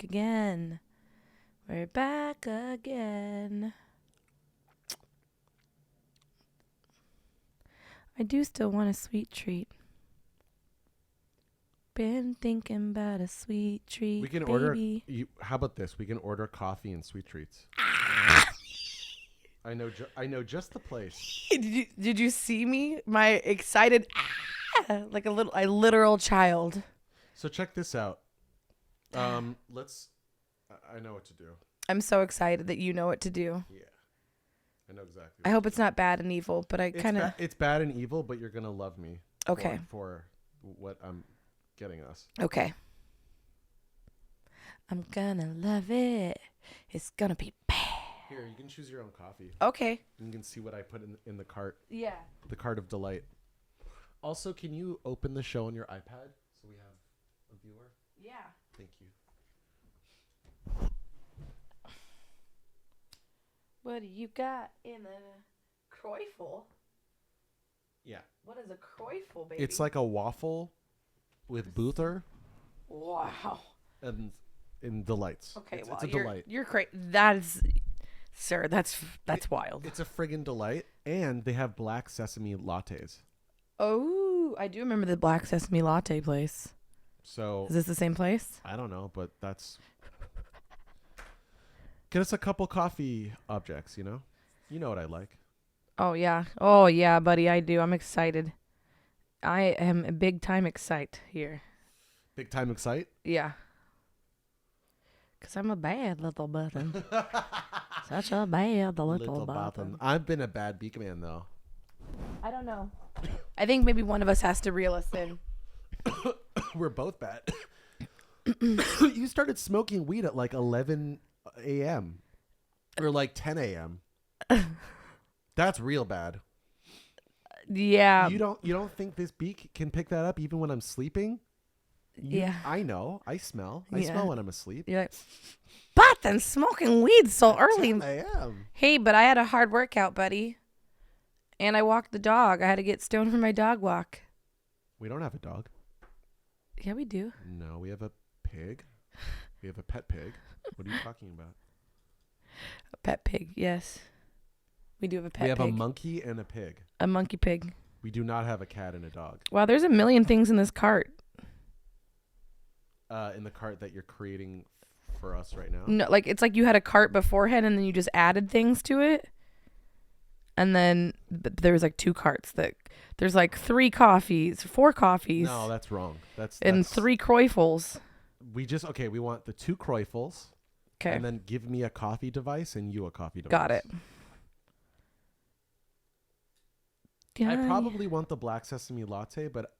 again. We're back again. I do still want a sweet treat. Been thinking about a sweet treat. We can baby. order. How about this? We can order coffee and sweet treats. I know just the place. Did you see me? My excited, like a literal child. So check this out. Let's. I know what to do. I'm so excited that you know what to do. Yeah, I know exactly. I hope it's not bad and evil, but I kind of. It's bad and evil, but you're gonna love me. Okay. For what I'm getting us. Okay. I'm gonna love it. It's gonna be bad. Here, you can choose your own coffee. Okay. You can see what I put in the cart. Yeah. The cart of delight. Also, can you open the show on your iPad so we have a viewer? Yeah. Thank you. What do you got in a croifle? Yeah. What is a croifle, baby? It's like a waffle with boother. Wow. And in delights. Okay, it's a delight. You're crazy. That is, sir. That's wild. It's a friggin' delight, and they have black sesame lattes. Oh, I do remember the black sesame latte place. So is this the same place? I don't know, but that's. Get us a couple coffee objects, you know? You know what I like. Oh, yeah, buddy, I do. I'm excited. I am a big time excite here. Big time excite? Yeah. Because I'm a bad little button. Such a bad little button. I've been a bad beak man, though. I don't know. I think maybe one of us has to reel us in. We're both bad. You started smoking weed at like 11 a.m. or like 10 a.m. That's real bad. Yeah. You don't think this beak can pick that up even when I'm sleeping? Yeah. I know. I smell. I smell when I'm asleep. You're like, but then smoking weed so early. 10 a.m. Hey, but I had a hard workout, buddy. And I walked the dog. I had to get stoned for my dog walk. We don't have a dog. Yeah, we do. No, we have a pig. We have a pet pig. What are you talking about? A pet pig, yes. We do have a pet pig. We have a monkey and a pig. A monkey pig. We do not have a cat and a dog. Wow, there's a million things in this cart. In the cart that you're creating for us right now? No, like it's like you had a cart beforehand and then you just added things to it. And then there was like two carts there's like 4 coffees. No, that's wrong. That's 3 croifles. We want the 2 croifles. Okay. And then give me a coffee device and you a coffee device. Got it. I probably want the black sesame latte, but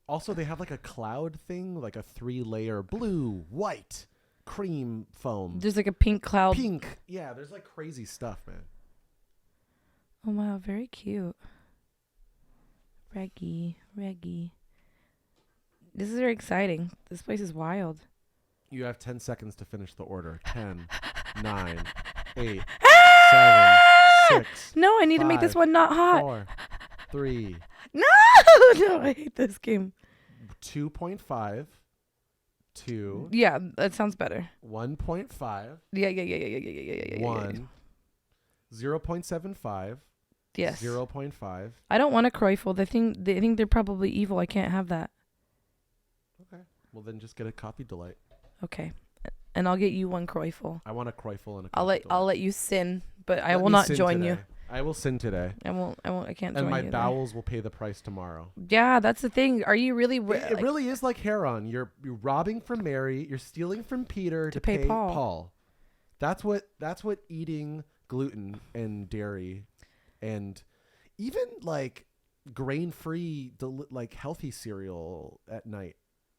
also they have like a cloud thing, like a 3-layer blue, white, cream foam. There's like a pink cloud. Pink. Yeah, there's like crazy stuff, man. Oh, wow. Very cute. Reggie. This is very exciting. This place is wild. You have 10 seconds to finish the order. 10, 9, 8, 7, 6. No, I need to make this one not hot. 4, 3. No, I hate this game. 2.5, 2. Yeah, that sounds better. 1.5. Yeah. 1. 0.75. Yes. 0.5. I don't want a croifle. They think they're probably evil. I can't have that. Okay. Well, then just get a coffee delight. Okay. And I'll get you 1 croifle. I want a croifle and a coffee delight. I'll let you sin, but I will not join you. I will sin today. I can't join you. And my bowels will pay the price tomorrow. Yeah, that's the thing. Are you really... It really is like Heron. You're robbing from Mary. You're stealing from Peter to pay Paul. That's what eating gluten and dairy and even like grain-free like healthy cereal at night.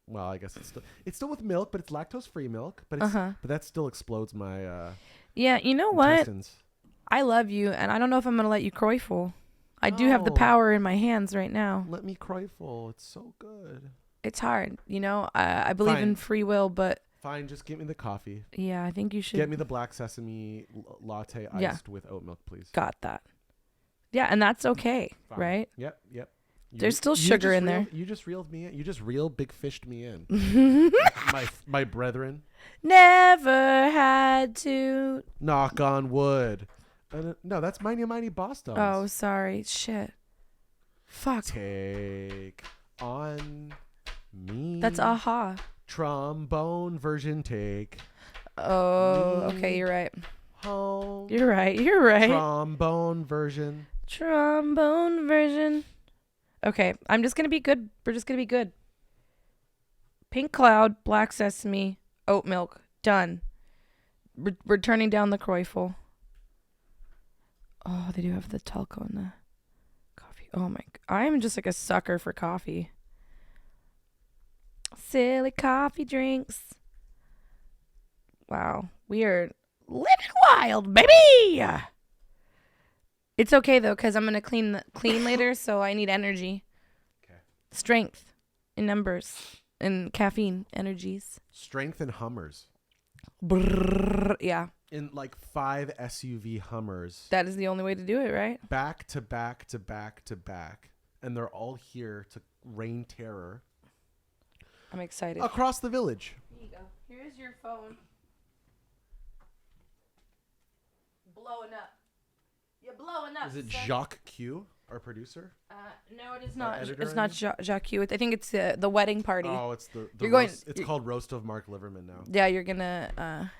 Well, I guess it's still with milk, but it's lactose-free milk. But that still explodes my yeah, you know intestines. What? I love you, and I don't know if I'm going to let you croifle. I do have the power in my hands right now. Let me croifle. It's so good. It's hard, you know. I believe in free will, but... Fine, just give me the coffee. Yeah, I think you should... Get me the black sesame latte iced with oat milk, please. Got that. Yeah, and that's okay, Fine. right? Yep. There's still sugar in there. You just reeled me in. You just real big fished me in. my brethren. Never had to. Knock on wood. No, that's Mighty Boston. Oh, sorry. Shit. Fuck. Take on me. That's aha. Trombone version take. Oh, okay. You're right. Home. You're right. You're right. Trombone version. Trombone version. Okay. I'm just going to be good. We're just going to be good. Pink cloud, black sesame, oat milk. Done. We're turning down the Croyful. Oh, they do have the talco in the coffee. Oh my. I'm just like a sucker for coffee. Silly coffee drinks. Wow. We are living wild, baby. It's okay though, because I'm gonna clean later, so I need energy. Okay. Strength in numbers and caffeine energies. Strength in Hummers. Brrr, yeah. In like 5 SUV Hummers. That is the only way to do it, right? Back to back to back to back. And they're all here to rain terror. I'm excited. Across the village. Here you go. Here's your phone. Blowing up. You're blowing up. Is it son. Jacques Q, our producer? No, it is not. editor, It's not Jacques Hewitt. I think it's the wedding party. Oh, it's the You're going- roast, it's called Roast of Mark Liverman now. Yeah, you're gonna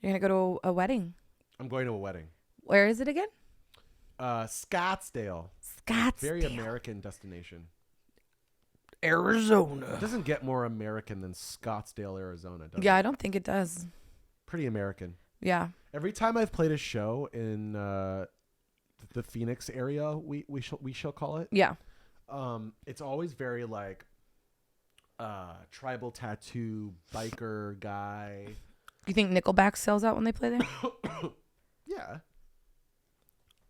go to a wedding. I'm going to a wedding. Where is it again? Scottsdale. Scottsdale. Very American destination. Arizona. It doesn't get more American than Scottsdale, Arizona, does Yeah, it? I don't think it does. Pretty American. Yeah. Every time I've played a show in the Phoenix area, we shall call it. Yeah. It's always very like tribal tattoo biker guy. You think Nickelback sells out when they play there? Yeah.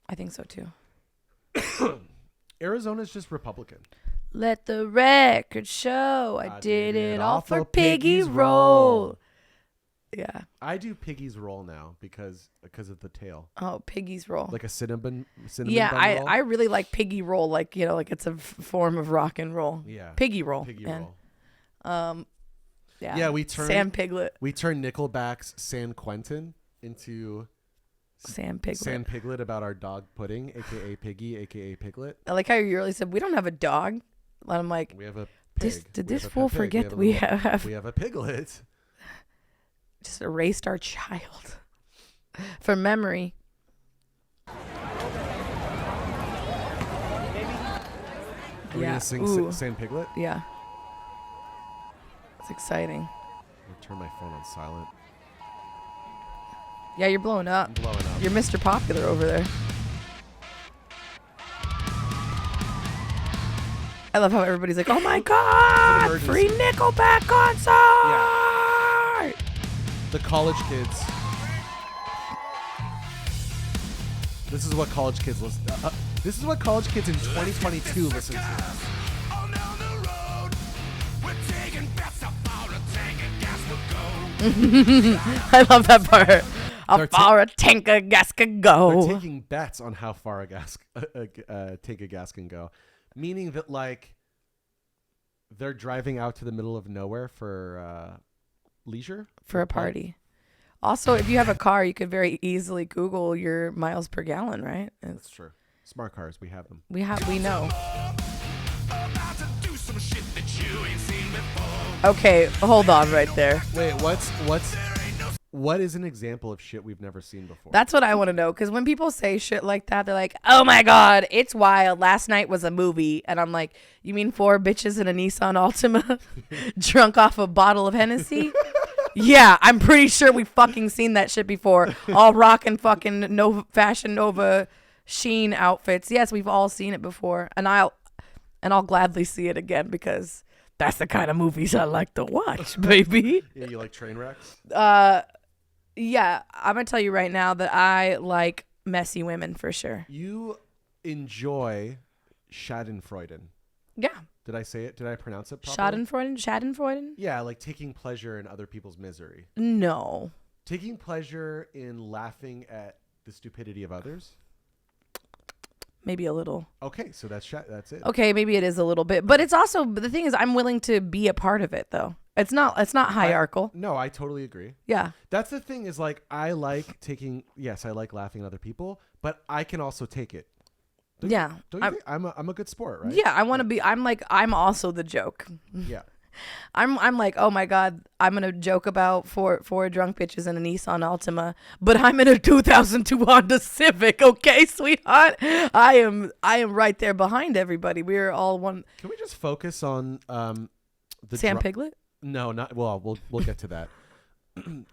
I think so too. Arizona's just Republican. Let the record show I did it all for Piggy's roll. Yeah. I do Piggy's roll now because of the tail. Oh, Piggy's roll. Like a cinnamon yeah, bun roll. I really like Piggy roll, like, you know, like it's a form of rock and roll. Yeah. Piggy roll. Piggy man. roll. Yeah. Yeah, we turned Sam Piglet. We turned Nickelback's San Quentin into Sam Piglet. Sam Piglet about our dog Pudding, aka Piggy, aka Piglet. I like how you really said we don't have a dog. And I'm like, We have a pig. did We this have a fool pig. forget that we we have a piglet. just erased our child from memory. We're Yeah. gonna sing Ooh. San Piglet. Yeah. It's exciting. I'm gonna turn my phone on silent. Yeah, you're blowing up. I'm blowing up. You're Mr. Popular over there. I love how everybody's like, oh my God, emergency. free Nickelback concert. Yeah. The college kids. This is what college kids listen. This is what college kids in 2022 listen to. I love that part. They're How far a tank of gas can go. They're taking bets on how far a tank of gas can go, meaning that like they're driving out to the middle of nowhere for leisure For a party. Also, if you have a car, you could very easily Google your miles per gallon, right? That's true. Smart cars, we have them. We know. Okay, hold on right there. Wait, what is an example of shit we've never seen before? That's what I want to know, because when people say shit like that, they're like, oh my God, it's wild. Last night was a movie. And I'm like, you mean 4 bitches in a Nissan Altima drunk off a bottle of Hennessy? Yeah, I'm pretty sure we fucking seen that shit before. All rocking fucking Fashion Nova Sheen outfits. Yes, we've all seen it before. And I'll gladly see it again, because that's the kind of movies I like to watch, baby. Yeah, you like train wrecks? Yeah, I'm going to tell you right now that I like messy women for sure. You enjoy Schadenfreude. Yeah. Did I say it? Did I pronounce it properly? Schadenfreude? Yeah, like taking pleasure in other people's misery. No. Taking pleasure in laughing at the stupidity of others. Maybe a little. Okay, so that's it. Okay, maybe it is a little bit, but it's also, but the thing is, I'm willing to be a part of it though. It's not hierarchical. No, I totally agree. Yeah. That's the thing is like I like laughing at other people, but I can also take it. Don't you think I'm a good sport, right? Yeah, I want to be. I'm also the joke. Yeah. I'm like, oh my God, I'm gonna joke about four drunk bitches in a Nissan Altima, but I'm in a 2002 Honda Civic. Okay, sweetheart, I am right there behind everybody. We're all one. Can we just focus on the Sam Piglet? No, not well. We'll get to that.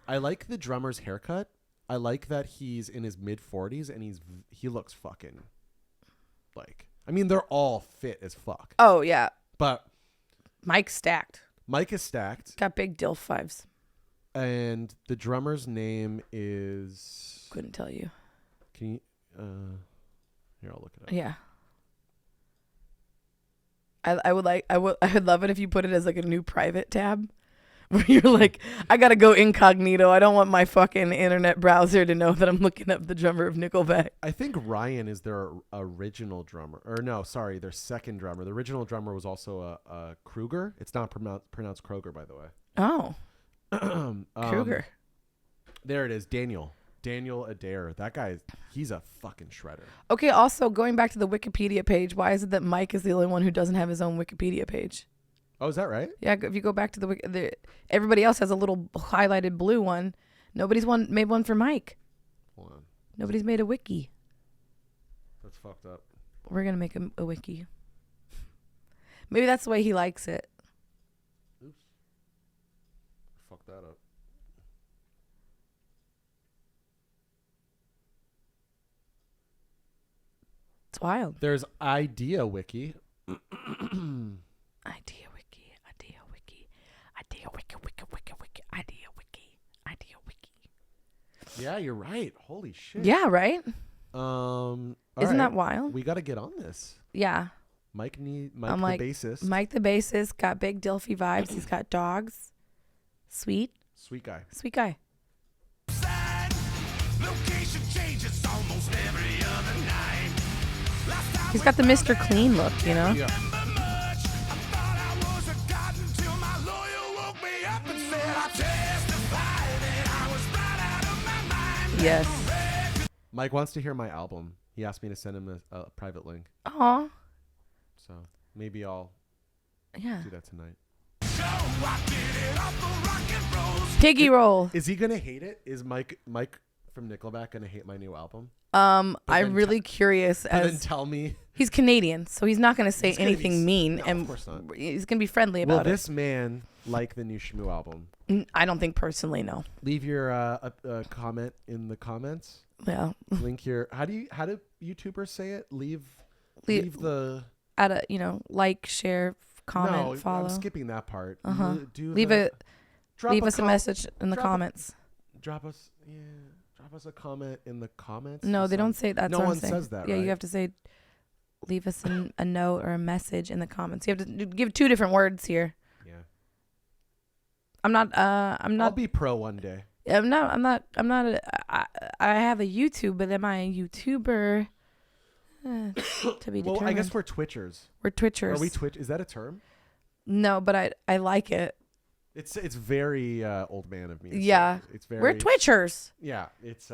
I like the drummer's haircut. I like that he's in his mid 40s and he looks fucking like. I mean, they're all fit as fuck. Oh yeah, but. Mike is stacked. Got big dilf fives. And the drummer's name is... Couldn't tell you. Can you... Here, I'll look it up. Yeah. I would love it if you put it as like a new private tab. Where you're like, I gotta go incognito. I don't want my fucking internet browser to know that I'm looking up the drummer of Nickelback. I think Ryan is their original drummer. Or no, sorry, their second drummer. The original drummer was also a Kruger. It's not pronounced Kroger, by the way. Oh. Kruger. There it is. Daniel Adair. That guy, he's a fucking shredder. Okay, also, going back to the Wikipedia page, why is it that Mike is the only one who doesn't have his own Wikipedia page? Oh, is that right? Yeah, if you go back to everybody else has a little highlighted blue one. Nobody's made one for Mike. Hold on. Nobody's made a wiki. That's fucked up. We're going to make a wiki. Maybe that's the way he likes it. Oops. Fuck that up. It's wild. There's Idea Wiki. Yeah, you're right. Holy shit. Yeah, right? Isn't that wild? We got to get on this. Yeah. Mike the bassist. Mike the bassist got big Dilfy vibes. He's got dogs. Sweet guy. He's got the Mr. Clean look, you know? Yeah. Yes. Mike wants to hear my album. He asked me to send him a private link. Aw. So maybe I'll do that tonight. Piggy roll. Is he gonna hate it? Is Mike from Nickelback gonna hate my new album? I'm really curious. Then tell me. He's Canadian, so he's not gonna say anything mean, no, and of course not. He's gonna be friendly about it. Will this man like the new Shmoo album? I don't think personally, no. Leave your comment in the comments. Yeah. Link your how do YouTubers say it? Leave the like, share, comment, follow. I'm skipping that part. Leave us a message in the comments. Drop us a comment in the comments. No, they don't say that. No one says that. Yeah, right? You have to say, leave us a note or a message in the comments. You have to give two different words here. Yeah. I'm not. I'll be pro one day. I'm not. I have a YouTube, but am I a YouTuber? To be determined. Well, I guess we're Twitchers. We're Twitchers. Are we Twitch? Is that a term? No, but I like it. It's very old man of me. Yeah. It's very. We're Twitchers. Yeah. It's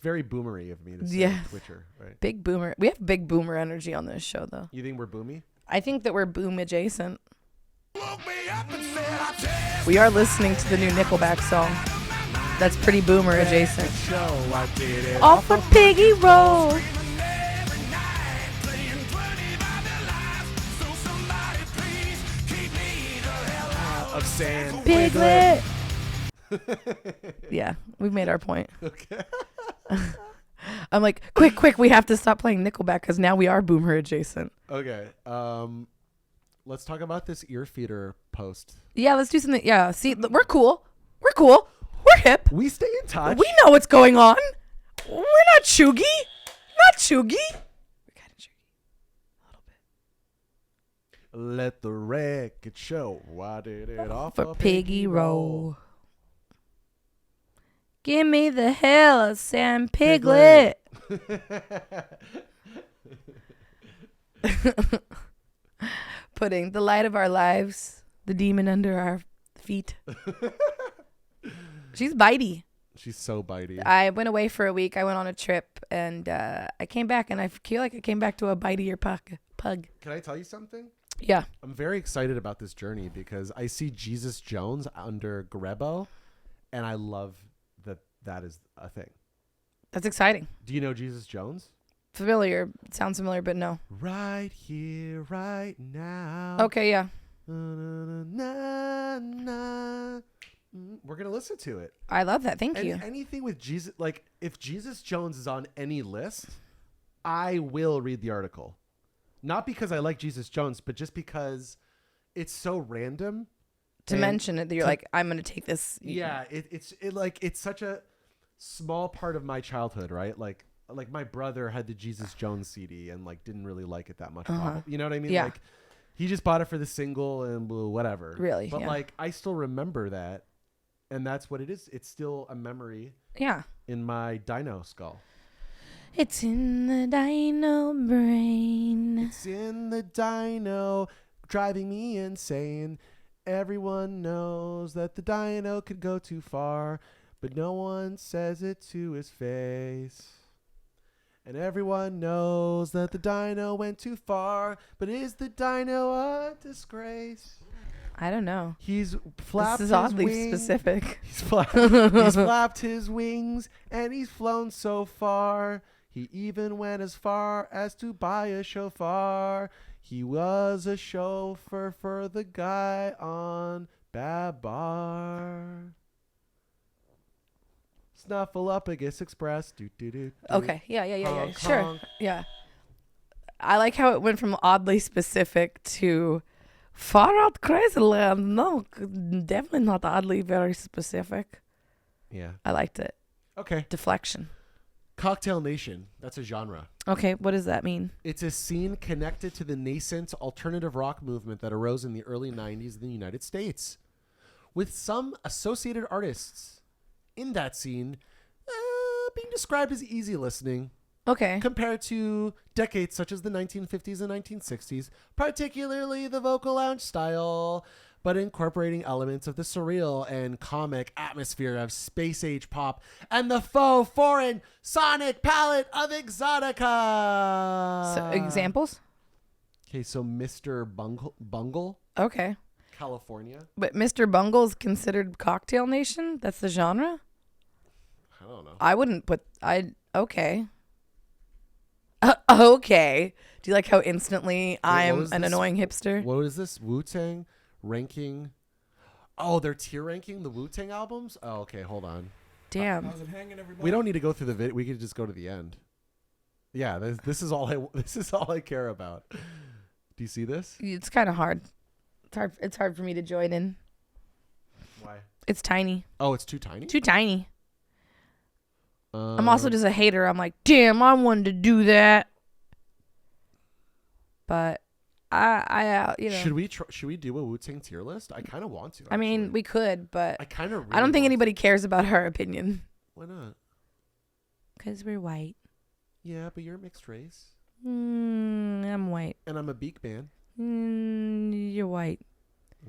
very boomery of me to say Twitcher. Right. Big boomer. We have big boomer energy on this show, though. You think we're boomy? I think that we're boom adjacent. We are listening to the new Nickelback song. That's pretty boomer adjacent. All for Piggy Roll. Of Sand Piglet. Yeah, we've made our point. Okay. I'm like, quick, we have to stop playing Nickelback because now we are boomer adjacent. Okay. Let's talk about this earfeeder post. Yeah, let's do something. Yeah, see, we're cool. We're hip. We stay in touch. We know what's going on. We're not chuggy. We're kind of chuggy. A little bit. Let the record show. Why did it off for Piggy Roll? Give me the hell of Sam Piglet. Putting the light of our lives, the demon under our feet. She's bitey. She's so bitey. I went away for a week. I went on a trip, and I came back, and I feel like I came back to a bitier pug. Can I tell you something? Yeah. I'm very excited about this journey because I see Jesus Jones under Grebo, and I love that is a thing. That's exciting. Do you know Jesus Jones? Familiar. Sounds familiar, but no. Right here, right now. Okay, yeah. Na, na, na. We're going to listen to it. I love that. Thank you. Anything with Jesus, like if Jesus Jones is on any list, I will read the article. Not because I like Jesus Jones, but just because it's so random. To mention it, that you're like, I'm going to take this. Yeah, it's such a small part of my childhood, right? Like my brother had the Jesus Jones CD and like didn't really like it that much. You know what I mean? Yeah. Like he just bought it for the single and whatever. Really? But like I still remember that. And that's what it is. It's still a memory. Yeah. In my dino skull. It's in the dino brain. It's in the dino, driving me insane. Everyone knows that the dino could go too far, but no one says it to his face. And everyone knows that the dino went too far, but is the dino a disgrace? I don't know. He's flapped this is his oddly wings. specific. He's flapped his wings and he's flown so far. He even went as far as to buy a shofar. He was a chauffeur for the guy on Babar. Snuffleupagus Express. Okay. Yeah. Honk, Sure. honk. Yeah. I like how it went from oddly specific to far out crazy land. No, definitely not oddly very specific. Yeah. I liked it. Okay. Deflection. Cocktail Nation. That's a genre. Okay. What does that mean? It's a scene connected to the nascent alternative rock movement that arose in the early 90s in the United States, with some associated artists in that scene being described as easy listening. Okay. Compared to decades such as the 1950s and 1960s, particularly the vocal lounge style, but incorporating elements of the surreal and comic atmosphere of space-age pop and the faux foreign sonic palette of exotica. So, examples? Okay, so Mr. Bungle, Okay. California. But Mr. Bungle's considered Cocktail Nation? That's the genre? I don't know. I wouldn't put... Okay. Okay. Do you like how instantly I'm an annoying hipster? What is this? Wu-Tang ranking. Oh, they're tier ranking the Wu-Tang albums? Oh, okay. Hold on. Damn. How's it hanging, everybody? We don't need to go through the vid. We could just go to the end. Yeah, this is all I care about. Do you see this? It's kind of hard. It's hard for me to join in. Why? It's tiny. Oh, it's too tiny? Too tiny. I'm also just a hater. I'm like, damn, I wanted to do that. But I you know. Should we do a Wu-Tang tier list? I kind of want to. I mean, actually. we could, but I kind of. I don't think anybody cares about our opinion. Why not? Because we're white. Yeah, but you're mixed race. I'm white. And I'm a beak man. You're white.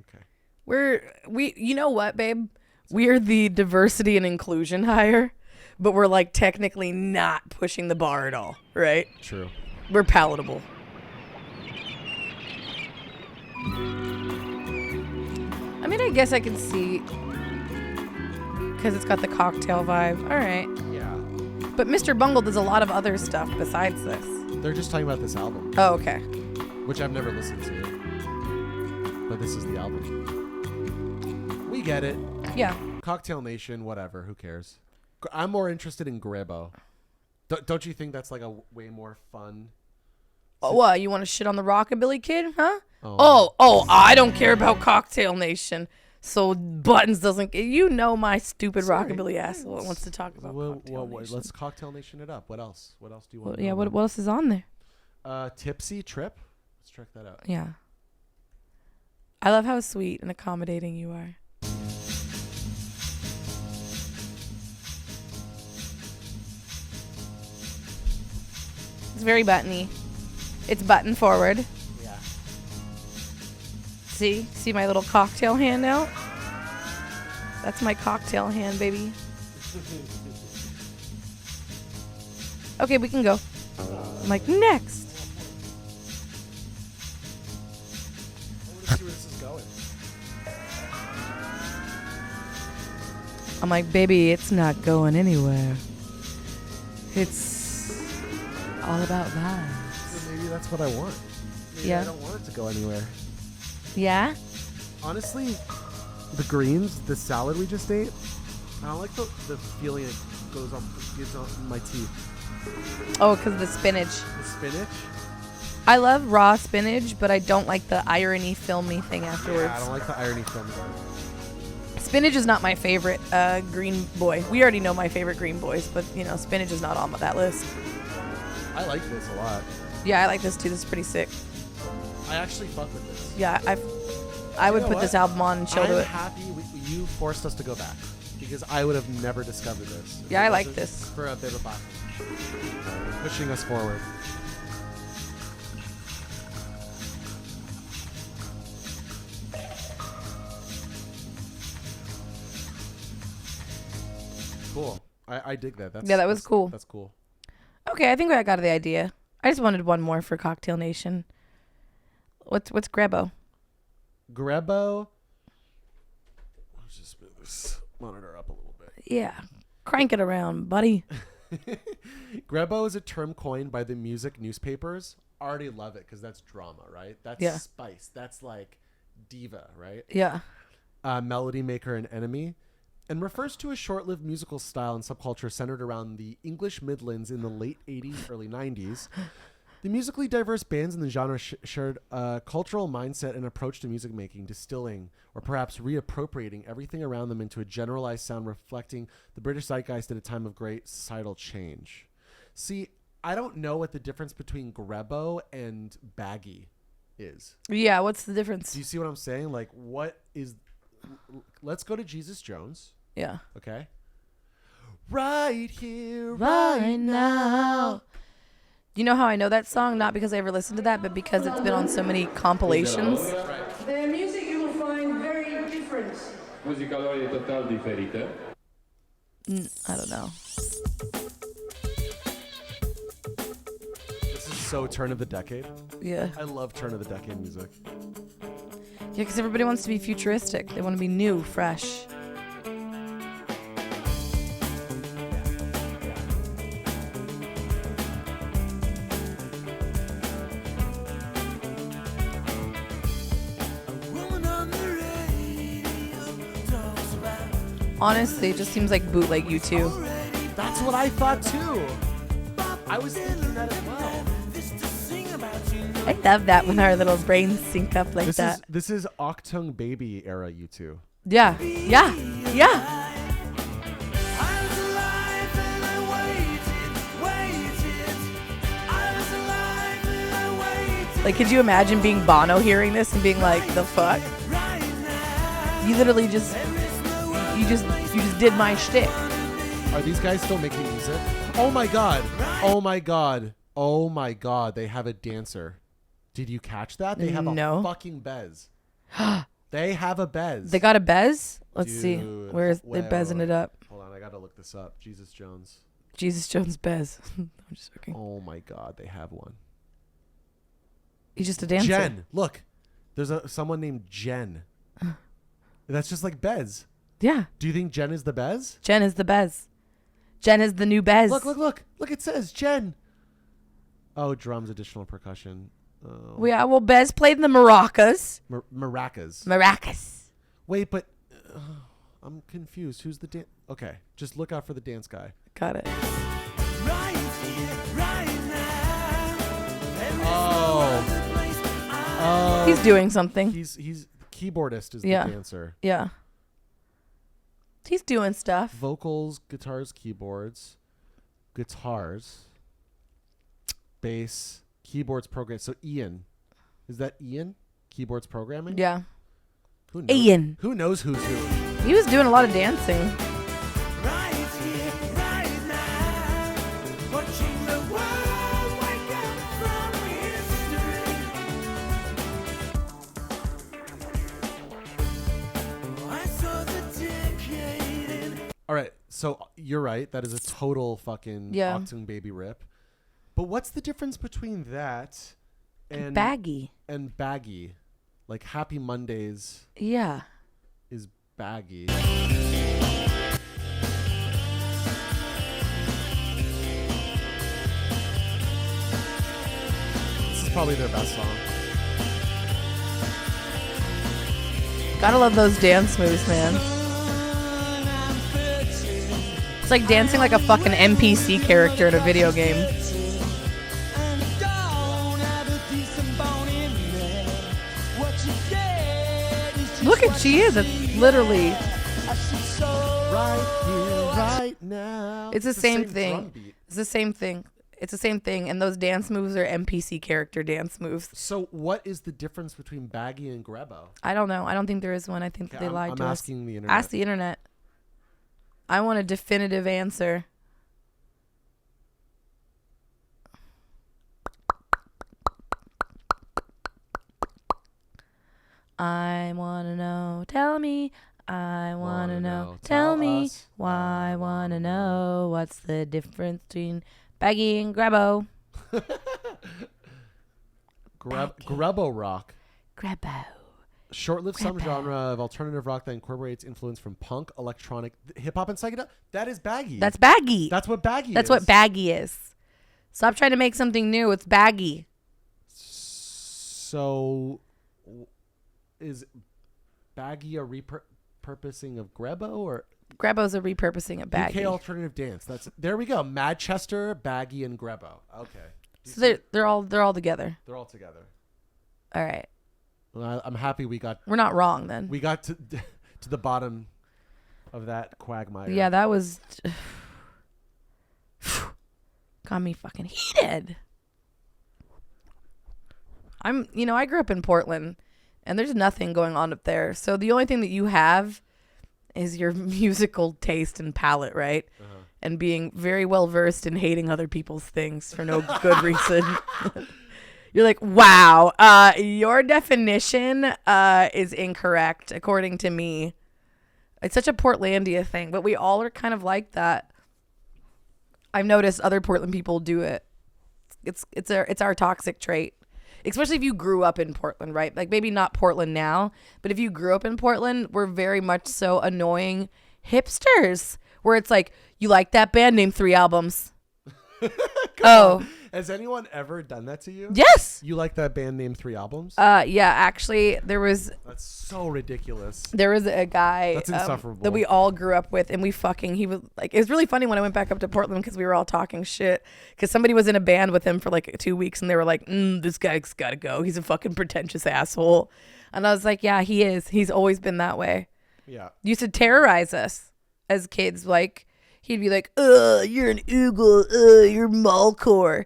Okay. You know what, babe? We're the diversity and inclusion hire, but we're like technically not pushing the bar at all, right? True. We're palatable. I mean, I guess I can see because it's got the cocktail vibe. All right. Yeah. But Mr. Bungle does a lot of other stuff besides this. They're just talking about this album. Oh, okay. Which I've never listened to. But this is the album. We get it. Yeah. Cocktail Nation, whatever. Who cares? I'm more interested in Grebo. Don't you think that's like a way more fun? Oh, what? You want to shit on the Rockabilly Kid, huh? Oh, I don't care about Cocktail Nation. So Buttons doesn't. You know my stupid Rockabilly asshole wants to talk about Cocktail Nation. Let's Cocktail Nation it up. What else? What else do you want? Yeah. What else is on there? Tipsy Trip. Let's check that out. Yeah. I love how sweet and accommodating you are. It's very buttony. It's button forward. Yeah. See my little cocktail hand out? That's my cocktail hand, baby. Okay, we can go. I'm like, next. I want to see where this is going. I'm like, baby, it's not going anywhere. It's all about vibes. So maybe that's what I want. Maybe Yeah. I don't want it to go anywhere. Yeah? Honestly, the greens, the salad we just ate, I don't like the feeling it gives on my teeth. Oh, because the spinach. The spinach? I love raw spinach, but I don't like the irony filmy thing afterwards. Yeah, I don't like the irony film. Spinach is not my favorite green boy. We already know my favorite green boys, but spinach is not on that list. I like this a lot. Yeah, I like this too. This is pretty sick. I actually fuck with this. Yeah, I would put this album on and chill to I'm it. happy you forced us to go back because I would have never discovered this. Yeah, I like this. For a bit of back. Pushing us forward. Cool. I dig that. That was cool. That's cool. Okay, I think I got the idea. I just wanted one more for Cocktail Nation. What's Grebo? Grebo. Let's just move this monitor up a little bit. Yeah. Crank it around, buddy. Grebo is a term coined by the music newspapers. Already love it because that's drama, right? That's spice. That's like diva, right? Yeah. Melody maker and enemy. And refers to a short-lived musical style and subculture centered around the English Midlands in the late 80s, early 90s. The musically diverse bands in the genre shared a cultural mindset and approach to music making, distilling, or perhaps reappropriating everything around them into a generalized sound reflecting the British zeitgeist at a time of great societal change. See, I don't know what the difference between Grebo and baggy is. Yeah, what's the difference? Do you see what I'm saying? Like, what is... Let's go to Jesus Jones. Yeah. Okay. Right here, right now. You know how I know that song? Not because I ever listened to that, but because it's been on so many compilations. The music you will find very different. Musicalori total diferite. I don't know. This is so turn of the decade. Yeah. I love turn of the decade music. Yeah, because everybody wants to be futuristic. They want to be new, fresh. Honestly, it just seems like bootleg U2. That's what I thought too. I was thinking that as well. I love that when our little brains sync up like that. This is Octung Baby era U2. Yeah. Yeah. Yeah. Like, could you imagine being Bono hearing this and being like, the fuck? You literally just... You just did my shtick. Are these guys still making music? Oh my god. Oh my god. Oh my god. They have a dancer. Did you catch that? They have a fucking bez. They have a bez. They got a bez? Let's see. Dude, Where's they're bezzing it up? Hold on, I gotta look this up. Jesus Jones. Jesus Jones bez. I'm just joking. Oh my god, they have one. He's just a dancer. Jen, look. There's someone named Jen. That's just like Bez. Yeah. Do you think Jen is the Bez? Jen is the bez. Jen is the new bez. Look. Look, it says Jen. Oh, drums, additional percussion. Oh. Yeah, well, Bez played the maracas. Maracas. Maracas. Wait, but I'm confused. Who's the dance? Okay, just look out for the dance guy. Got it. Right here, right now. Oh. He's doing something. He's the keyboardist is Yeah. the dancer. Yeah. He's doing stuff. Vocals, guitars, keyboards, guitars, bass, keyboards, program. So Ian, is that Ian? Keyboards programming? Yeah. Who knows? Ian. Who knows who's who? He was doing a lot of dancing. Right here, right now. Watching the world wake up from its All right, so you're right. That is a total fucking Achtung Baby rip. But what's the difference between that and baggy? And baggy, like Happy Mondays. Yeah. Is baggy. This is probably their best song. Gotta love those dance moves, man. It's like dancing like a fucking NPC character in a video game. Look at she is. It's literally right here, right now. It's the same thing. It's the same thing. It's the same thing. And those dance moves are NPC character dance moves. So what is the difference between baggy and grebo? I don't know. I don't think there is one. I think that they lied to us. I'm asking the internet. Ask the internet. I want a definitive answer. I want to know. Tell me. I want to know. Tell me. Us. Why I want to know. What's the difference between baggy and grebo? Grebo rock. Grebo. Short-lived subgenre of alternative rock that incorporates influence from punk, electronic, hip-hop, and psychedelic. That is baggy. That's baggy. That's what baggy is. That's what baggy is. Stop trying to make something new. It's baggy. So, is baggy a repurposing of grebo or? Grebo's a repurposing of baggy. UK alternative dance. There we go. Manchester, baggy, and grebo. Okay. So they're all together. They're all together. All right. Well, I'm happy we're not wrong then. We got to the bottom of that quagmire. Yeah, that was got me fucking heated. I grew up in Portland and there's nothing going on up there. So the only thing that you have is your musical taste and palette, right? Uh-huh. And being very well versed in hating other people's things for no good reason. You're like, wow, your definition is incorrect, according to me. It's such a Portlandia thing, but we all are kind of like that. I've noticed other Portland people do it. It's our toxic trait, especially if you grew up in Portland, right? Like maybe not Portland now, but if you grew up in Portland, we're very much so annoying hipsters, where it's like, you like that band, name 3 albums. Oh. Has anyone ever done that to you? Yes. You like that band named 3 albums? Yeah, actually that's so ridiculous. There was a guy that's insufferable. that we all grew up with, and he was like, it was really funny when I went back up to Portland because we were all talking shit because somebody was in a band with him for like 2 weeks and they were like, this guy's gotta go. He's a fucking pretentious asshole. And I was like, yeah, he is. He's always been that way. Yeah. He used to terrorize us as kids. Like, he'd be like, you're an oogle, you're mallcore.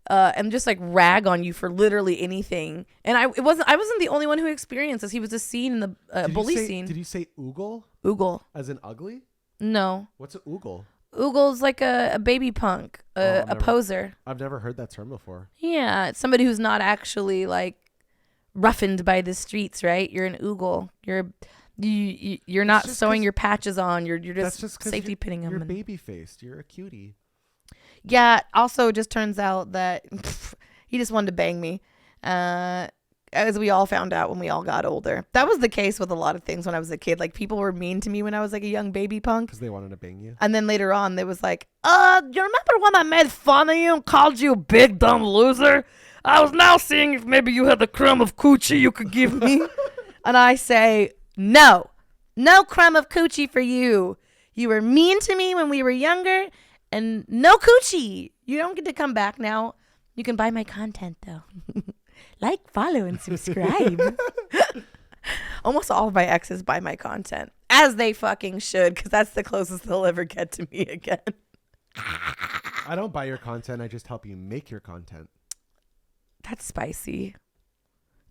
And just like rag on you for literally anything. And I wasn't the only one who experienced this. He was a scene in the bully scene. Did you say oogle? Oogle. As in ugly? No. What's an oogle? Oogle's like a baby punk, a poser. I've never heard that term before. Yeah, it's somebody who's not actually like roughened by the streets, right? You're an oogle. You're not sewing your patches on. You're just safety pinning them. You're baby faced. You're a cutie. Yeah. Also, it just turns out that he just wanted to bang me, as we all found out when we all got older. That was the case with a lot of things when I was a kid. Like people were mean to me when I was like a young baby punk because they wanted to bang you. And then later on, they was like, "You remember when I made fun of you and called you a big dumb loser? I was now seeing if maybe you had the crumb of coochie you could give me." And I say, no crumb of coochie for you. You were mean to me when we were younger. And no coochie. You don't get to come back now. You can buy my content, though. Like, follow, and subscribe. Almost all of my exes buy my content. As they fucking should, because that's the closest they'll ever get to me again. I don't buy your content. I just help you make your content. That's spicy.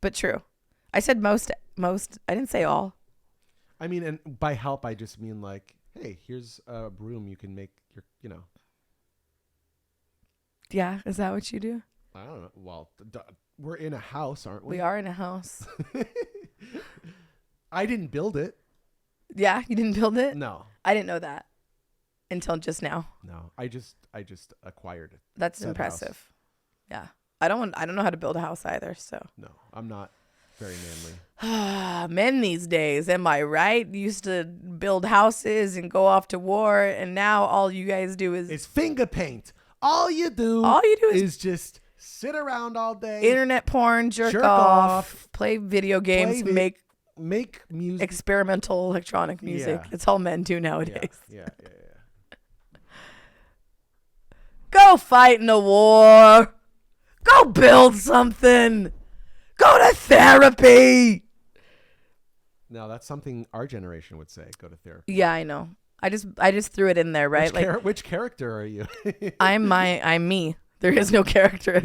But true. I said most. I didn't say all. I mean, and by help, I just mean like, hey, here's a broom you can make your, Yeah, is that what you do? I don't know. Well, we're in a house, aren't we? We are in a house. I didn't build it. Yeah, you didn't build it? No. I didn't know that. until just now. No, I just acquired it. That's said impressive. house. Yeah. I don't know how to build a house either, so. No, I'm not very manly. Men these days, am I right? Used to build houses and go off to war, and now all you guys do is It's finger paint. All you do is just sit around all day. internet porn, jerk off, play video games, make music, experimental electronic music. Yeah. That's all men do nowadays. Yeah. Go fight in a war. Go build something. Go to therapy. No, that's something our generation would say. Go to therapy. Yeah, I know. I just threw it in there, right? Which character are you? I'm me. There is no character.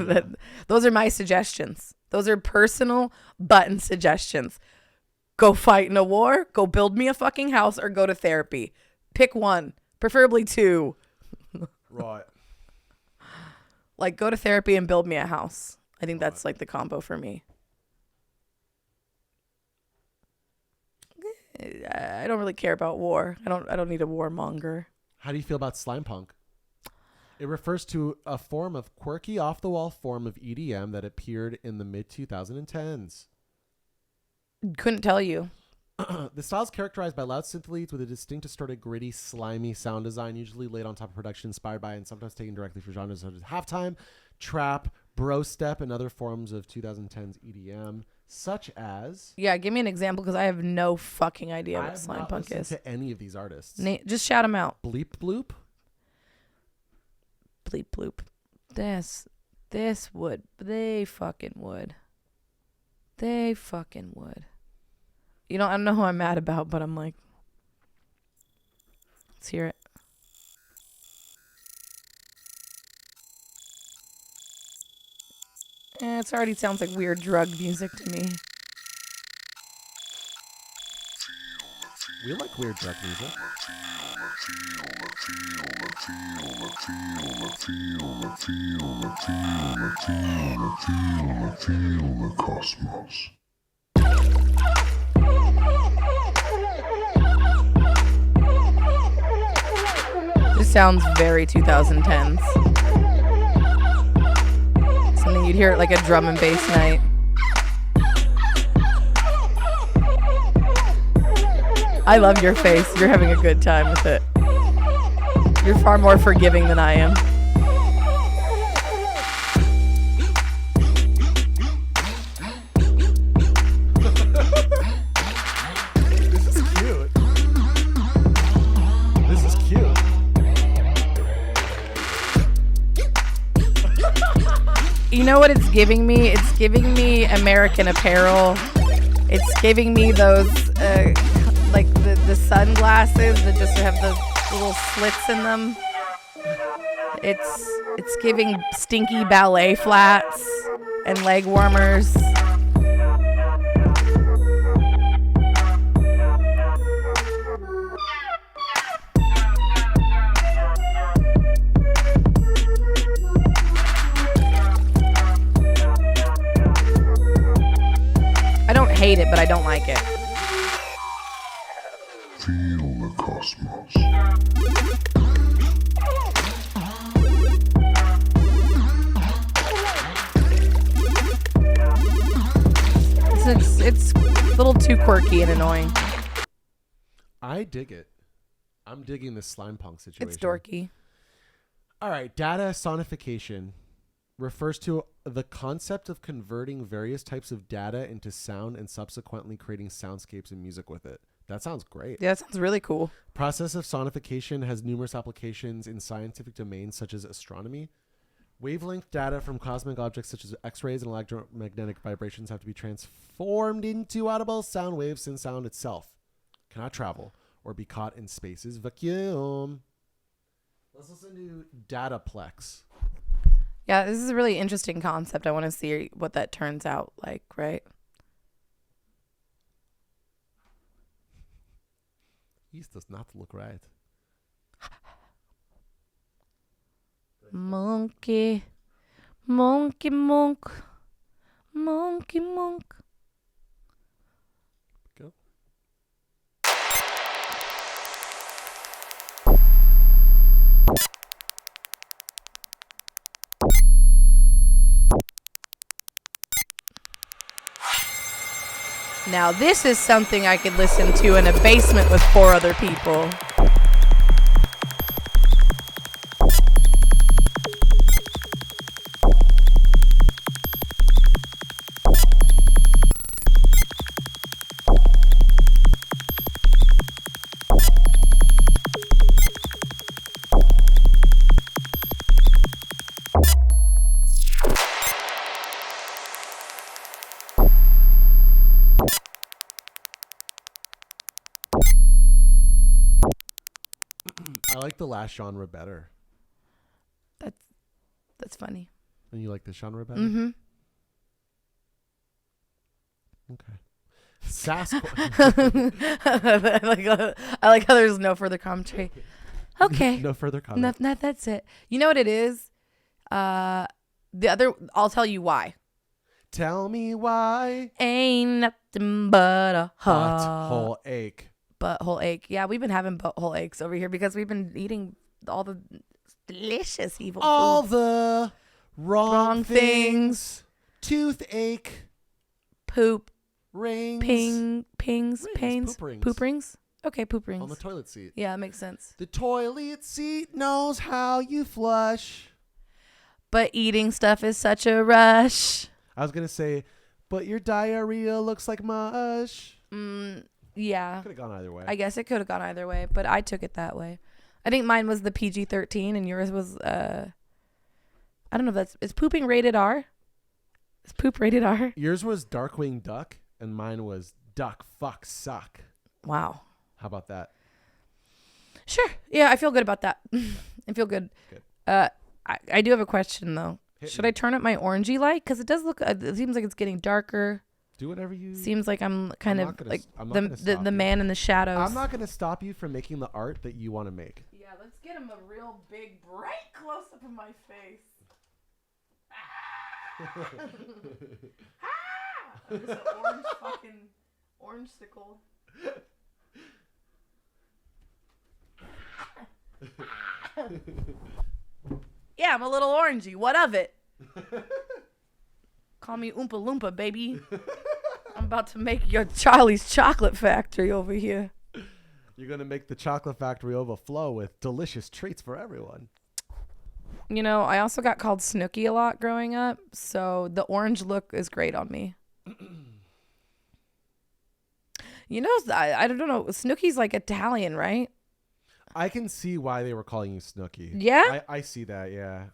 Those are my suggestions. Those are personal button suggestions. Go fight in a war, go build me a fucking house, or go to therapy. Pick one, preferably two. Right. Like, go to therapy and build me a house. I think that's like the combo for me. I don't really care about war. I don't need a warmonger. How do you feel about slime punk? It refers to a form of quirky, off-the-wall form of EDM that appeared in the mid-2010s. Couldn't tell you. The style is characterized by loud synth leads with a distinct, distorted, gritty, slimy sound design, usually laid on top of production inspired by and sometimes taken directly from genres such as halftime, trap, bro step, and other forms of 2010s EDM, such as... Yeah, give me an example because I have no fucking idea what slime not punk is. to any of these artists. Just shout them out. Bleep Bloop. Bleep bloop. This would. They fucking would. They fucking would. You know, I don't know who I'm mad about, but I'm like, let's hear it. It already sounds like weird drug music to me. We like weird drug music. This sounds very 2010s. Something you'd hear at like a drum and bass night. I love your face. You're having a good time with it. You're far more forgiving than I am. This is cute. This is cute. You know what it's giving me? It's giving me American Apparel. It's giving me those, like the sunglasses that just have the little slits in them. It's giving stinky ballet flats and leg warmers. I don't hate it, but I don't like it. Feel the cosmos. It's a little too quirky and annoying. I dig it. I'm digging this slime punk situation. It's dorky. All right, data sonification refers to the concept of converting various types of data into sound and subsequently creating soundscapes and music with it. That sounds great. Yeah, that sounds really cool. Process of sonification has numerous applications in scientific domains such as astronomy. Wavelength data from cosmic objects such as X-rays and electromagnetic vibrations have to be transformed into audible sound waves since sound itself cannot travel or be caught in space's vacuum. Let's listen to Dataplex. Yeah, this is a really interesting concept. I want to see what that turns out like, right? This does not look right. Monkey, monkey, monk, monkey, monk. Go. Now, this is something I could listen to in a basement with 4 other people. I like the last genre better. That's funny. And you like the genre better? Mm-hmm. Okay. Sasquatch. I like how there's no further commentary. Okay. No further comment. No, that's it. You know what it is? The other, I'll tell you why. Tell me why. Ain't nothing but a Butthole ache. Butthole ache. Yeah, we've been having butthole aches over here because we've been eating all the delicious evil All food. the wrong things. Toothache. Poop. Rings. Pings. Pains. Poop rings. Poop rings? Okay, poop rings. On the toilet seat. Yeah, that makes sense. The toilet seat knows how you flush. But eating stuff is such a rush. I was going to say, but your diarrhea looks like mush. Yeah. Could have gone either way. I guess it could have gone either way, but I took it that way. I think mine was the PG-13 and yours was, I don't know if is pooping rated R? Is poop rated R? Yours was Darkwing Duck and mine was Duck Fuck Suck. Wow. How about that? Sure. Yeah, I feel good about that. I feel good. I do have a question though. Should I turn up my orangey light? Because it does look, it seems like it's getting darker. Do whatever you... Seems like I'm kind I'm of not like gonna the man in the shadows. I'm not going to stop you from making the art that you want to make. Yeah, let's get him a real big, bright close-up of my face. This is an orange fucking orange sickle. Yeah, I'm a little orangey. What of it? Call me Oompa Loompa, baby. I'm about to make your Charlie's Chocolate Factory over here. You're going to make the chocolate factory overflow with delicious treats for everyone. You know, I also got called Snooki a lot growing up, so the orange look is great on me. You know, I don't know. Snooki's like Italian, right? I can see why they were calling you Snooki. Yeah? I see that, yeah.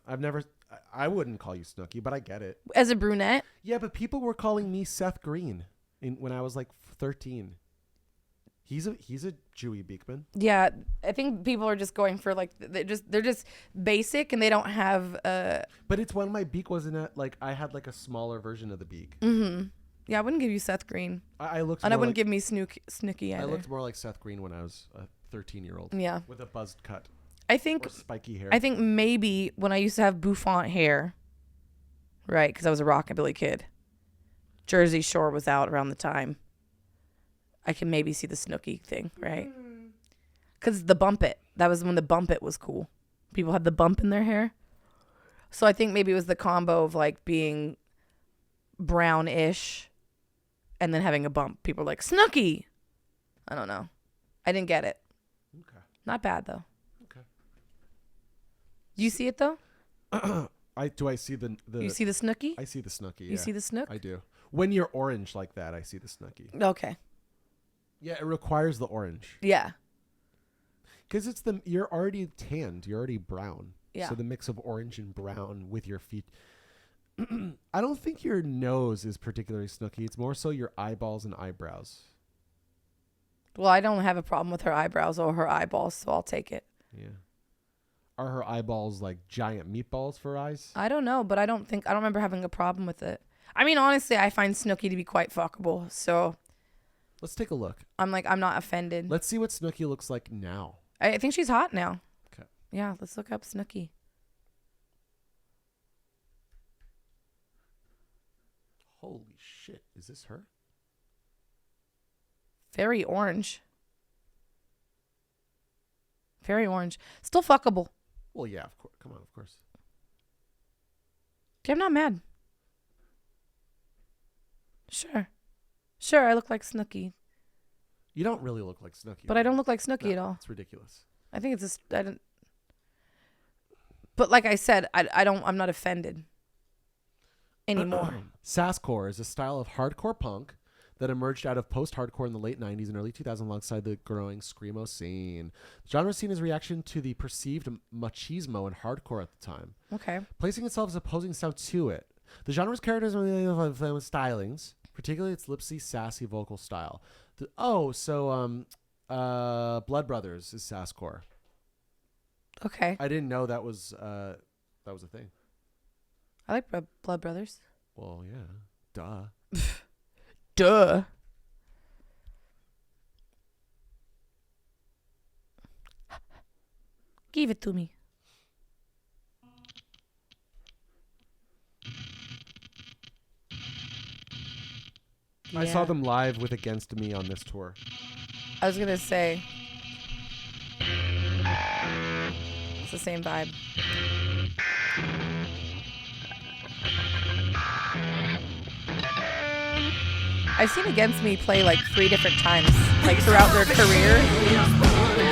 I wouldn't call you Snooki, but I get it. As a brunette? Yeah, but people were calling me Seth Green when I was like 13. He's a Jewy Beekman. Yeah, I think people are just going for like they're just basic and they don't have But it's when my beak wasn't at like I had like a smaller version of the beak. Mm-hmm. Yeah, I wouldn't give you Seth Green. I looked and I more wouldn't like, give me Snooki either. I looked more like Seth Green when I was a 13-year-old. Yeah. With a buzzed cut. I think or spiky hair. I think maybe when I used to have bouffant hair, right? Because I was a rockabilly kid. Jersey Shore was out around the time. I can maybe see the Snooki thing, right? Because the bump it. That was when the bump it was cool. People had the bump in their hair. So I think maybe it was the combo of like being brownish and then having a bump. People were like, Snooki! I don't know. I didn't get it. Okay. Not bad though. Okay. Do you see it though? I see the You see the Snooki? I see the Snooki. You see the Snook? I do. When you're orange like that, I see the Snooki. Okay. Yeah, it requires the orange. Yeah. Because you're already tanned. You're already brown. Yeah. So the mix of orange and brown with your feet. I don't think your nose is particularly Snooki. It's more so your eyeballs and eyebrows. Well, I don't have a problem with her eyebrows or her eyeballs, so I'll take it. Yeah. Are her eyeballs like giant meatballs for eyes? I don't know, but I don't remember having a problem with it. I mean, honestly, I find Snooki to be quite fuckable, so Let's take a look. I'm not offended. Let's see what Snooki looks like now. I think she's hot now. Okay. Yeah, let's look up Snooki. Holy shit. Is this her? Very orange. Very orange. Still fuckable. Well, yeah, of course. Come on, of course. Okay, I'm not mad. Sure. Sure, I look like Snooki, You don't really look like Snooki. but I don't look like Snooki at all. It's ridiculous. I think it's just I don't. But like I said, I don't. I'm not offended anymore. Sasscore is a style of hardcore punk that emerged out of post-hardcore in the late 90s and early 2000s alongside the growing screamo scene. The genre scene is a reaction to the perceived machismo in hardcore at the time, Okay. placing itself as opposing sound to it. The genre's characters with stylings, particularly its lipsy, sassy vocal style. Blood Brothers is Sasscore. Okay. I didn't know that was a thing. I like Blood Brothers. Well, yeah, duh. Duh. Give it to me. I saw Yeah. them live with Against Me on this tour. I was gonna say it's the same vibe. I've seen Against Me play like 3 different times, like throughout their career.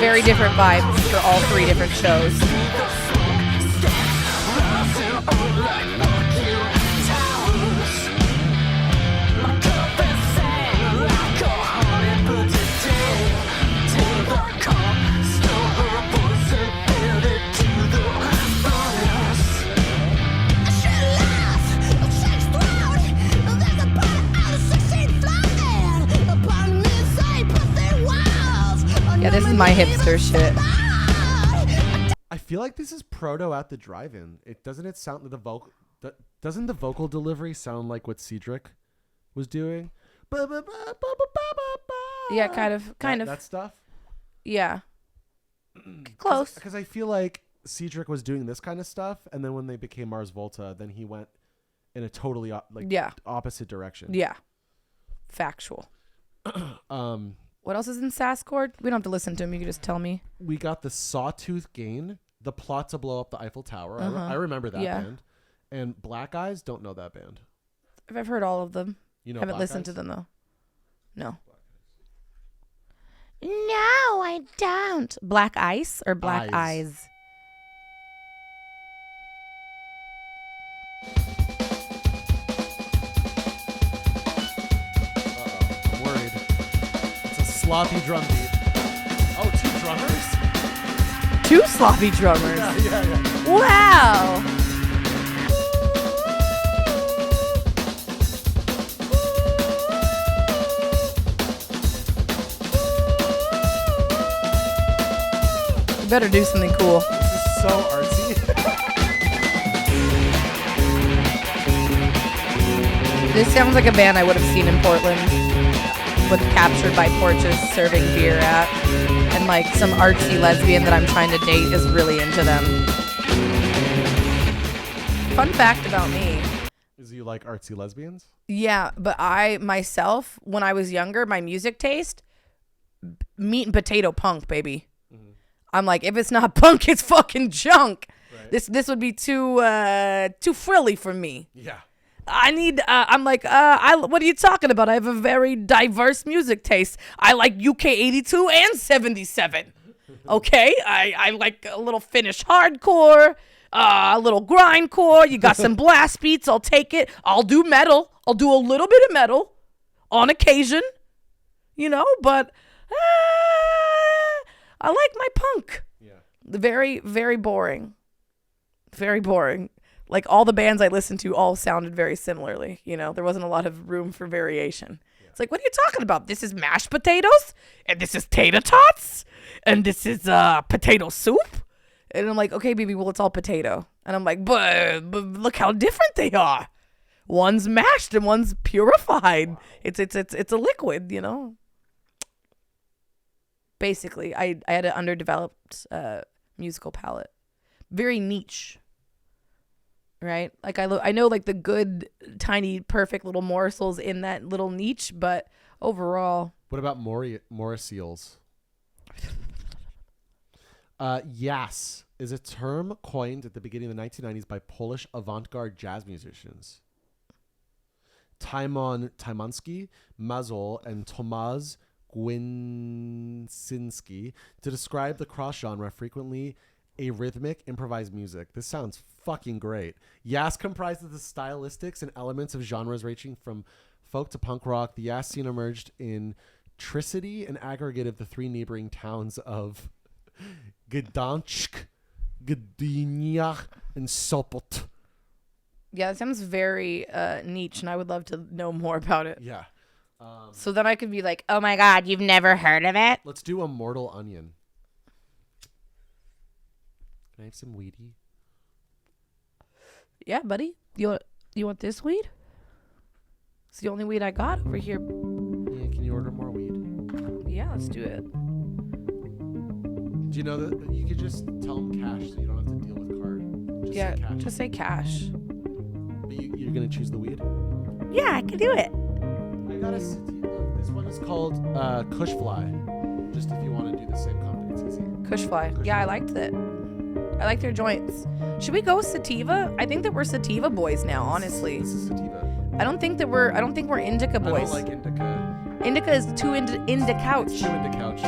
Very different vibes for all 3 different shows. Yeah, this is my hipster shit. I feel like this is proto at the drive-in. It sound the vocal. Doesn't the vocal delivery sound like what Cedric was doing? Yeah, kind of. That stuff. Yeah. Close. Because I feel like Cedric was doing this kind of stuff, and then when they became Mars Volta, then he went in a totally opposite direction. Yeah. Factual. What else is in Sasscore? We don't have to listen to him. You can just tell me. We got the Sawtooth Gain, the plot to blow up the Eiffel Tower. I remember that band. And Black Eyes, don't know that band. I've heard all of them. You know, haven't Black listened Eyes? to them though. No. No, I don't. Black Ice or Black Eyes. Eyes? I'm worried. It's a sloppy drum beat. Oh, 2 drummers? 2 sloppy drummers. Yeah. Wow. You better do something cool. This is so artsy. This sounds like a band I would have seen in Portland with Captured by Porches serving beer at. And like some artsy lesbian that I'm trying to date is really into them. Fun fact about me. Is you like artsy lesbians? Yeah, but I myself, when I was younger, my music taste, meat and potato punk, baby. Mm-hmm. I'm like, if it's not punk, it's fucking junk. Right. This would be too frilly for me. Yeah. I need. I'm like. What are you talking about? I have a very diverse music taste. I like UK 82 and 77. Okay. I like a little Finnish hardcore, a little grindcore. You got some blast beats. I'll take it. I'll do metal. I'll do a little bit of metal on occasion. You know, but I like my punk. Yeah. Very, very boring. Very boring. Like all the bands I listened to all sounded very similarly. You know, there wasn't a lot of room for variation. Yeah. It's like, what are you talking about? This is mashed potatoes, and this is tater tots, and this is potato soup. And I'm like, okay, baby, well, it's all potato. And I'm like, but look how different they are. One's mashed and one's purified. Wow. It's a liquid, you know. Basically, I had an underdeveloped musical palette, very niche. Right? Like I know like the good, tiny, perfect little morsels in that little niche, but overall. What about Morrisseals? Yas is a term coined at the beginning of the 1990s by Polish avant-garde jazz musicians. Tymon Tymansky, Mazol, and Tomasz Gwinsinski to describe the cross-genre, frequently arrhythmic improvised music. This sounds fucking great. Yas comprises the stylistics and elements of genres ranging from folk to punk rock. The Yas scene emerged in Tricity, an aggregate of the three neighboring towns of Gdansk, Gdynia, and Sopot. Yeah, it sounds very niche, and I would love to know more about it. Yeah. So then I could be like, oh my God, you've never heard of it? Let's do a Mortal Onion. Can I have some weedy? Yeah, buddy. You want this weed? It's the only weed I got over here. Yeah, can you order more weed? Yeah, let's do it. Do you know that you could just tell them cash so you don't have to deal with card? Just Yeah, say cash. just say cash. But you're going to choose the weed? Yeah, I can do it. I got a sativa. This one is called Kush Fly. Just if you want to do the same company, it's easy. Kushfly. Kush Yeah, I Fly. liked it. I like their joints. Should we go with sativa? I think that we're sativa boys now, honestly. This is sativa. I don't think we're indica boys. I don't like indica. Indica is too into couch. It's too into couch.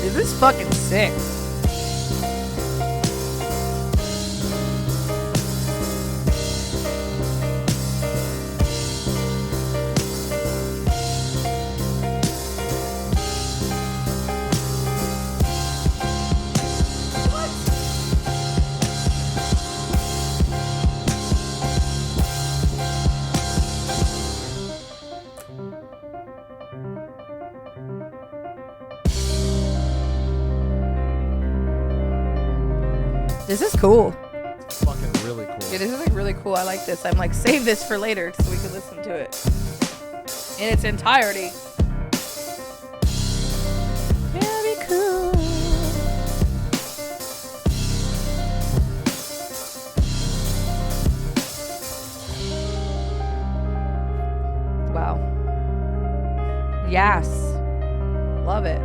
Dude, this is fucking sick. This is cool. It's fucking really cool. Yeah, this is like really cool. I like this. I'm like, save this for later so we can listen to it in its entirety. Very cool. Wow. Yes. Love it.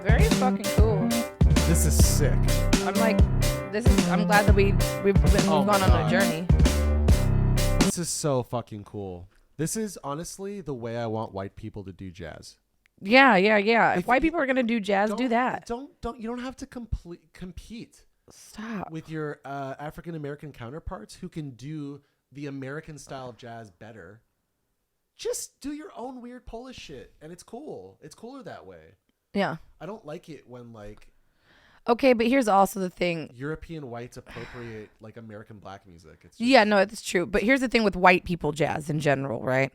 Very fucking cool. This is sick. I'm like, I'm glad that we've Oh gone my on God. a journey. This is so fucking cool. This is honestly the way I want white people to do jazz. Yeah. If If white you- people are gonna do jazz, do that. You don't have to compete Stop. with your African American counterparts who can do the American style of jazz better. Just do your own weird Polish shit, and it's cool. It's cooler that way. Yeah. I don't like it when like Okay, but here's also the thing. European whites appropriate like American black music. It's just, Yeah, no, it's true. But here's the thing with white people jazz in general, right?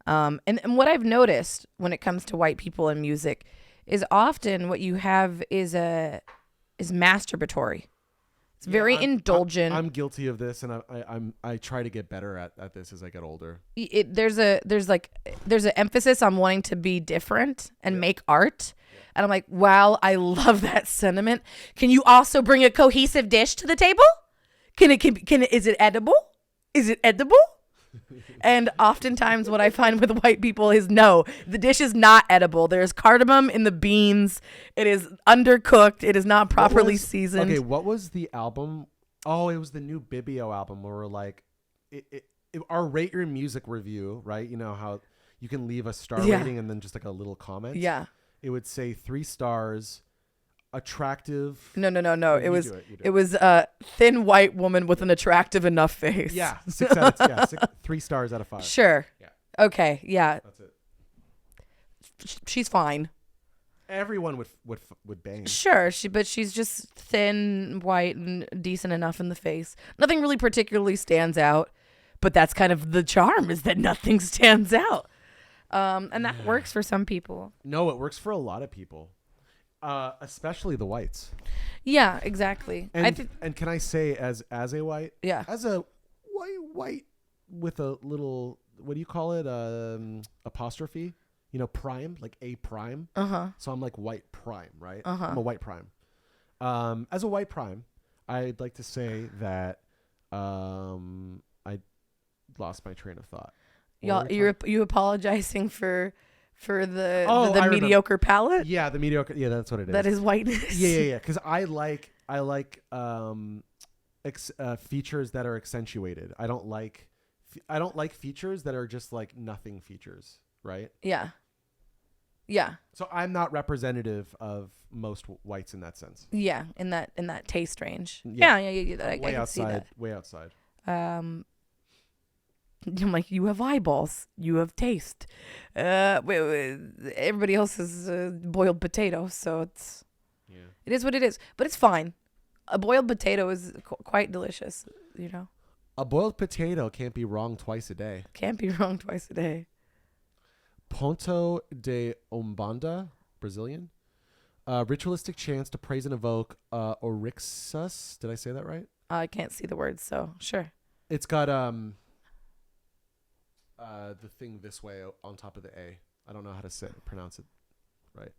And what I've noticed when it comes to white people and music is often what you have is masturbatory. It's very indulgent. I'm guilty of this, and I try to get better at this as I get older. There's an emphasis on wanting to be different and make art. And I'm like, wow, I love that sentiment. Can you also bring a cohesive dish to the table? Is it edible? Is it edible? And oftentimes what I find with white people is no, the dish is not edible. There's cardamom in the beans. It is undercooked. It is not properly seasoned. Okay, what was the album? Oh, it was the new Bibio album where we're like, our Rate Your Music review, right? You know how you can leave a star rating and then just like a little comment? Yeah. It would say 3 stars, attractive. No. You It was a thin white woman with an attractive enough face. Yeah, 3 stars out of 5. Sure. Yeah. Okay. Yeah. That's it. She's fine. Everyone would bang. Sure. But she's just thin, white, and decent enough in the face. Nothing really particularly stands out, but that's kind of the charm is that nothing stands out. And that works for some people. No, it works for a lot of people, especially the whites. Yeah, exactly. And can I say, as a white, Yeah. as a white with a little, what do you call it, apostrophe? You know, prime, like a prime. So I'm like white prime, right? I'm a white prime. As a white prime, I'd like to say that I lost my train of thought. Y'all, you apologizing for the I remember. mediocre palette? Yeah, the mediocre. Yeah, that's what it is. That is whiteness. Yeah. Because I like features that are accentuated. I don't like features that are just like nothing features, right? Yeah. So I'm not representative of most whites in that sense. Yeah, in that taste range. Yeah. Yeah. I can see that. Way outside. I'm like, you have eyeballs, you have taste. Everybody else is boiled potato, so it is what it is. But it's fine. A boiled potato is quite delicious, you know. A boiled potato can't be wrong twice a day. Can't be wrong twice a day. Ponto de Umbanda, Brazilian. Ritualistic chants to praise and evoke Orixas. Did I say that right? I can't see the words, so sure. It's got the thing this way on top of the A. I don't know how to pronounce it right.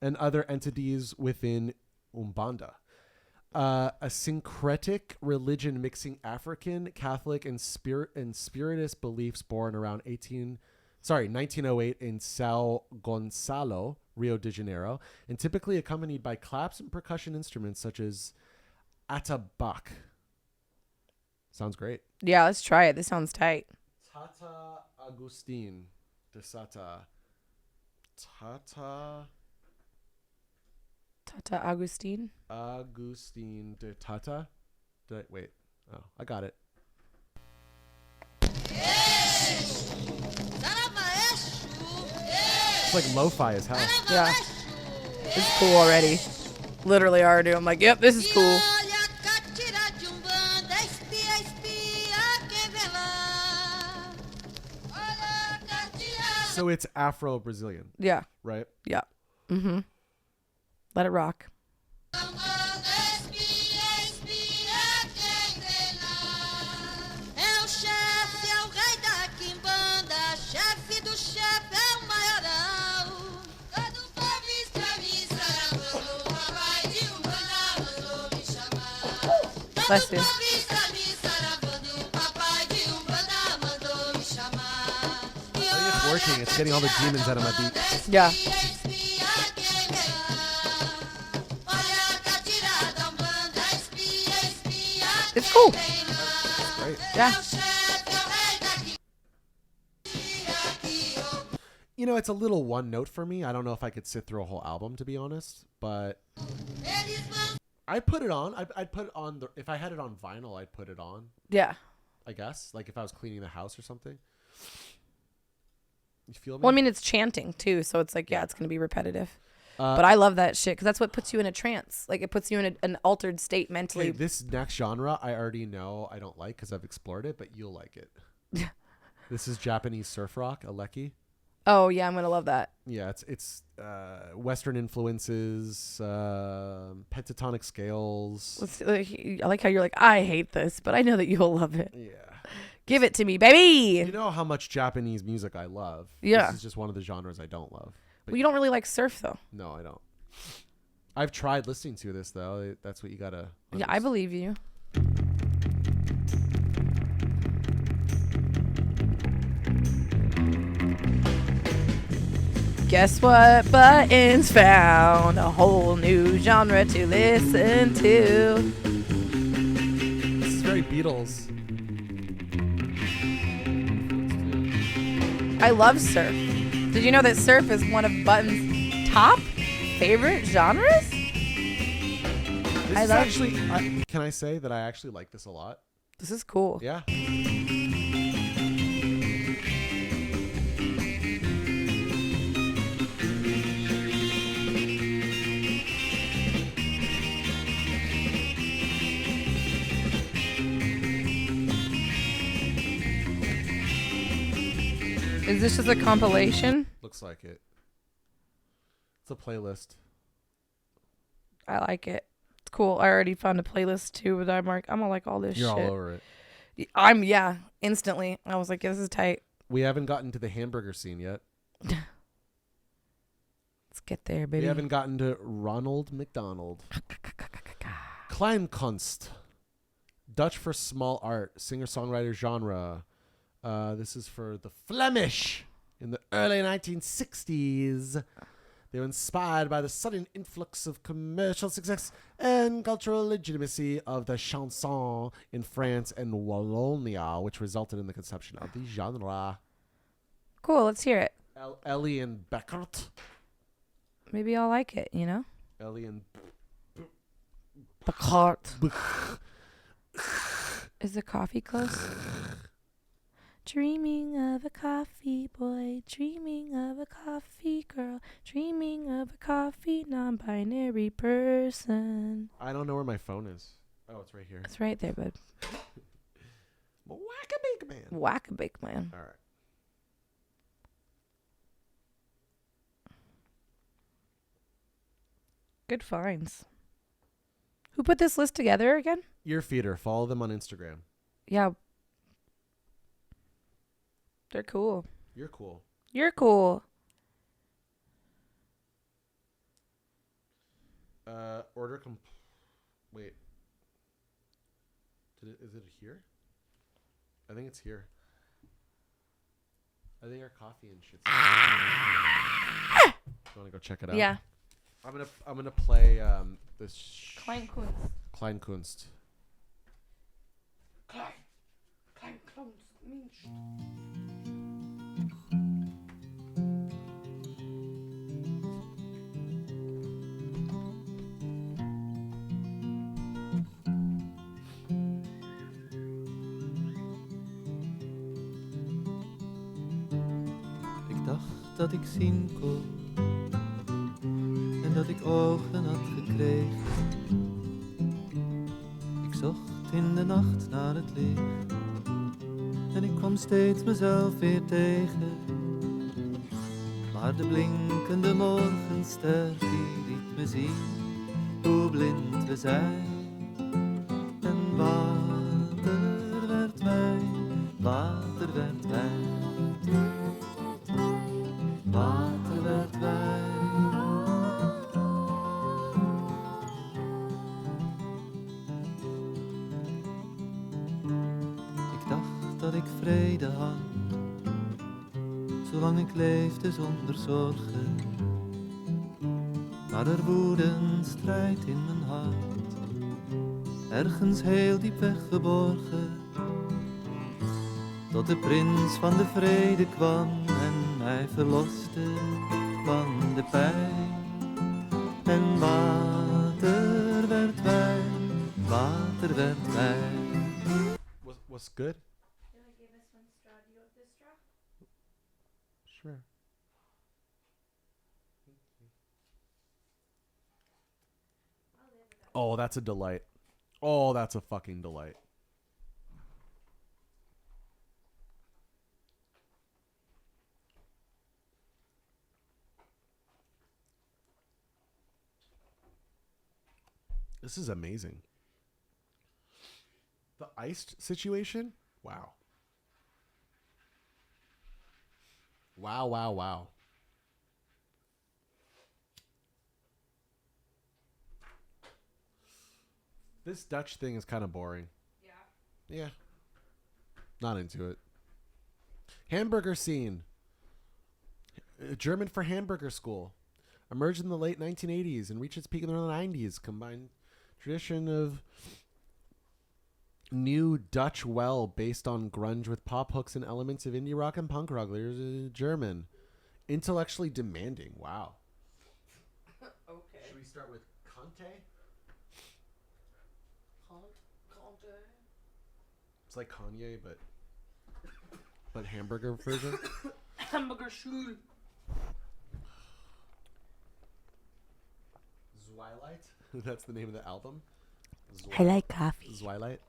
And other entities within Umbanda. A syncretic religion mixing African, Catholic, and spiritist beliefs born around 1908 in Sao Gonçalo, Rio de Janeiro, and typically accompanied by claps and percussion instruments such as atabaque. Sounds great. Yeah, let's try it. This sounds tight. Tata Agustin de Sata. Tata Agustin. Agustin de Tata. Wait. Oh, I got it. It's like lo-fi as hell. Yeah. It's cool already. Literally already. I'm like, yep, this is cool. So it's Afro-Brazilian. Yeah. Right? Yeah. Mm-hmm. Let it rock. Bless you. It's working. It's getting all the demons out of my beat. Yeah. It's cool. Great. Yeah. You know, it's a little one note for me. I don't know if I could sit through a whole album, to be honest, but I'd put it on. I'd put it on. If I had it on vinyl, I'd put it on. Yeah. I guess. Like if I was cleaning the house or something. You feel me? Well, I mean, it's chanting too, so it's like, yeah, it's going to be repetitive. But I love that shit because that's what puts you in a trance. Like it puts you in an altered state mentally. Okay, this next genre I already know I don't like because I've explored it, but you'll like it. This is Japanese surf rock, Aleki. Oh yeah, I'm gonna love that. Yeah, it's Western influences, pentatonic scales. I like how you're like, I hate this, but I know that you'll love it. Yeah. Give it to me, baby. You know how much Japanese music I love. Yeah. This is just one of the genres I don't love. Well, you don't really like surf though. No, I don't. I've tried listening to this though. That's what you gotta. Yeah, I believe you. Guess what? Buttons found a whole new genre to listen to. This is very Beatles. I love surf. Did you know that surf is one of Button's top favorite genres? Can I say that I actually like this a lot? This is cool. Yeah. Is this just a compilation? Looks like it. It's a playlist. I like it. It's cool. I already found a playlist too with I'm gonna like all this shit. You're all over it. Yeah, instantly. I was like, yeah, this is tight. We haven't gotten to the hamburger scene yet. Let's get there, baby. We haven't gotten to Ronald McDonald. Kleinkunst. Dutch for small art. Singer-songwriter genre. This is for the Flemish in the early 1960s. They were inspired by the sudden influx of commercial success and cultural legitimacy of the chanson in France and Wallonia, which resulted in the conception of the genre. Cool. Let's hear it. Ellie and Beckert. Maybe I'll like it, you know? Ellie and Beckert. Is the coffee close? Dreaming of a coffee boy, dreaming of a coffee girl, dreaming of a coffee non-binary person. I don't know where my phone is. Oh, it's right here. It's right there, bud. Whack-a-big man. Whack-a-big man. All right. Good finds. Who put this list together again? Earfeeder. Follow them on Instagram. Yeah. They're cool. You're cool. You're cool. Order wait. Is it here? I think it's here. I think our coffee and shit's You want to go check it out? Yeah. I'm gonna play this Kleinkunst. Kleinkunst. Kleinkunst. Ik dacht dat ik zien kon en dat ik ogen had gekregen. Ik zocht in de nacht naar het licht en ik kwam steeds mezelf weer tegen. Maar de blinkende morgenster die liet me zien hoe blind we zijn. En water werd wijn, water werd wijn. Water werd wijn. Ik dacht dat ik vrede had, zolang ik leefde zonder zorgen. Maar er woedde een strijd in mijn hart, ergens heel diep weggeborgen. Tot de prins van de vrede kwam en mij verloste van de pijn. En water werd wijn, water werd wijn. Was good? Sure. Oh, that's a delight. Oh, that's a fucking delight. This is amazing. The iced situation? Wow. Wow, wow, wow. This Dutch thing is kind of boring. Yeah. Yeah. Not into it. Hamburger scene. German for hamburger school. Emerged in the late 1980s and reached its peak in the early 90s. Combined tradition of new Dutch well based on grunge with pop hooks and elements of indie rock and punk rock. There's German. Intellectually demanding. Wow. Okay. Should we start with Conte? Conte. It's like Kanye, but hamburger version. Hamburger Schul. Zwilight? That's the name of the album? I like coffee. Zwilight?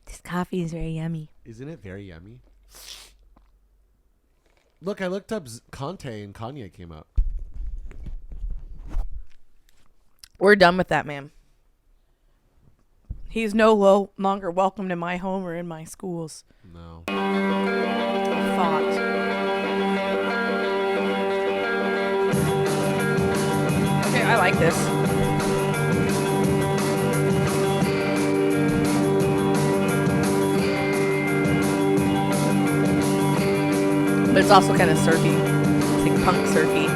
This coffee is very yummy. Isn't it very yummy? Look, I looked up Conte and Kanye came up. We're done with that man. He's no longer welcomed in my home or in my schools. No. Thought. Okay, I like this. It's also kind of surfy. It's like punk surfy.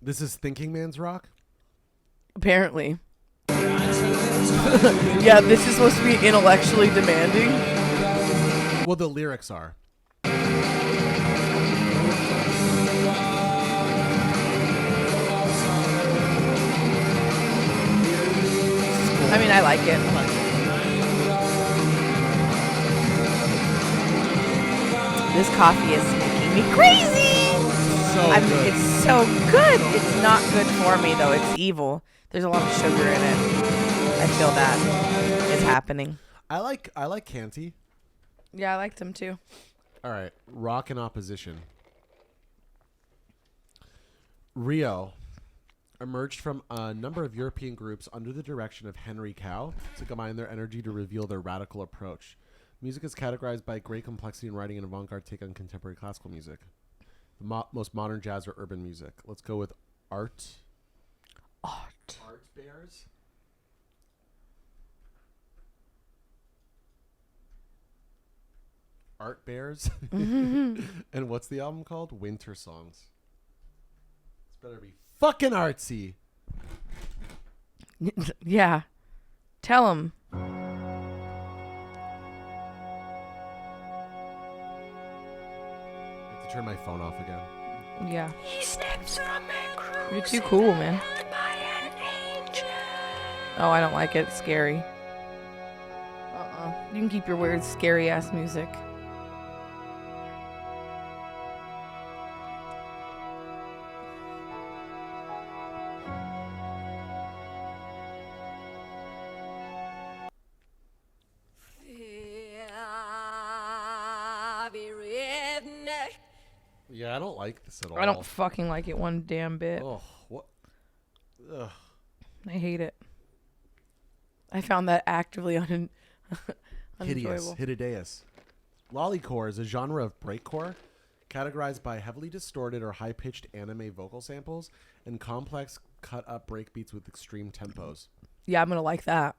This is Thinking Man's Rock? Apparently. Yeah, this is supposed to be intellectually demanding. Well, the lyrics are. I mean, I like it. This coffee is making me crazy. Good. It's so good. It's not good for me though. It's evil. There's a lot of sugar in it. I feel that is happening. I like Canty. Yeah, I liked him too. All right, rock in opposition. Rio emerged from a number of European groups under the direction of Henry Cow to combine their energy to reveal their radical approach. Music is categorized by great complexity in writing and avant-garde take on contemporary classical music. The most modern jazz or urban music. Let's go with Art Bears. Art Bears. And what's the album called? Winter Songs. This better be fucking artsy. Yeah. Tell him. I have to turn my phone off again. Yeah. You're too cool, man. Oh, I don't like it. It's scary. You can keep your weird, scary-ass music. Yeah, I don't like this at all. I don't fucking like it one damn bit. Oh, what? Ugh. I hate it. I found that actively Hideous. unenjoyable. Hideous. Lollycore is a genre of breakcore categorized by heavily distorted or high-pitched anime vocal samples and complex cut-up breakbeats with extreme tempos. Yeah, I'm gonna like that.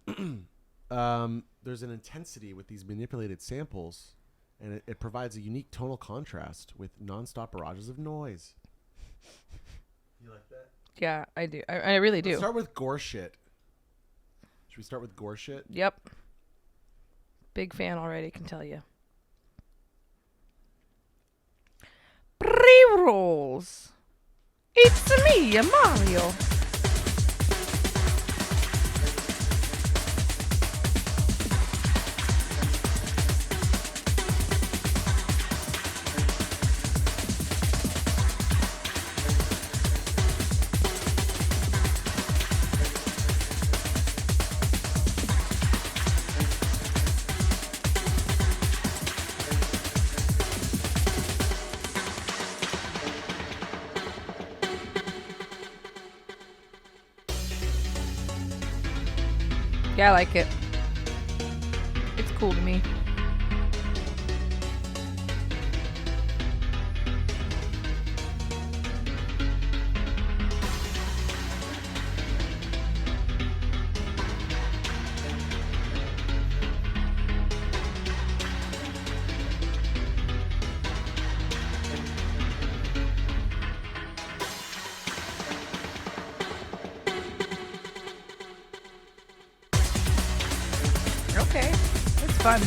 There's an intensity with these manipulated samples, and it provides a unique tonal contrast with non-stop barrages of noise. You like that? Yeah, I do. I really do. Let's start with gore shit. Should we start with gore shit? Yep. Big fan already, can tell you. Pre-rolls. It's me, Mario. Yeah, I like it. It's cool to me. Okay, it's fun.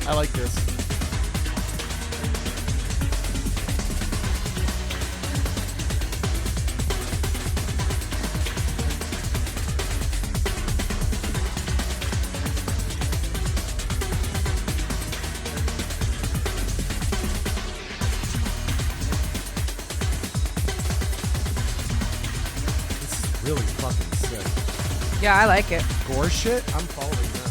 I like this. really fucking sick. Yeah, I like it. Gore shit, I'm following that.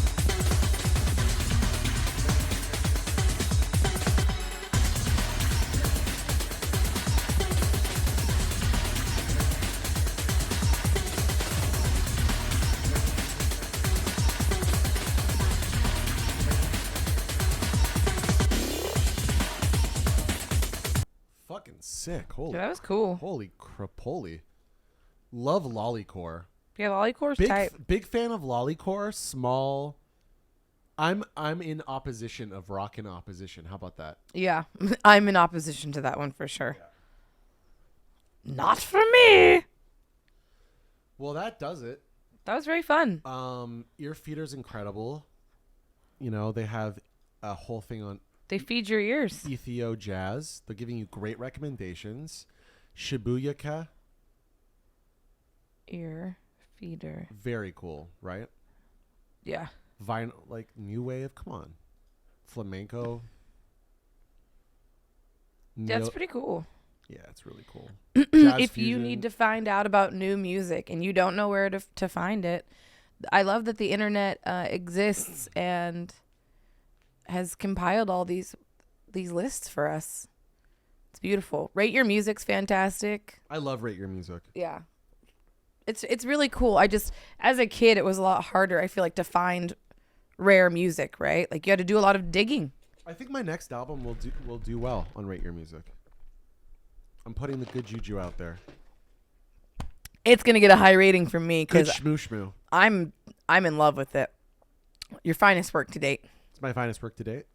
Fucking sick. Holy, Yeah, that was cool. holy crapoly. Love Lollycore. Yeah, Lollycore's tight. Big fan of Lollycore. Small. I'm in opposition of rock in opposition. How about that? Yeah, I'm in opposition to that one for sure. Not for me. Well, that does it. That was very fun. Earfeeder's incredible. You know, they have a whole thing on They feed your ears. Ethio Jazz. They're giving you great recommendations. Shibuyaka. Ear feeder. Very cool, right? Yeah. Vinyl, like new wave. Come on. Flamenco. That's pretty cool. Yeah, it's really cool. If you need to find out about new music and you don't know where to find it, I love that the internet exists and has compiled all these lists for us. It's beautiful. Rate Your Music's fantastic. I love Rate Your Music. Yeah. It's really cool. I just, as a kid, it was a lot harder, I feel like, to find rare music, right? Like you had to do a lot of digging. I think my next album will do well on Rate Your Music. I'm putting the good juju out there. It's gonna get a high rating from me Good because shmoo. I'm in love with it. Your finest work to date. It's my finest work to date.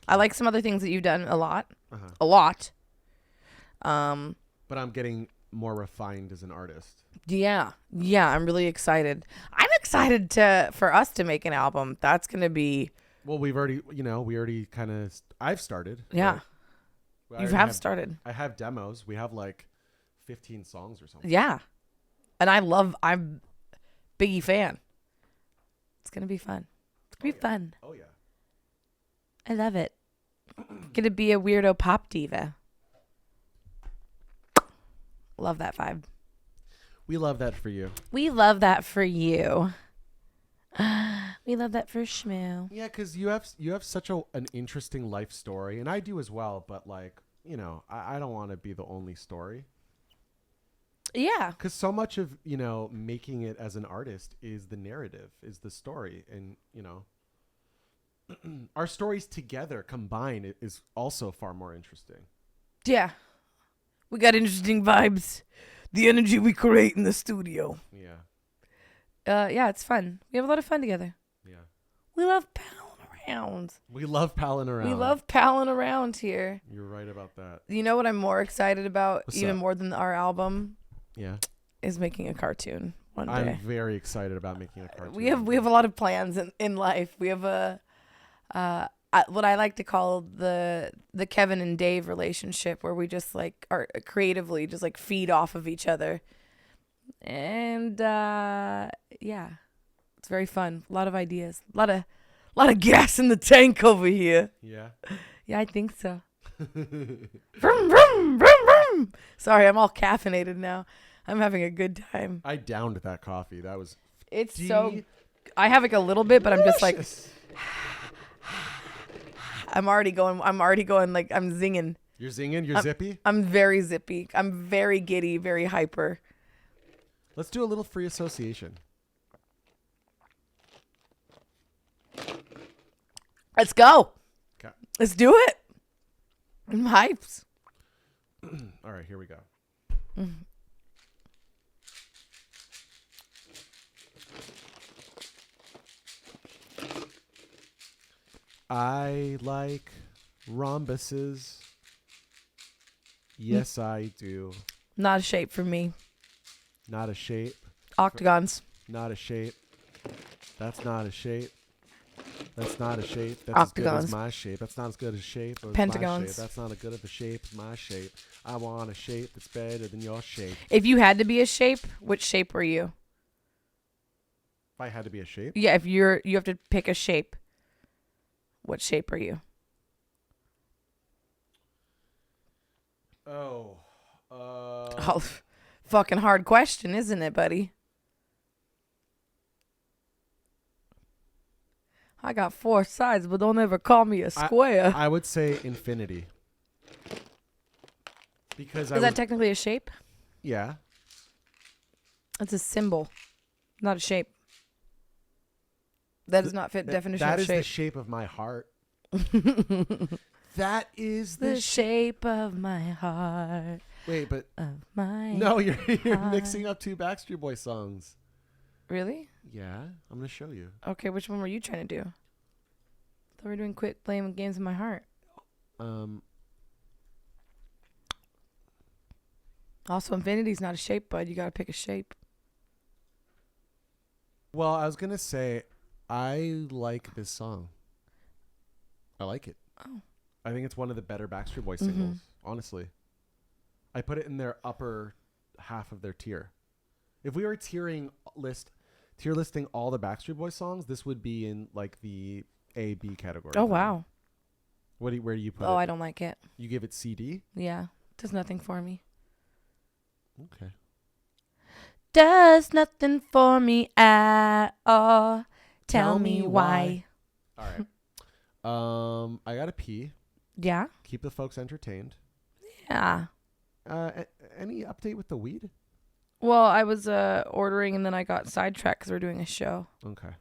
I like some other things that you've done a lot. Uh-huh. A lot. But I'm getting more refined as an artist. Yeah. I'm really excited. I'm excited for us to make an album. That's gonna be. Well, we already kind of. I've started. Yeah. Right? You have started. I have demos. We have like 15 songs or something. Yeah. And I'm Biggie fan. It's gonna be fun. It's gonna be fun. Oh yeah. I love it. Gonna be a weirdo pop diva. Love that vibe. We love that for you. We love that for you. We love that for Shmoo. Yeah, because you have such an interesting life story, and I do as well. But like, I don't want to be the only story. Yeah. Because so much of making it as an artist is the narrative, is the story, and our stories together combined is also far more interesting. Yeah. We got interesting vibes. The energy we create in the studio. Yeah. Yeah, it's fun. We have a lot of fun together. Yeah. We love palling around. We love palling around. We love palling around here. You're right about that. You know what I'm more excited about, What's even up? more than our album, Yeah. is making a cartoon one day. I'm very excited about making a cartoon. We have a lot of plans in life. We have what I like to call the Kevin and Dave relationship, where we just like are creatively just like feed off of each other. And yeah, it's very fun. A lot of ideas. A lot of gas in the tank over here. Yeah. Yeah, I think so. Vroom, vroom, vroom, vroom. Sorry, I'm all caffeinated now. I'm having a good time. I downed that coffee. That was. It's so. I have like a little bit, but I'm just like. I'm already going like I'm zinging. You're zinging? You're zippy? I'm very zippy. I'm very giddy, very hyper. Let's do a little free association. Let's go. Okay. Let's do it. I'm hyped. All right, here we go. I like rhombuses. Yes, I do. Not a shape for me. Not a shape. Octagons. Not a shape. That's not a shape. That's not a shape. That's as Octagons. good as my shape. That's not as good a shape as Pentagons. my shape. That's not as good of a shape as my shape. I want a shape that's better than your shape. If you had to be a shape, which shape were you? If I had to be a shape? Yeah, if you have to pick a shape. What shape are you? Oh. Oh, fucking hard question, isn't it, buddy? I got 4 sides, but don't ever call me a square. I would say infinity. Because Is that technically a shape? Yeah. It's a symbol, not a shape. That does not fit definition that of is shape. the shape of my heart. That is the shape of my heart. Wait, but of my no, you're heart. mixing up 2 Backstreet Boy songs. Really? Yeah, I'm gonna show you. Okay, which one were you trying to do? I thought we were doing quit playing games in my heart. Also, infinity's not a shape, bud. You gotta pick a shape. Well, I was gonna say, I like this song. I like it. Oh. I think it's one of the better Backstreet Boy singles, honestly. I put it in their upper half of their tier. If we were tier listing all the Backstreet Boy songs, this would be in like the A, B category. Oh, wow. Where do you put it? Oh, I don't like it. You give it CD? Yeah. Does nothing for me. Okay. Does nothing for me at all. Tell me why. All right. I gotta pee. Yeah? Keep the folks entertained. Yeah. Any update with the weed? Well, I was ordering and then I got sidetracked because we're doing a show. Okay.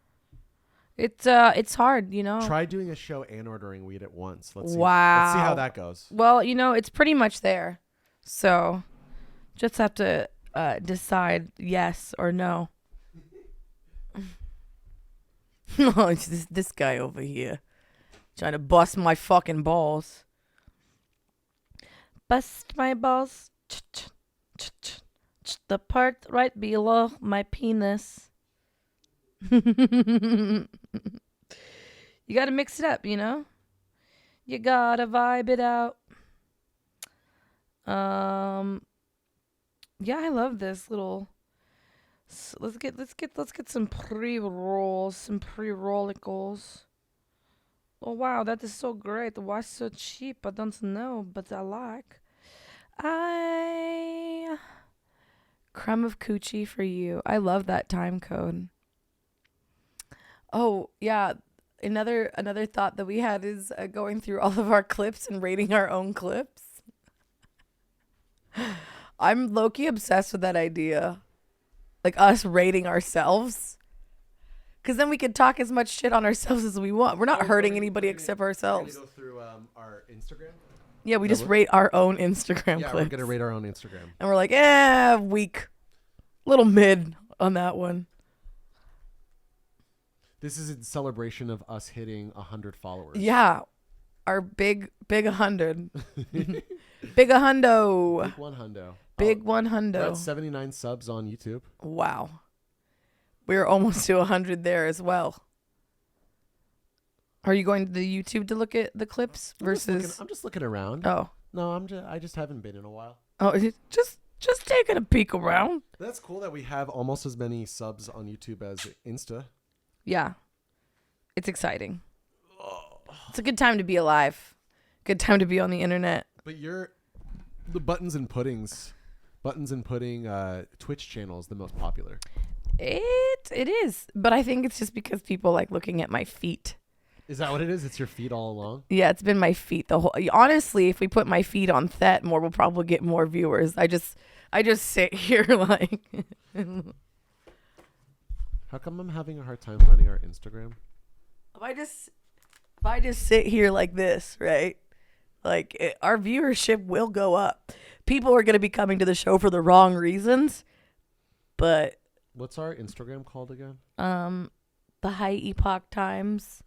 It's hard, you know. Try doing a show and ordering weed at once. Let's see. Wow. Let's see how that goes. Well, you know, it's pretty much there. So just have to decide yes or no. No, it's this guy over here trying to bust my fucking balls. Bust my balls. The part right below my penis. You gotta mix it up, you know? You gotta vibe it out. Yeah, I love this little. Let's get some pre-rolls, some pre-rollicles. Oh wow, that is so great. Why so cheap? I don't know, but I like. Crumb of coochie for you. I love that time code. Oh yeah, another thought that we had is going through all of our clips and rating our own clips. I'm low-key obsessed with that idea. Like us rating ourselves. Because then we could talk as much shit on ourselves as we want. We're not hurting anybody except ourselves. We're going to go through our Instagram? Yeah, we just rate our own Instagram clips. Yeah, we're going to rate our own Instagram. And we're like, weak. Little mid on that one. This is in celebration of us hitting 100 followers. Yeah. Our big 100. Big a hundo. Big one hundo. Big one hundo. We're at 79 subs on YouTube. Wow. We're almost to 100 there as well. Are you going to the YouTube to look at the clips versus? I'm just looking around. Oh. No, I just haven't been in a while. Oh, just taking a peek around. That's cool that we have almost as many subs on YouTube as Insta. Yeah. It's exciting. It's a good time to be alive. Good time to be on the internet. But the Buttons and Pudding Twitch channel is the most popular. It is, but I think it's just because people like looking at my feet. Is that what it is? It's your feet all along? Yeah, it's been my feet the whole. Honestly, if we put my feet on Thet more, we'll probably get more viewers. I just sit here like. How come I'm having a hard time finding our Instagram? If I just sit here like this, right? Like our viewership will go up. People are going to be coming to the show for the wrong reasons, but. What's our Instagram called again? TheHighEpochTimes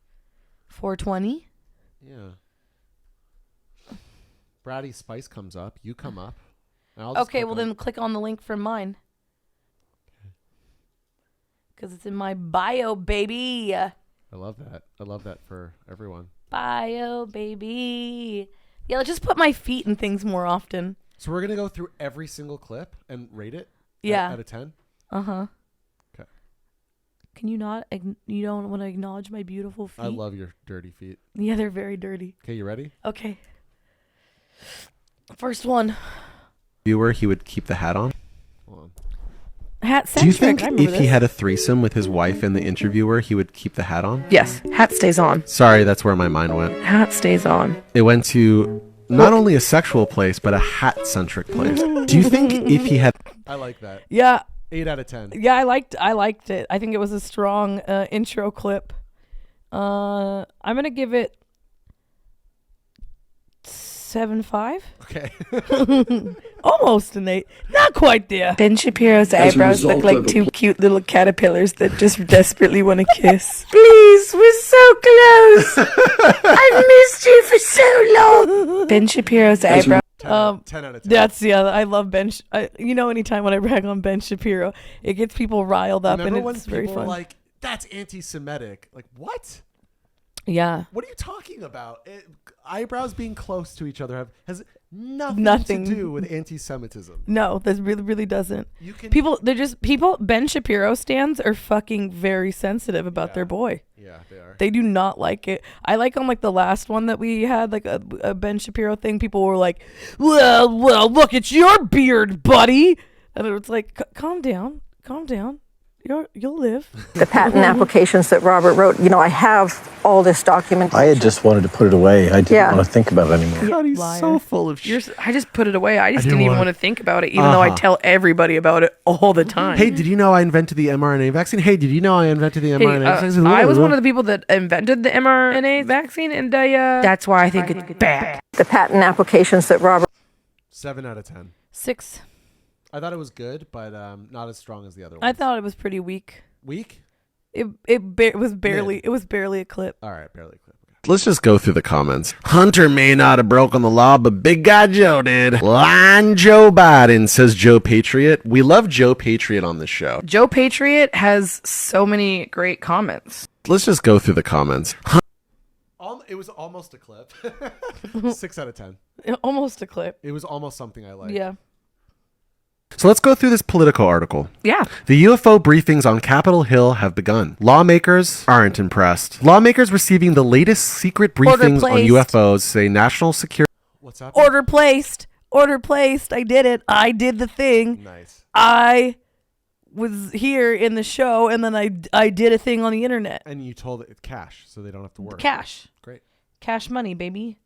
420. Yeah. Bratty Spice comes up. You come up. Okay, well then click on the link from mine. Because it's in my bio, baby. I love that. I love that for everyone. Bio, baby. Yeah, let's just put my feet in things more often. So we're going to go through every single clip and rate it? Yeah. Out of 10? Uh-huh. Okay. Can you not? You don't want to acknowledge my beautiful feet? I love your dirty feet. Yeah, they're very dirty. Okay, you ready? Okay. First one. Viewer, he would keep the hat on. Hold on. Hat Do you centric. think if he had a threesome with his wife and the interviewer, he would keep the hat on? Yes, hat stays on. Sorry, that's where my mind went. Hat stays on. It went to not only a sexual place, but a hat-centric place. Do you think if he had... I like that. Yeah. 8 out of 10. Yeah, I liked it. I think it was a strong intro clip. I'm gonna give it 7.5. Okay. Almost an 8. Not quite there. Ben Shapiro's eyebrows look like two cute little caterpillars that just desperately want to kiss. Please, we're so close. I've missed you for so long. Ben Shapiro's eyebrows. 10 out of 10. That's I love Ben. Anytime when I rag on Ben Shapiro, it gets people riled up. Remember and when it's very people fun. were like, that's anti-Semitic? Like, what? Yeah. What are you talking about? Eyebrows being close to each other has nothing to do with anti-Semitism. No, that really doesn't. People. Ben Shapiro stands are fucking very sensitive about their boy. Yeah, they are. They do not like it. I like on like the last one that we had, like a Ben Shapiro thing. People were like, "Well, look, it's your beard, buddy," and it's like, "Calm down. You'll live." The patent applications that Robert wrote, I have all this documentation. I had just wanted to put it away. I didn't want to think about it anymore. God, he's so full of shit. I just put it away. I didn't even want to think about it, even though I tell everybody about it all the time. Hey, did you know I invented the mRNA vaccine? Hey, did you know I invented the mRNA vaccine? I was one of the people that invented the mRNA vaccine, and that's why I think it's bad. The patent applications that Robert... 7 out of 10. 6. I thought it was good, but not as strong as the other ones. I thought it was pretty weak. Weak? It was barely a clip. All right, barely a clip. Okay. Let's just go through the comments. Hunter may not have broken the law, but Big Guy Joe did. Line Joe Biden, says Joe Patriot. We love Joe Patriot on this show. Joe Patriot has so many great comments. Let's just go through the comments. It was almost a clip. 6 out of 10. Almost a clip. It was almost something I liked. Yeah. So let's go through this Politico article. Yeah. The UFO briefings on Capitol Hill have begun. Lawmakers aren't impressed. Lawmakers receiving the latest secret briefings on UFOs say national security... What's up? Order placed. I did it. I did the thing. Nice. I was here in the show, and then I did a thing on the internet. And you told it cash, so they don't have to work. Cash. Great. Cash money, baby.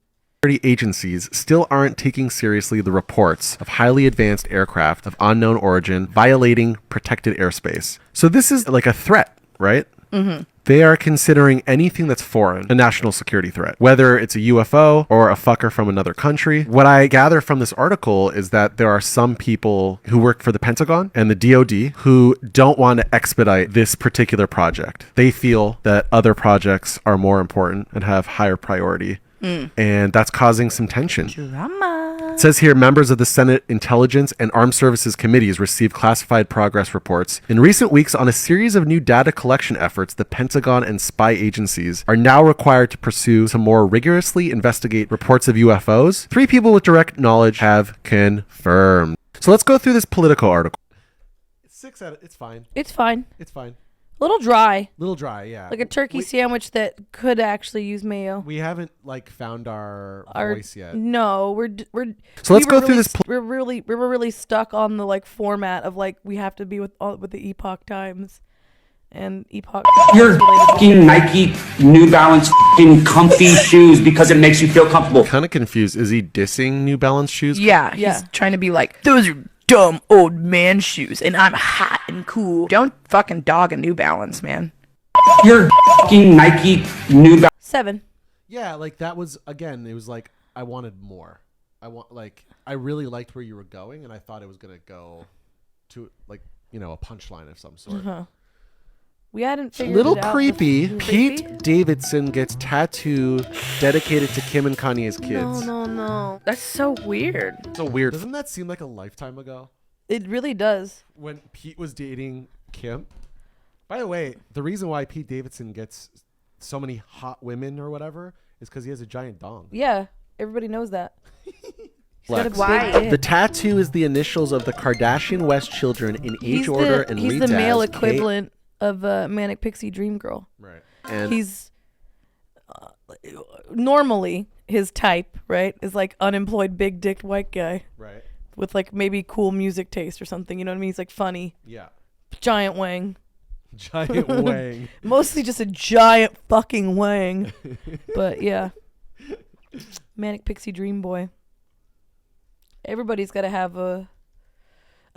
Agencies still aren't taking seriously the reports of highly advanced aircraft of unknown origin violating protected airspace. So this is like a threat, right? Mm-hmm. They are considering anything that's foreign a national security threat, whether it's a UFO or a fucker from another country. What I gather from this article is that there are some people who work for the Pentagon and the DoD who don't want to expedite this particular project. They feel that other projects are more important and have higher priority. And that's causing some tension. Drama. It says here, members of the Senate Intelligence and Armed Services Committees received classified progress reports. In recent weeks, on a series of new data collection efforts, the Pentagon and spy agencies are now required to pursue to more rigorously investigate reports of UFOs. 3 people with direct knowledge have confirmed. So let's go through this Politico article. It's 6 out of... It's fine. It's fine. It's fine. Little dry. Little dry, yeah. Like a turkey sandwich that could actually use mayo. We haven't found our voice yet. No, So let's go through this. We're really stuck on the format of we have to be with the Epoch Times, and Epoch. You're fucking Nike New Balance fucking comfy shoes because it makes you feel comfortable. Kind of confused. Is he dissing New Balance shoes? Yeah, he's trying to be like, those are dumb old man shoes, and I'm hot and cool. Don't fucking dog a New Balance, man. You're fucking Nike New Balance. 7. Yeah, that was, again, it was I wanted more. I really liked where you were going, and I thought it was going to go to, a punchline of some sort. Uh-huh. We hadn't figured Little it out. creepy. Pete Davidson gets tattoo dedicated to Kim and Kanye's kids. No. That's so weird. So weird. Doesn't that seem like a lifetime ago? It really does. When Pete was dating Kim. By the way, the reason why Pete Davidson gets so many hot women or whatever is because he has a giant dong. Yeah, everybody knows that. Why? The tattoo is the initials of the Kardashian West children in age order and reads He's the male as equivalent of Manic Pixie Dream Girl. Right. And he's normally his type, right, is unemployed big dicked white guy. Right. with like maybe cool music taste or something. You know what I mean? He's like funny. Yeah. Giant wang. Giant wang. Mostly just a giant fucking wang. But yeah. Manic Pixie Dream Boy. Everybody's got to have a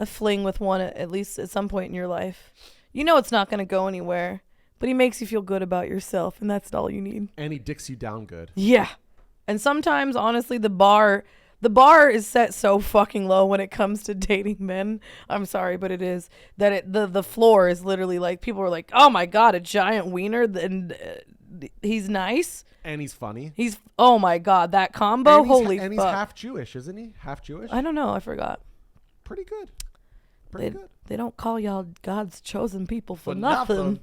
fling with one at least at some point in your life. You know it's not going to go anywhere, but he makes you feel good about yourself, and that's all you need. And he dicks you down good. Yeah. And sometimes, honestly, the bar is set so fucking low when it comes to dating men. I'm sorry, but it is. That the floor is literally like, people are like, oh my God, a giant wiener, and he's nice. And he's funny. Oh my God, that combo, holy fuck. And he's half Jewish, isn't he? Half Jewish? I don't know, I forgot. Pretty good. They don't call y'all God's chosen people for nothing.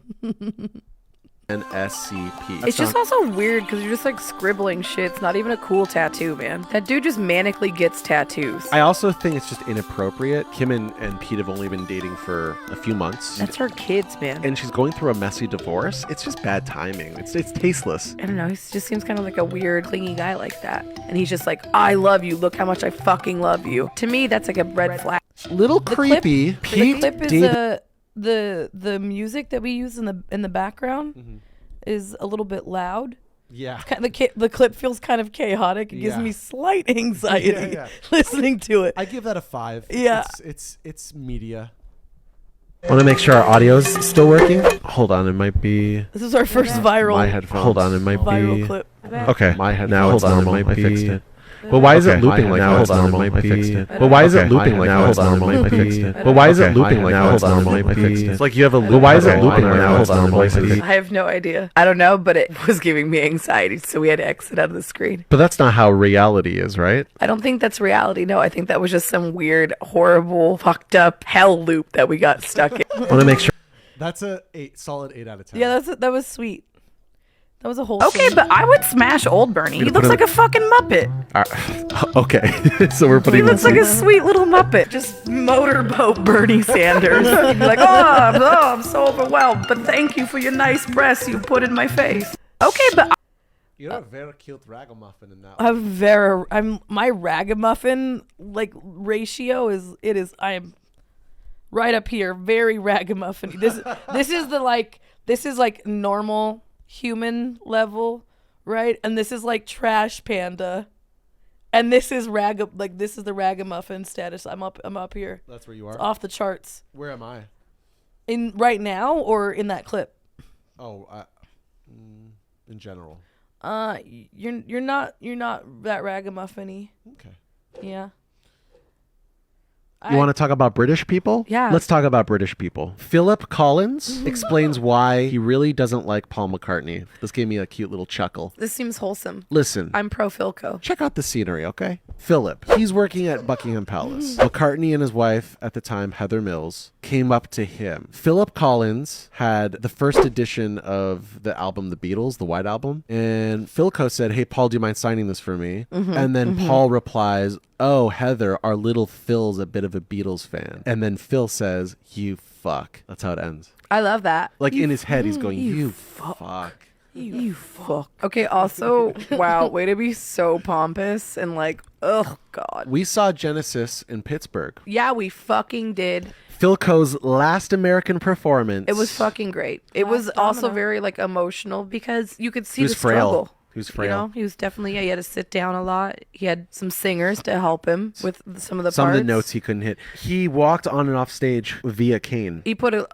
An SCP. It's just also weird because you're just like scribbling shit. It's not even a cool tattoo, man. That dude just manically gets tattoos. I also think it's just inappropriate. Kim and Pete have only been dating for a few months. That's her kids, man. And she's going through a messy divorce. It's just bad timing. It's tasteless. I don't know. He just seems kind of like a weird, clingy guy like that. And he's just like, I love you. Look how much I fucking love you. To me, that's like a red flag. Little creepy. The clip is the music that we use in the background is a little bit loud. Yeah. The clip feels kind of chaotic. It gives me slight anxiety listening to it. I give that a 5. Yeah. It's media. Want to make sure our audio's still working? Hold on, it might be. This is our first viral. My headphones. Hold on, it might viral be. Clip. Okay. My headphones. Now Hold it's on, normal. it might I fixed be- it. But why is it looping like now? Hold on, it might be. But why is it looping like now? Hold on, it might be. But why is it looping like now? Hold on, it might be. It's like you have a loop. But why is it looping like now? Hold on, it might be. I have no idea. I don't know, but it was giving me anxiety, so we had to exit out of the screen. But that's not how reality is, right? I don't think that's reality. No, I think that was just some weird, horrible, fucked up hell loop that we got stuck in. Want to make sure. That's a solid 8 out of 10. Yeah, that was sweet. That was a whole. Okay, but I would smash old Bernie. He looks like a fucking Muppet. Okay, so we're putting. He looks like a sweet little Muppet. Just motorboat Bernie Sanders. You'd be like, I'm so overwhelmed, but thank you for your nice breasts you put in my face. Okay, but You're a very cute ragamuffin in that. My ragamuffin like ratio is I'm right up here, very ragamuffin. This is like normal human level, right? And this is like trash panda, and this is the ragamuffin status. I'm up here. That's where you are. It's off the charts. Where am I? In right now or in that clip? Oh, in general. You're not that ragamuffin-y. Okay. Yeah. You want to talk about British people? Yeah. Let's talk about British people. Philip Collins explains why he really doesn't like Paul McCartney. This gave me a cute little chuckle. This seems wholesome. Listen. I'm pro Philco. Check out the scenery, okay? Philip, he's working at Buckingham Palace. McCartney and his wife at the time, Heather Mills, came up to him. Philip Collins had the first edition of the album The Beatles, the White Album, and Philco said, hey, Paul, do you mind signing this for me? And then Paul replies, oh, Heather, our little Phil's a bit of a Beatles fan. And then Phil says, you fuck. That's how it ends. I love that. Like in his head, he's going, you fuck. You fuck. Okay, also, wow, way to be so pompous and like, oh God. We saw Genesis in Pittsburgh. Yeah, we fucking did. Philco's last American performance. It was fucking great. It was also very like emotional because you could see was the struggle. He was frail. You know, he was definitely, he had to sit down a lot. He had some singers to help him with some of the Some parts. of the notes he couldn't hit. He walked on and off stage via cane. He put a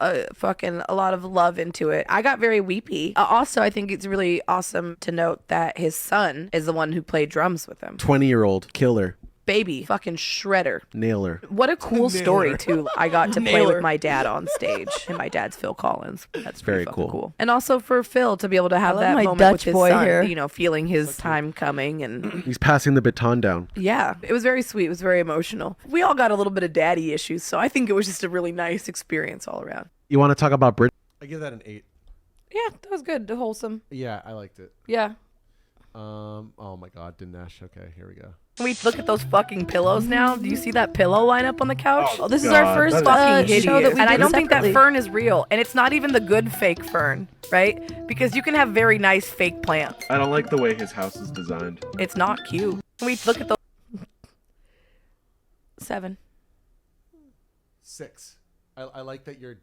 lot of love into it. I got very weepy. Also, I think it's really awesome to note that his son is the one who played drums with him. 20-year-old killer. Baby, fucking shredder. Nailer. What a cool story too. I got to play with my dad on stage, and my dad's Phil Collins. That's very cool. And also for Phil to be able to have that my moment Dutch with his boy son, here. you know, feeling his time coming, and He's passing the baton down. yeah, it was very sweet. It was very emotional. We all got a little bit of daddy issues, so I think it was just a really nice experience all around. You want to talk about Brit? I give that an 8. Yeah, that was good. Wholesome. Yeah, I liked it. Yeah. Oh my God, Dinesh. Okay, here we go. Can we look at those fucking pillows now? Do you see that pillow line up on the couch? Oh, this is our first fucking show that we and I don't think that fern is real. And it's not even the good fake fern, right? Because you can have very nice fake plants. I don't like the way his house is designed. It's not cute. Can we look at those? 7. 6. I like that you're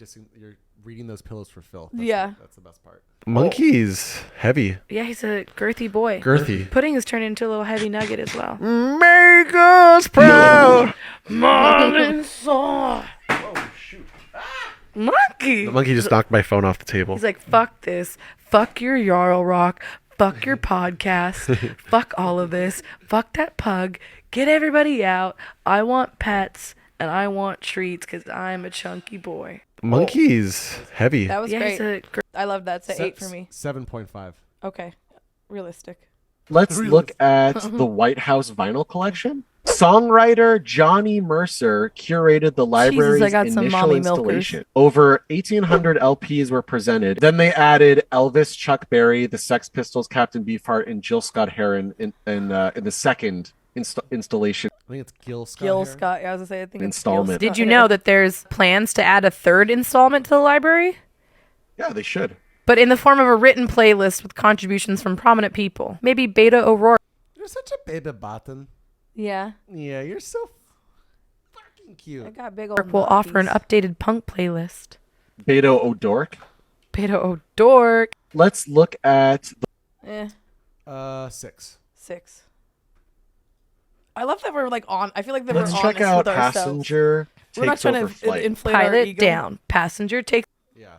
reading those pillows for filth. That's the best part. Monkeys. Heavy. Yeah, he's a girthy boy. Girthy. Pudding has turned into a little heavy nugget as well. Make us proud. Marlin Saw. Oh, shoot. Monkey. The monkey just knocked my phone off the table. He's like, fuck this. Fuck your Jarl Rock. Fuck your podcast. Fuck all of this. Fuck that pug. Get everybody out. I want pets. And I want treats because I'm a chunky boy. Monkeys. Heavy. That was great. I love that. It's an 8 for me. 7.5. Okay. Realistic. Let's look at the White House vinyl collection. Songwriter Johnny Mercer curated the library's initial installation. Over 1,800 LPs were presented. Then they added Elvis, Chuck Berry, the Sex Pistols, Captain Beefheart, and Jill Scott Heron in the second installation. I think it's Gil Scott. Gil Scott. Yeah, I was gonna say. I think installment. Did you know that there's plans to add a third installment to the library? Yeah, they should. But in the form of a written playlist with contributions from prominent people. Maybe Beta O'Rourke. You're such a baby button. Yeah. Yeah, you're so fucking cute. I got big old. Will offer an updated punk playlist. Beto O'Dork. Beto O'Dork. Let's look at. 6. 6. I love that we're like on. I feel like that Let's we're check honest out with ourselves. Passenger. We're not trying to inflate our Pilot ego. down. Passenger takes. Yeah,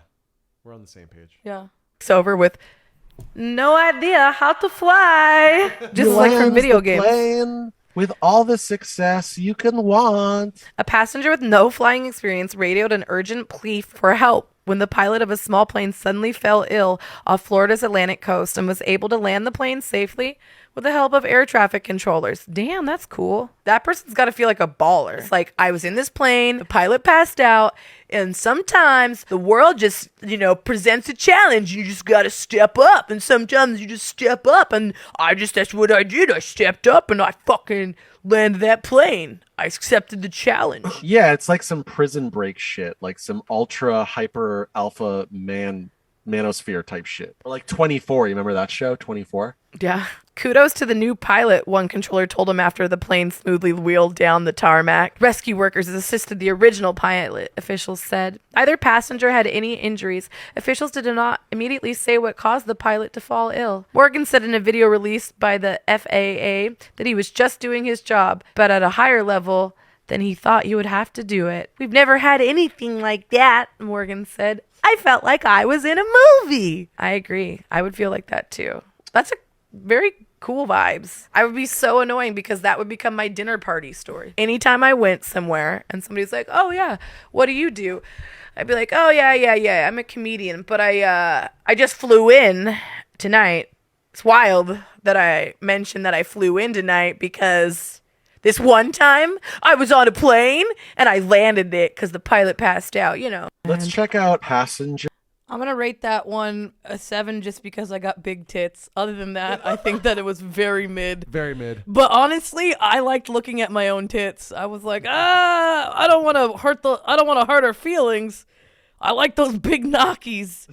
we're on the same page. Yeah. It's over with. No idea how to fly. Just like from video games. Plane with all the success you can want. A passenger with no flying experience radioed an urgent plea for help when the pilot of a small plane suddenly fell ill off Florida's Atlantic coast and was able to land the plane safely with the help of air traffic controllers. Damn, that's cool. That person's got to feel like a baller. It's like, I was in this plane, the pilot passed out, and sometimes the world just, presents a challenge. You just got to step up, and sometimes you just step up, and that's what I did. I stepped up, and I fucking landed that plane. I accepted the challenge. Yeah, it's like some Prison Break shit, like some ultra hyper alpha manosphere type shit. Or like 24, you remember that show, 24? Yeah. Kudos to the new pilot, one controller told him after the plane smoothly wheeled down the tarmac. Rescue workers assisted the original pilot, officials said. Neither passenger had any injuries. Officials did not immediately say what caused the pilot to fall ill. Morgan said in a video released by the FAA that he was just doing his job, but at a higher level than he thought he would have to do it. We've never had anything like that, Morgan said. I felt like I was in a movie. I agree. I would feel like that too. That's a very cool vibes. I would be so annoying because that would become my dinner party story. Anytime I went somewhere and somebody's like, oh yeah, what do you do? I'd be like, oh yeah, I'm a comedian, but I just flew in tonight. It's wild that I mentioned that I flew in tonight because this one time I was on a plane and I landed it because the pilot passed out, Let's check out Passenger. I'm going to rate that one a 7 just because I got big tits. Other than that, I think that it was very mid. Very mid. But honestly, I liked looking at my own tits. I was like, I don't want to hurt her feelings. I like those big knockies.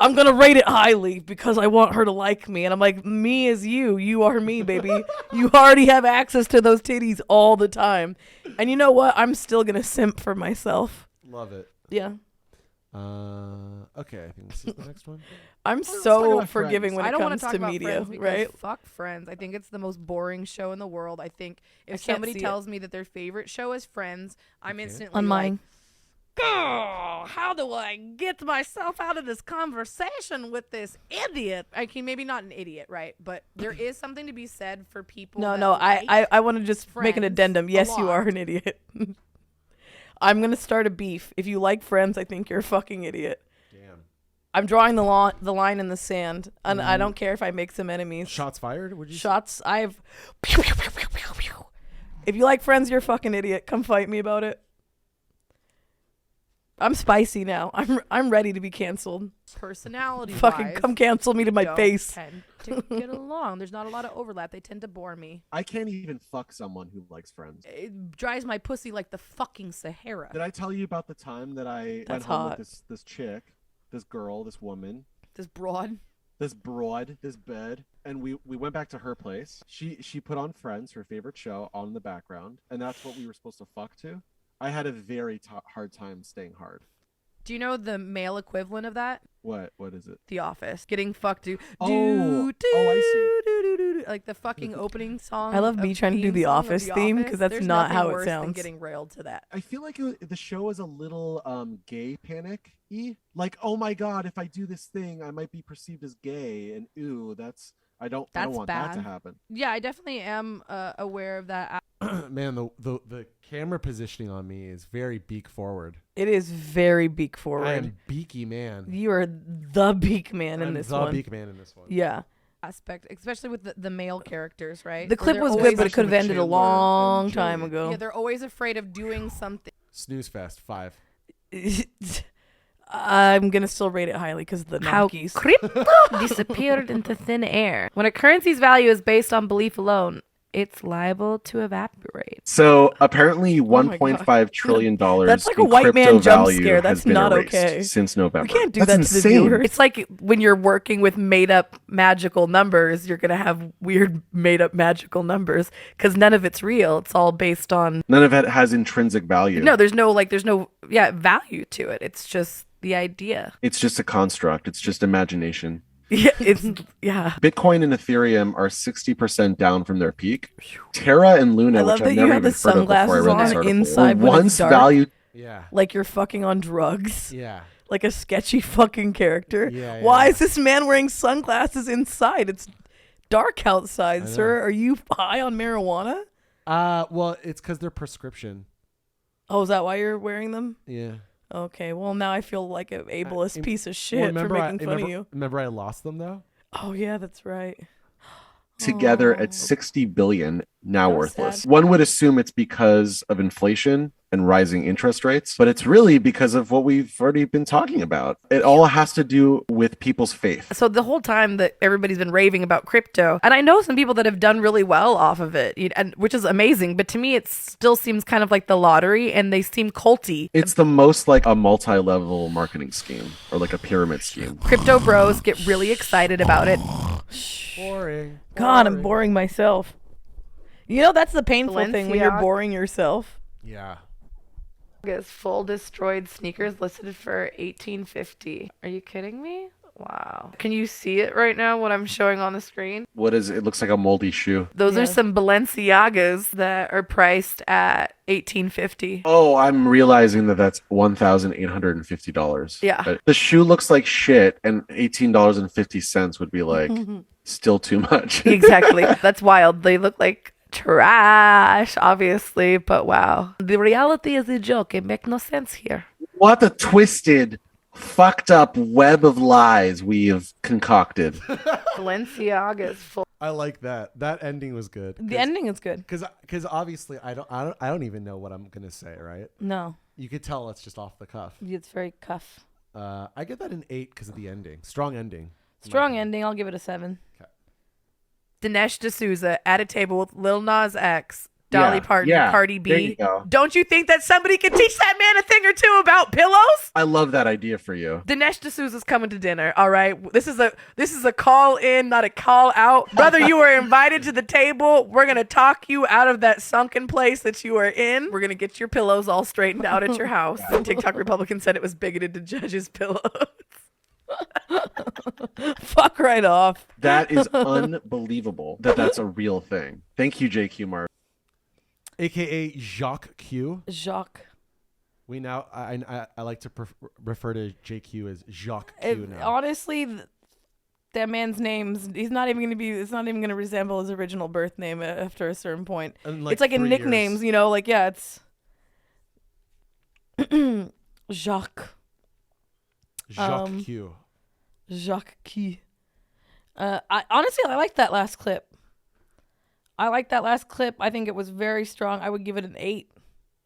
I'm going to rate it highly because I want her to like me. And I'm like, me is you. You are me, baby. You already have access to those titties all the time. And you know what? I'm still going to simp for myself. Love it. Yeah. Okay, I think this is the next one. I'm so forgiving when it comes to media, Friends right? Fuck Friends. I think it's the most boring show in the world. I think if can't somebody see tells me that their favorite show is Friends, I'm instantly On mine. oh, how do I get myself out of this conversation with this idiot? Maybe not an idiot, right? But there is something to be said for people. No, I want to just make an addendum. Yes, you are an idiot. I'm going to start a beef. If you like Friends, I think you're a fucking idiot. Damn. I'm drawing the line in the sand, and I don't care if I make some enemies. Shots fired? Would you I've... If you like Friends, you're a fucking idiot. Come fight me about it. I'm spicy now. I'm ready to be canceled. Personality Fucking come cancel me to my face. Tend to get along. There's not a lot of overlap. They tend to bore me. I can't even fuck someone who likes Friends. It dries my pussy like the fucking Sahara. Did I tell you about the time that I went home with this chick, this girl, this woman? This broad. this broad, this bed, and we went back to her place. She put on Friends, her favorite show, on the background, and that's what we were supposed to fuck to. I had a very hard time staying hard. Do you know the male equivalent of that? What is it? The Office. Getting fucked to I see. Like the fucking opening song. I love me trying to do the Office theme because that's There's not how nothing it worse than sounds. getting railed to that. I feel like the show is a little gay panic-y. Like, oh my god, if I do this thing, I might be perceived as gay, and ooh, I don't want that to happen. Yeah, I definitely am aware of that. Man, the camera positioning on me is very beak forward. It is very beak forward. I am beaky man. You are the beak man in this one. I'm the beak man in this one. Yeah. Aspect, especially with the male characters, right? The clip was good, but it could have ended a long time ago. Yeah, they're always afraid of doing something. Snooze fest 5. I'm gonna still rate it highly because of the How nonkeys. crypto disappeared into thin air. When a currency's value is based on belief alone, it's liable to evaporate. So apparently $1.5 trillion That's like a in white man crypto jump value scare. has That's been not erased okay. since November. We can't do That's that insane. to the viewer. It's like when you're working with made up magical numbers, you're gonna have weird made up magical numbers because none of it's real. It's all based on None of it has intrinsic value. no. There's no value to it. It's just the idea. It's just a construct. It's just imagination. Yeah, Bitcoin and Ethereum are 60% down from their peak. Terra and Luna, I love which that I've you never have even the heard of before I sunglasses read this on article, inside were when once it's dark. valued. Yeah. Like you're fucking on drugs. Yeah. Like a sketchy fucking character. Yeah, Why yeah. is this man wearing sunglasses inside? It's dark outside, sir. Are you high on marijuana? Well, it's because they're prescription. Oh, is that why you're wearing them? Yeah. Okay, well now I feel like an ableist piece of shit for making fun of you. Remember I lost them though? Oh yeah, that's right. Together at 60 billion, now That was worthless. sad. One would assume it's because of inflation and rising interest rates, but it's really because of what we've already been talking about. It all has to do with people's faith. So the whole time that everybody's been raving about crypto, and I know some people that have done really well off of it, and which is amazing, but to me it still seems kind of like the lottery, and they seem culty. It's the most like a multi-level marketing scheme or like a pyramid scheme. Crypto bros get really excited about it. Boring. God, I'm boring myself. You know that's the painful thing when you're Balenciaga. boring yourself. Yeah. Is full destroyed sneakers listed for $18.50. Are you kidding me? Wow. Can you see it right now, what I'm showing on the screen? What is it? It looks like a moldy shoe. Those are some Balenciagas that are priced at $18.50. Oh, I'm realizing that that's $1,850. Yeah. But the shoe looks like shit, and $18.50 would be like still too much. Exactly. That's wild. They look like trash, obviously, but wow. The reality is a joke. It makes no sense here. What a twisted, fucked up web of lies we have concocted. Balenciagas full. I like that. That ending was good. The ending is good. Because obviously I don't even know what I'm gonna say, right? No. You could tell it's just off the cuff. It's very cuff. I get that an 8 because of the ending. Strong ending. Strong ending. I'll give it a 7. Okay. Dinesh D'Souza at a table with Lil Nas X, Dolly Parton, Cardi There B. you go. Don't you think that somebody could teach that man a thing or two about pillows? I love that idea for you. Dinesh D'Souza's coming to dinner. All right, this is a call in, not a call out. Brother, you are invited to the table. We're gonna talk you out of that sunken place that you are in. We're gonna get your pillows all straightened out at your house. The TikTok Republican said it was bigoted to judge his pillows. Fuck right off. That is unbelievable that that's a real thing. Thank you, JQ Marv. AKA Jacques Q. Jacques. We now I like to refer to JQ as Jacques Q now. Honestly, that man's name's it's not even gonna resemble his original birth name after a certain point. It's like in nicknames, you know, like it's Jacques. Jacques Q. Jacques Q. I like that last clip. I think it was very strong. I would give it an 8,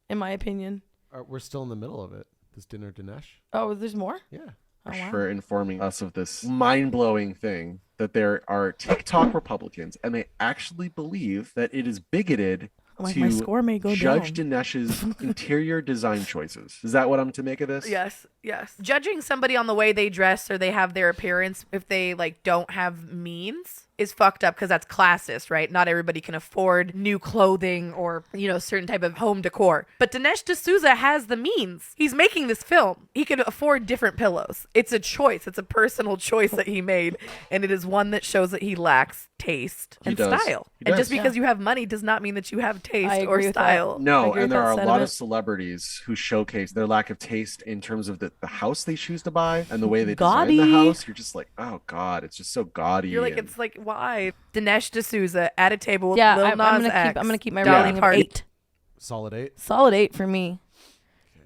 in my opinion. We're still in the middle of it. This dinner, Dinesh. Oh, there's more? Yeah. Oh, wow. For informing us of this mind-blowing thing that there are TikTok Republicans and they actually believe that it is bigoted to my score may go judge down. Dinesh's interior design choices. Is that what I'm to make of this? Yes. Judging somebody on the way they dress or they have their appearance, if they like don't have means, is fucked up because that's classist, right? Not everybody can afford new clothing or, certain type of home decor. But Dinesh D'Souza has the means. He's making this film. He can afford different pillows. It's a choice. It's a personal choice that he made. And it is one that shows that he lacks taste and style. And just because you have money does not mean that you have taste or style. No, and there are a lot of celebrities who showcase their lack of taste in terms of the house they choose to buy and the way they design the house. You're just like, oh God, it's just so gaudy. You're like, it's like, why? Dinesh D'Souza at a table with Lil Nas X. I'm gonna keep my rating of 8. Solid 8. Solid 8 for me.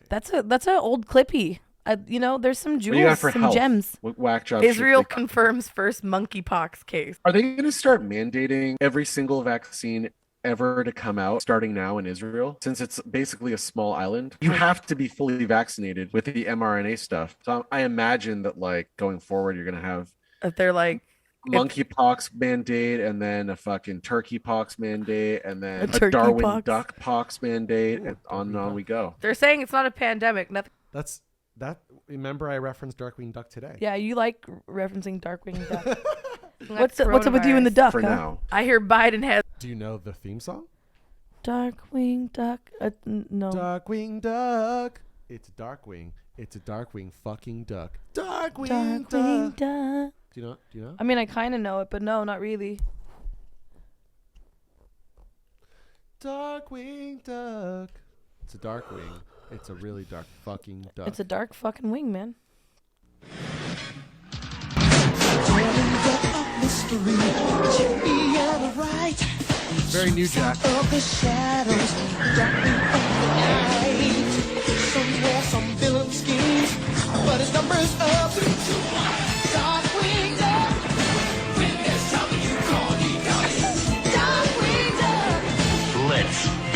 That's a old clippy. There's some jewels, some gems. Whack jobs. Israel confirms first monkeypox case. Are they going to start mandating every single vaccine ever to come out starting now in Israel? Since it's basically a small island, you have to be fully vaccinated with the mRNA stuff. So I imagine that like going forward, you're going to have if they're like monkeypox mandate, and then a fucking turkey pox mandate, and then a Darwin duck pox mandate, and on we go. They're saying it's not a pandemic. Nothing. Remember I referenced Darkwing Duck today. Yeah, you like referencing Darkwing Duck. What's up with you and the duck? For now. I hear Biden has. Do you know the theme song? Darkwing Duck. No. Darkwing Duck. It's Darkwing. It's a Darkwing fucking duck. Darkwing Duck. Duck. Do you know? I mean, I kind of know it, but no, not really. Darkwing Duck. It's a Darkwing. It's a really dark fucking duck. It's a dark fucking wing, man. Very New Jack. Let's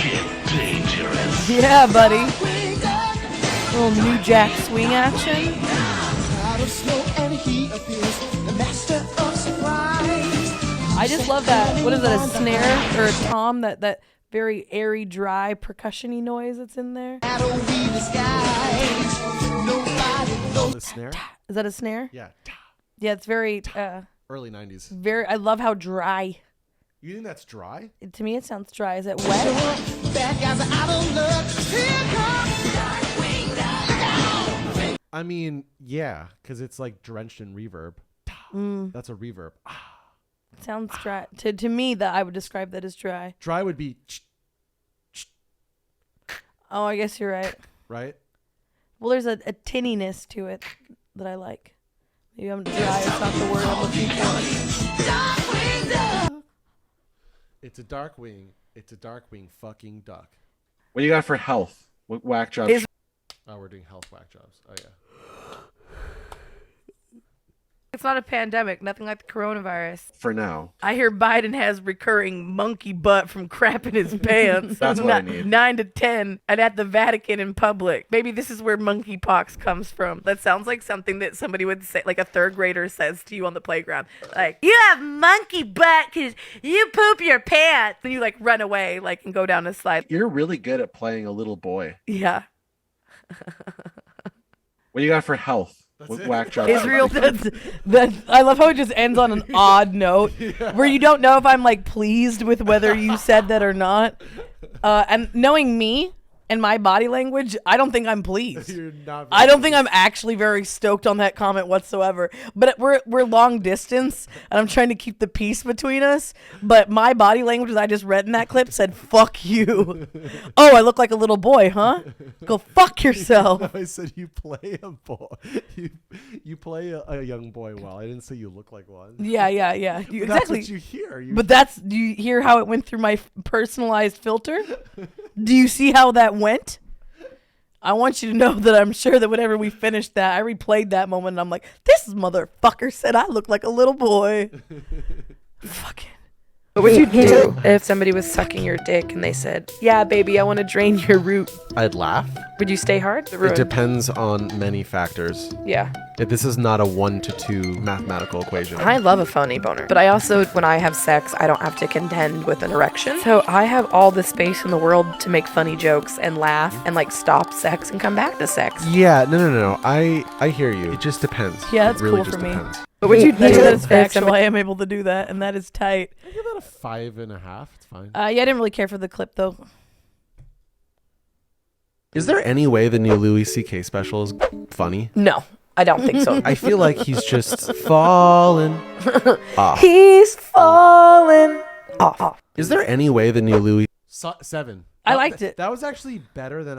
get dangerous. Yeah, buddy. Little New Jack swing action. I just love that. What is that, a snare or a tom? That very airy, dry, percussion-y noise that's in there. The snare? Is that a snare? Yeah. Yeah, it's very... early 90s. Very. I love how dry. You think that's dry? To me, it sounds dry. Is it wet? I mean, yeah, because it's like drenched in reverb. That's a reverb. It sounds dry. To me, that I would describe that as dry. Dry would be... Oh, I guess you're right. Right? Well, there's a tinniness to it that I like. Maybe I'm dry. It's not the word I'm looking for. It's a Darkwing. It's a Darkwing fucking duck. What do you got for health? What whack jobs? Oh, we're doing health whack jobs. Oh, yeah. It's not a pandemic. Nothing like the coronavirus. For now. I hear Biden has recurring monkey butt from crap in his pants. That's what I need. 9 to 10 and at the Vatican in public. Maybe this is where monkeypox comes from. That sounds like something that somebody would say, like a third grader says to you on the playground. Like, you have monkey butt because you poop your pants. Then you like run away and go down a slide. You're really good at playing a little boy. Yeah. What do you got for health? What whack jobs? Israel. I love how it just ends on an odd note where you don't know if I'm pleased with whether you said that or not. And knowing me and my body language, I don't think I'm pleased. I don't think I'm actually very stoked on that comment whatsoever. But we're long distance, and I'm trying to keep the peace between us. But my body language, as I just read in that clip, said "fuck you." Oh, I look like a little boy, huh? Go fuck yourself. No, I said you play a boy. You play a young boy well. I didn't say you look like one. Yeah. Exactly. That's what you hear. But do you hear how it went through my personalized filter? Do you see how that went? I want you to know that I'm sure that whenever we finished that, I replayed that moment and I'm like, this motherfucker said I look like a little boy. Fucking What would you do if somebody was sucking your dick and they said, yeah, baby, I want to drain your root? I'd laugh. Would you stay hard? It depends on many factors. Yeah. This is not a 1 to 2 mathematical equation. I love a phony boner. But I also, when I have sex, I don't have to contend with an erection. So I have all the space in the world to make funny jokes and laugh and like stop sex and come back to sex. Yeah, no. I hear you. It just depends. Yeah, that's it really cool just for me. depends. But would you do That's factual. I am able to do that, and that is tight. I give that a 5.5. It's fine. Yeah, I didn't really care for the clip though. Is there any way the new Louis C.K. special is funny? No, I don't think so. I feel like he's just fallen off. He's fallen off. Is there any way the new Louis... 7. I liked it. That was actually better than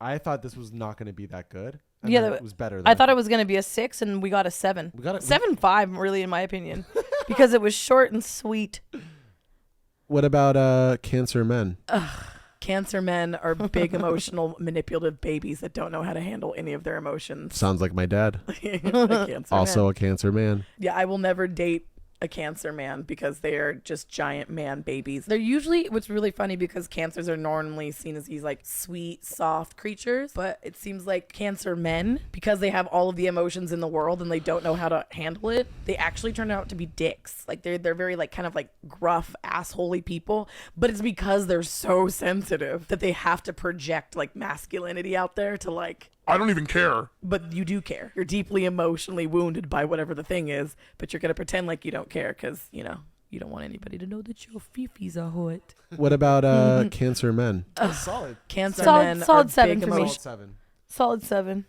I thought this was not going to be that good. And Yeah, it was better than I thought it was going to be a 6, and we got a 7. We got it. 7.5, really, in my opinion, because it was short and sweet. What about Cancer Men? Cancer men are big, emotional, manipulative babies that don't know how to handle any of their emotions. Sounds like my dad. Also a Cancer Man. Yeah, I will never date a Cancer man because they are just giant man babies. They're usually, what's really funny, because Cancers are normally seen as these like sweet, soft creatures, but it seems like Cancer men, because they have all of the emotions in the world and they don't know how to handle it, they actually turn out to be dicks. Like they're very like kind of like gruff, assholey people, but it's because they're so sensitive that they have to project like masculinity out there to like, I don't even care. but you do care. You're deeply emotionally wounded by whatever the thing is, but you're going to pretend like you don't care because, you know, you don't want anybody to know that your fifis are hot. What about Cancer Men? Solid. Cancer men solid are 7 big for me. emotion- Solid 7.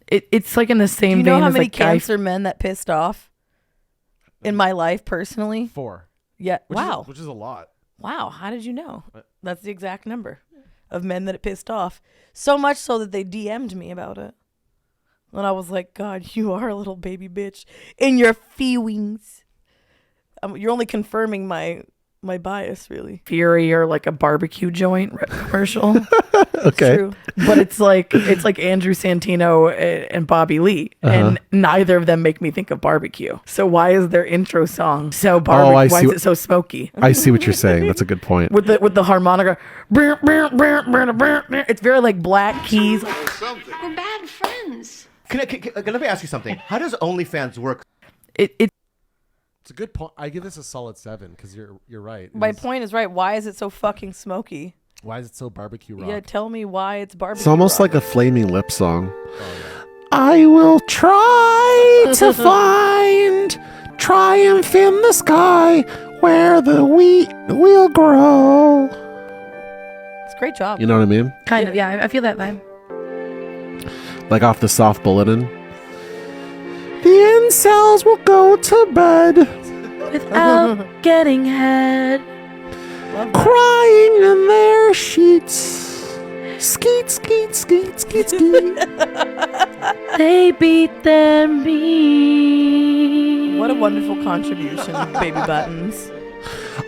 It's like in the same Do you know vein how as many like guy Cancer men that pissed off in my life personally? 4. Yeah. Which is a lot. Wow. How did you know? That's the exact number of men that it pissed off. So much so that they DM'd me about it. And I was like, God, you are a little baby bitch in your feelings. You're only confirming my bias, really. Fury or like a barbecue joint commercial. Okay. True. But it's like Andrew Santino and Bobby Lee, and neither of them make me think of barbecue. So why is their intro song so barbecue? Why is it so smoky? I see what you're saying. That's a good point. With the harmonica, it's very like Black Keys. We're bad friends. Let me ask you something. How does OnlyFans work? It's a good point. I give this a solid 7 because you're right. My point is right. Why is it so fucking smoky? Why is it so barbecue rock? Yeah, tell me why it's barbecue. It's almost rock. like a Flaming Lip song. I will try to find triumph in the sky where the wheat will grow. It's a great job. You know what I mean? Kind of, yeah. I feel that vibe. Like off the Soft Bulletin. The incels will go to bed without getting head. Crying in their sheets. Skeet, skeet, skeet, skeet, skeet. They beat their meat. What a wonderful contribution, Baby Buttons.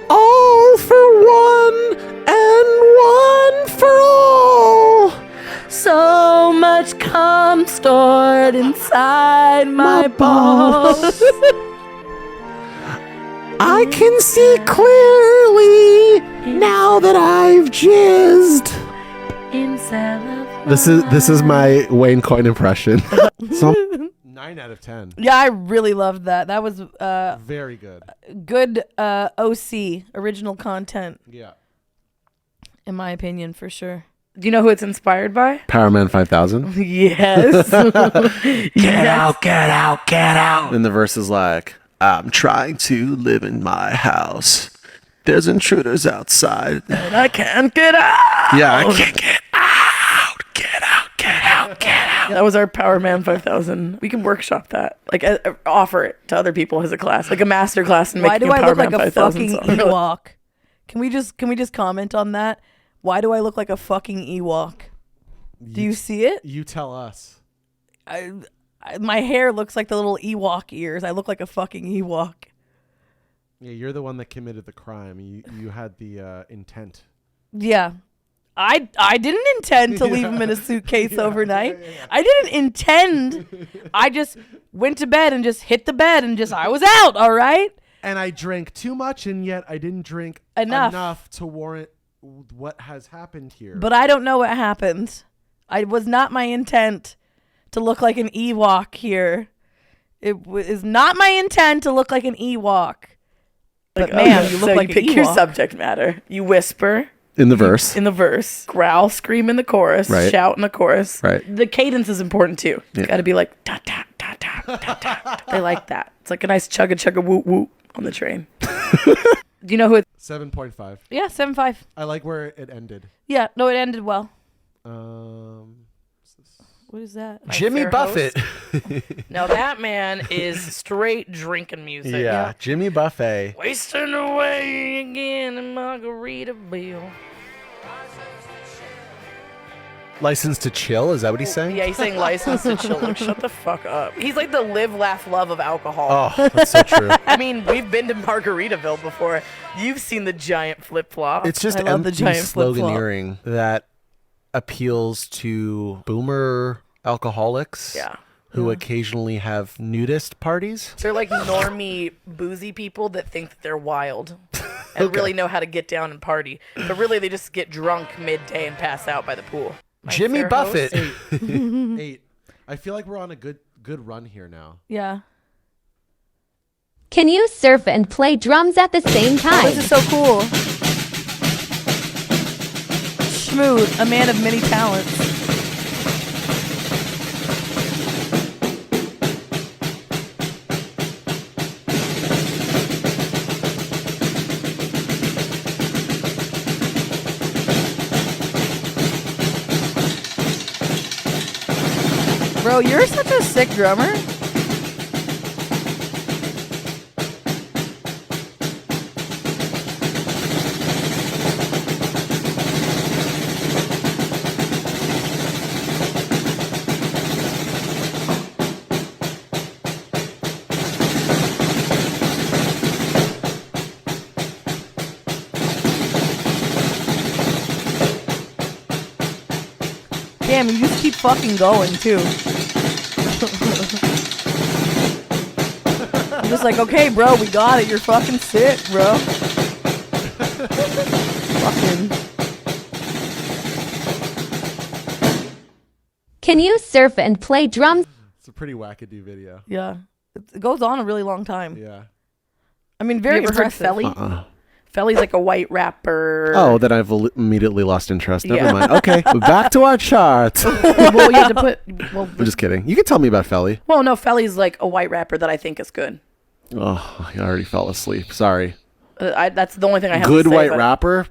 All for one and one for all. So much cum stored inside my balls. I can see clearly now that I've jizzed. This is my Wayne Coyne impression. 9 out of 10. Yeah, I really loved that. That was very good. Good OC, original content. Yeah. In my opinion, for sure. Do you know who it's inspired by? Powerman 5000. Yes. Get out, get out, get out. And the verse is like, I'm trying to live in my house. There's intruders outside. And I can't get out. Yeah, I can't get out. Get out, get out, get out. That was our Power Man 5000. We can workshop that. Like, offer it to other people as a class. Like a master class in making a Power Man 5000 Why do I look like a fucking song. Ewok? Can we just comment on that? Why do I look like a fucking Ewok? Do you see it? You tell us. My hair looks like the little Ewok ears. I look like a fucking Ewok. Yeah, you're the one that committed the crime. You had the intent. Yeah. I didn't intend to leave him in a suitcase overnight. I didn't intend. I just went to bed and just hit the bed and I was out, all right? And I drank too much, and yet I didn't drink enough to warrant what has happened here. But I don't know what happened. It was not my intent to look like an Ewok here. It is not my intent to look like an Ewok. But man, you look like pick Ewok. your subject matter. You whisper. In the verse. In the verse. Growl, scream in the chorus. Right. Shout in the chorus. Right. The cadence is important too. Yeah. It's got to be like, da, da, da, da, da, da. They like that. It's like a nice chugga woot woot on the train. Do you know who it's? 7.5. Yeah, 7.5. I like where it ended. Yeah, no, it ended well. What is that? Jimmy Buffett. Now that man is straight drinking music. Yeah, Jimmy Buffett. Wasting away again in Margaritaville. License to Chill? Is that what he's saying? Yeah, he's saying License to Chill. Like, shut the fuck up. He's like the live, laugh, love of alcohol. Oh, that's so true. I mean, we've been to Margaritaville before. You've seen the giant flip flop. It's just empty sloganeering that appeals to boomer alcoholics who occasionally have nudist parties. They're like normie, boozy people that think that they're wild and really know how to get down and party. But really, they just get drunk midday and pass out by the pool. Jimmy Buffett. 8. I feel like we're on a good run here now. Yeah. Can you surf and play drums at the same time? This is so cool. Smooth, a man of many talents. Bro, you're such a sick drummer. Damn, you just keep fucking going, too. I'm just like, okay, bro, we got it. You're fucking sick, bro. Fucking. Can you surf and play drums? It's a pretty wackadoo video. Yeah. It goes on a really long time. Yeah. I mean, very You ever heard impressive. Felly? Felly's like a white rapper. Oh, then I've immediately lost interest. Never Yeah. mind. Okay, back to our chart. Well, you have to put. Well, I'm just kidding. You can tell me about Felly. well, no, Felly's like a white rapper that I think is good. Oh, I already fell asleep. Sorry. That's the only thing I have. Good to say, white but rapper.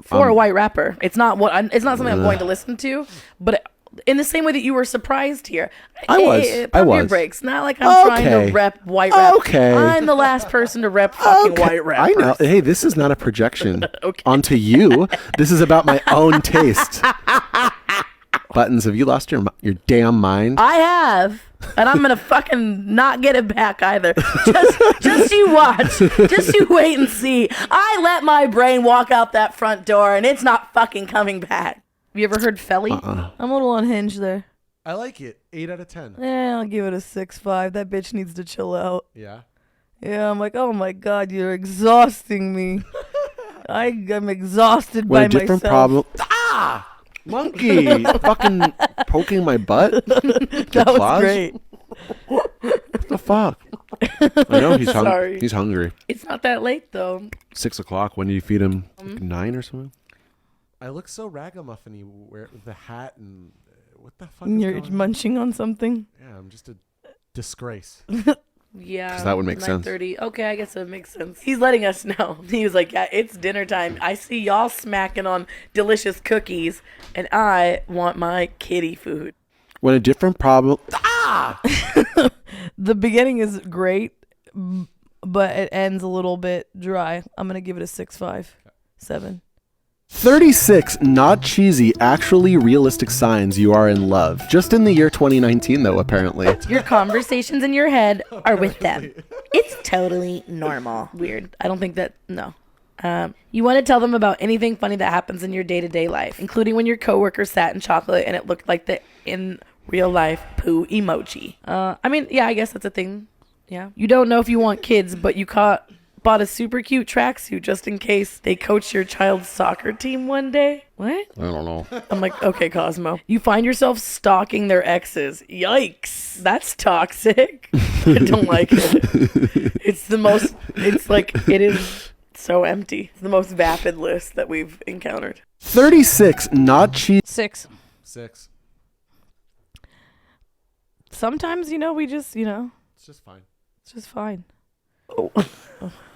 for a white rapper. It's not what. It's not something I'm going to listen to. But in the same way that you were surprised here, I was. Pump your brakes. Not like I'm trying Okay. to rep white rap. Okay. I'm the last person to rep fucking white rap. I know. Hey, this is not a projection onto you. This is about my own taste. Buttons, have you lost your damn mind? I have. And I'm gonna fucking not get it back either. Just you watch. Just you wait and see. I let my brain walk out that front door, and it's not fucking coming back. Have you ever heard Felly? I'm a little unhinged there. I like it. 8 out of 10. Yeah, I'll give it a 6.5. That bitch needs to chill out. Yeah. Yeah, I'm like, oh my God, you're exhausting me. I'm exhausted What by a different myself. problem. Monkey, fucking poking my butt. That was great. What the fuck? I know he's Sorry. he's hungry. It's not that late though. 6 o'clock. When do you feed him? Like 9 or something? I look so ragamuffin-y with the hat and what the fuck? You're is going munching on something. Yeah, I'm just a disgrace. Yeah. 'Cause that would make sense. 9:30. Okay, I guess that makes sense. He's letting us know. He was like, yeah, it's dinner time. I see y'all smacking on delicious cookies, and I want my kitty food. When a different problem. The beginning is great, but it ends a little bit dry. I'm going to give it a 6.5, 7. 36 not cheesy, actually realistic signs you are in love. Just in the year 2019, though, apparently. Your conversations in your head are with them. It's totally normal. Weird. I don't think that, no. You want to tell them about anything funny that happens in your day-to-day life, including when your coworker sat in chocolate and it looked like the in real life poo emoji. I mean, yeah, I guess that's a thing. Yeah. You don't know if you want kids, but you bought a super cute tracksuit just in case they coach your child's soccer team one day. What? I don't know. I'm like, okay, Cosmo. You find yourself stalking their exes. Yikes. That's toxic. I don't like it. It is so empty. It's the most vapid list that we've encountered. 36 not cheese. 6. 6. Sometimes, we just, It's just fine. It's just fine. Oh.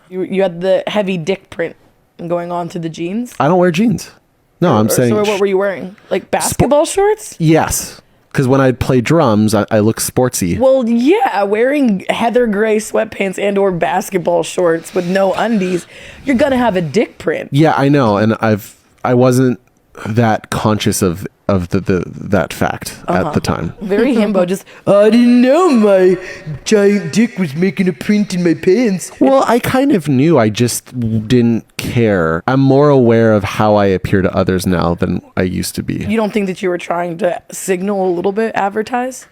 You had the heavy dick print going on to the jeans? I don't wear jeans. No, I'm saying... So what were you wearing? Like basketball shorts? Yes. Because when I play drums, I look sportsy. Well, yeah, wearing heather gray sweatpants and or basketball shorts with no undies, you're going to have a dick print. Yeah, I know. And I wasn't that conscious of that fact at the time. Very himbo, just, I didn't know my giant dick was making a print in my pants. Well, I kind of knew, I just didn't care. I'm more aware of how I appear to others now than I used to be. You don't think that you were trying to signal a little bit, advertise?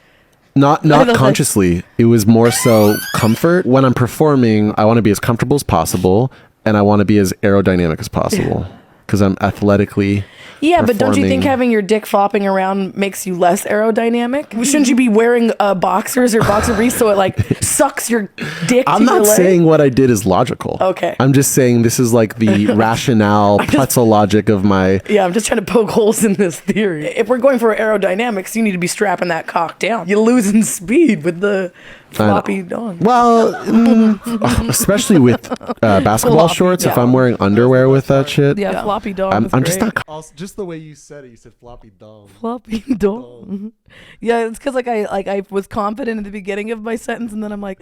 Not consciously. It was more so comfort. When I'm performing, I want to be as comfortable as possible, and I want to be as aerodynamic as possible. Because I'm athletically but don't you think having your dick flopping around makes you less aerodynamic? Shouldn't you be wearing boxers or boxer briefs so it sucks your dick I'm to your not leg? saying what I did is logical. Okay. I'm just saying this is like the rationale, pretzel logic of my... Yeah, I'm just trying to poke holes in this theory. If we're going for aerodynamics, you need to be strapping that cock down. You're losing speed with the floppy dong. Well, especially with basketball shorts, if I'm wearing underwear with that shit. Yeah, floppy dong. I'm just not... Also, just the way you said it, you said floppy dong. Floppy dong. Yeah, it's because I was confident in the beginning of my sentence, and then I'm like,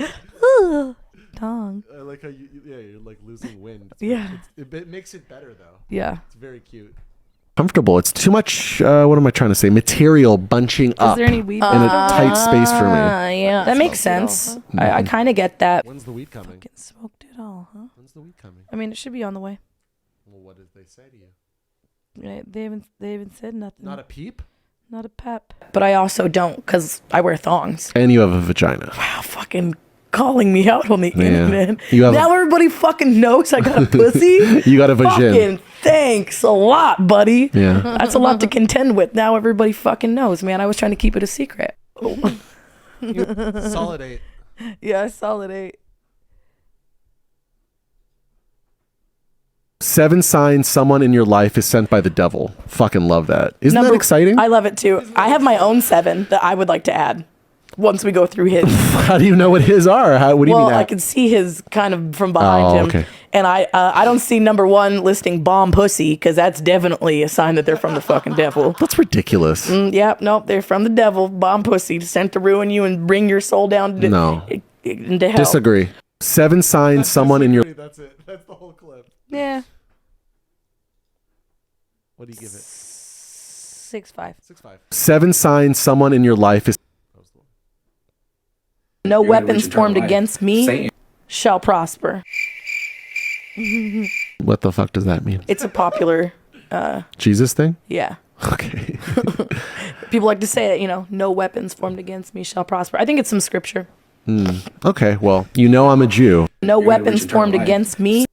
dong. I like how you're like losing wind. It makes it better though. Yeah. It's very cute. Comfortable. It's too much, what am I trying to say? Material bunching up there any weed in a tight space for me. Yeah, that makes sense. I kind of get that. When's the weed coming? Fucking smoked it all, huh? When's the weed coming? I mean, it should be on the way. Well, what did they say to you? They haven't said nothing. Not a peep? Not a pep. But I also don't, because I wear thongs. And you have a vagina. Wow, fucking calling me out on the internet. Now everybody fucking knows I got a pussy. You got a vagina. Fucking thanks a lot, buddy. Yeah. That's a lot to contend with. Now everybody fucking knows, man. I was trying to keep it a secret. Oh. Solid 8. Yeah, solid 8. 7 signs someone in your life is sent by the devil. Fucking love that. Isn't that exciting? I love it too. I have my own 7 that I would like to add once we go through his. How do you know what his are? What do you mean? Well, I can see his kind of from behind him. Okay. And I don't see number 1 listing bomb pussy, because that's definitely a sign that they're from the fucking devil. That's ridiculous. Nope, they're from the devil. Bomb pussy, sent to ruin you and bring your soul down into hell. Disagree. 7 signs someone in your... That's it. That's the whole clip. Yeah. What do you give it? 6.5. 6.5. 7 signs someone in your life is... No weapons formed against me shall prosper. What the fuck does that mean? It's a popular... Jesus thing? Yeah. Okay. People like to say it, no weapons formed against me shall prosper. I think it's some scripture. Okay, well, I'm a Jew. No weapons formed against me.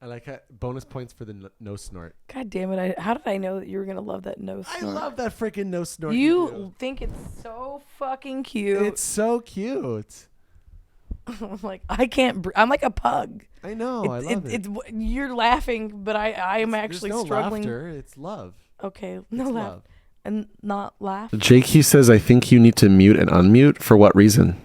I like that. Bonus points for the no snort. God damn it. How did I know that you were going to love that no snort? I love that freaking no snort. You think it's so fucking cute. It's so cute. I'm like, I can't I'm like a pug. I know. I love it. You're laughing, but I'm actually struggling. Laughter. It's love. Okay. No laugh. And not laugh. Jakey says, I think you need to mute and unmute. For what reason?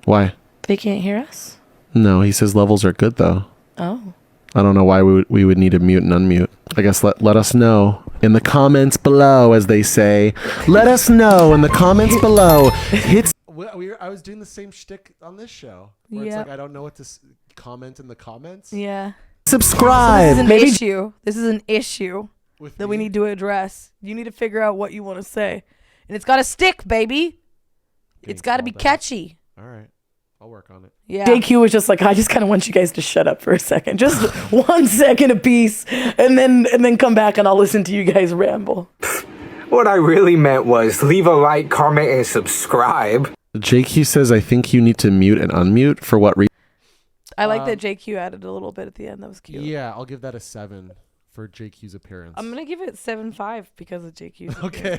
Why? They can't hear us? No, he says levels are good, though. Oh. I don't know why we would need to mute and unmute. I guess let us know in the comments below, as they say. Let us know in the comments below. I was doing the same shtick on this show. Where it's like, I don't know what to comment in the comments. Yeah. Subscribe. So this is an issue that we need to address. You need to figure out what you want to say. And it's got to stick, baby. It's got to be catchy. All right. I'll work on it. Yeah. JQ was just like, I just kind of want you guys to shut up for a second. Just 1 second apiece. And then come back and I'll listen to you guys ramble. What I really meant was leave a like, comment, and subscribe. JQ says, I think you need to mute and unmute. For what reason? I like that JQ added a little bit at the end. That was cute. Yeah, I'll give that a 7 for JQ's appearance. I'm going to give it 7.5 because of JQ's Okay.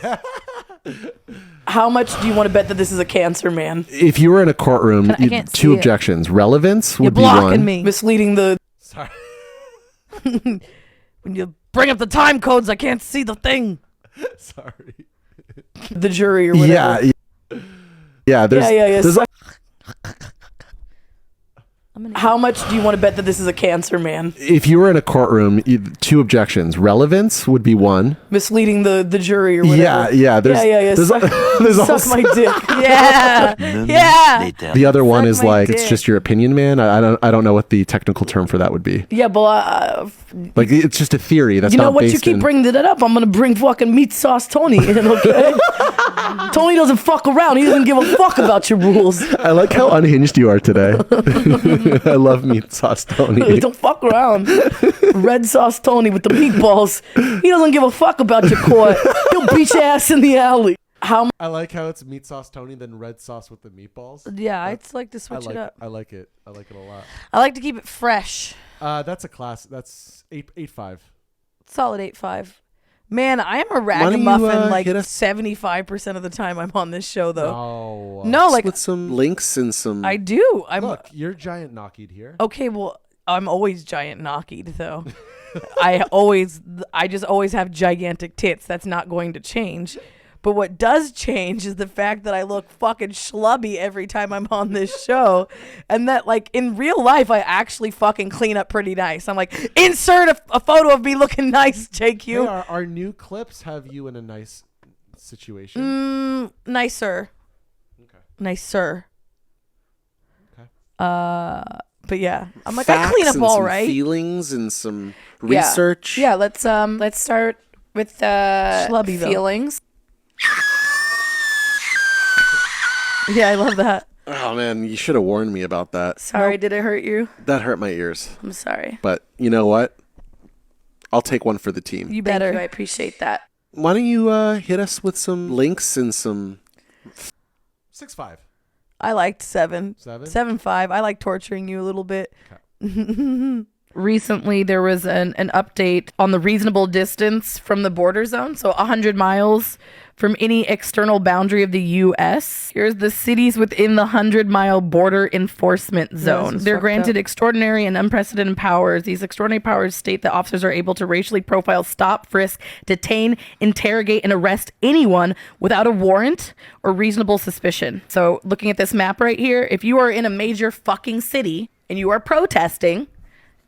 How much do you want to bet that this is a Cancer man? If you were in a courtroom, two objections. Relevance would be one. You're blocking me. Misleading the... Sorry. When you bring up the time codes, I can't see the thing. Sorry. The jury or whatever. Yeah. There's How much do you want to bet that this is a Cancer man? If you were in a courtroom, two objections. Relevance would be one. Misleading the jury or whatever. Yeah. There's suck also, my dick. Yeah. The other one is like dick. it's just your opinion, man. I don't know what the technical term for that would be. Yeah, but Like it's just a theory. That's you know not what? based You keep in... bringing that up. I'm gonna bring fucking meat sauce Tony in. Okay. Tony doesn't fuck around. He doesn't give a fuck about your rules. I like how unhinged you are today. I love meat sauce Tony. Don't fuck around. Red sauce Tony with the meatballs. He doesn't give a fuck about your court. He'll beat your ass in the alley. I like how it's meat sauce Tony, then red sauce with the meatballs. Yeah, I'd like to switch it up. I like it. I like it a lot. I like to keep it fresh. That's a class. That's 8.5. Solid 8.5. Man, I am a ragamuffin like hit us? 75% of the time I'm on this show, though. No, like with some links and some. I do. Look, you're giant knockied here. Okay, well, I'm always giant knockied, though. I just always have gigantic tits. That's not going to change. But what does change is the fact that I look fucking schlubby every time I'm on this show. And that, like, in real life, I actually fucking clean up pretty nice. I'm like, insert a photo of me looking nice, JQ. Hey, our new clips have you in a nice situation. Nicer. Okay. Nicer. Okay. But yeah, I'm like, Facts I clean up and all some right. Feelings and some research. Yeah, let's start with Schlubby, though. feelings. Yeah, I love that. Oh man, you should have warned me about that. Sorry, did it hurt you? That hurt my ears. I'm sorry. But you know what? I'll take one for the team. You better. I appreciate that. Why don't you hit us with some links and some 6.5. I liked 7. 7? 7.5. I like torturing you a little bit. Okay. Recently, there was an update on the reasonable distance from the border zone. So 100 miles from any external boundary of the U.S. Here's the cities within the 100-mile border enforcement zone. They're granted extraordinary and unprecedented powers. These extraordinary powers state that officers are able to racially profile, stop, frisk, detain, interrogate, and arrest anyone without a warrant or reasonable suspicion. So looking at this map right here, if you are in a major fucking city and you are protesting,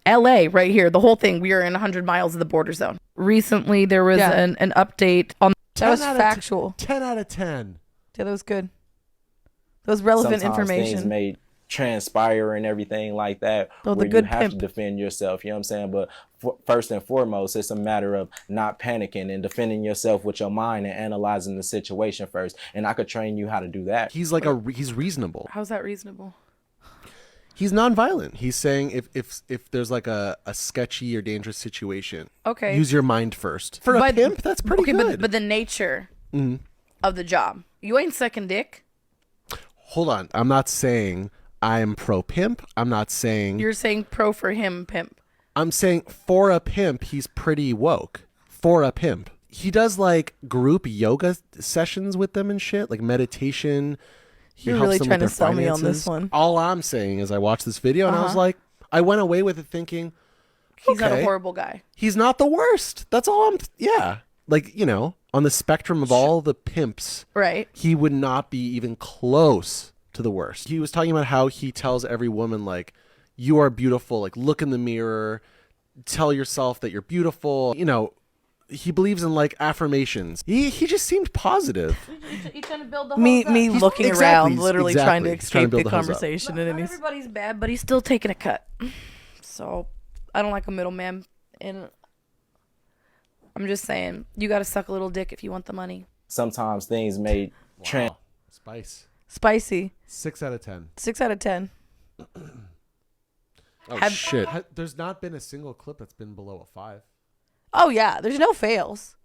LA right here, the whole thing, we are in 100 miles of the border zone. Recently, there was an update on... That was factual. 10 out of 10. Yeah, that was good. That was relevant Sometimes information. Things may transpire and everything like that, Oh, where the good you have pimp. to defend yourself. You know what I'm saying? But first and foremost, it's a matter of not panicking and defending yourself with your mind and analyzing the situation first. And I could train you how to do that. He's like he's reasonable. How's that reasonable? He's nonviolent. He's saying if there's like a sketchy or dangerous situation, Okay. use your mind first. For a pimp, that's pretty good. But the nature of the job. You ain't sucking dick. Hold on. I'm not saying I'm pro pimp. I'm not saying... You're saying pro for him, pimp. I'm saying for a pimp, he's pretty woke. For a pimp. He does like group yoga sessions with them and shit, like meditation. You're really trying to sell me on this one. All I'm saying is I watched this video and I was like, I went away with it thinking, He's not a horrible guy. He's not the worst. That's all like, you know, on the spectrum of all the pimps, right? He would not be even close to the worst. He was talking about how he tells every woman, like, you are beautiful, like, look in the mirror, tell yourself that you're beautiful, you know. He believes in like affirmations. He just seemed positive. He's trying to build the me looking around, literally trying to escape the conversation. Not everybody's bad, but he's still taking a cut. So I don't like a middleman, and I'm just saying you got to suck a little dick if you want the money. Sometimes things may Spicy. 6 out of 10. 6 out of 10. Shit. There's not been a single clip that's been below a 5. Oh yeah, there's no fails.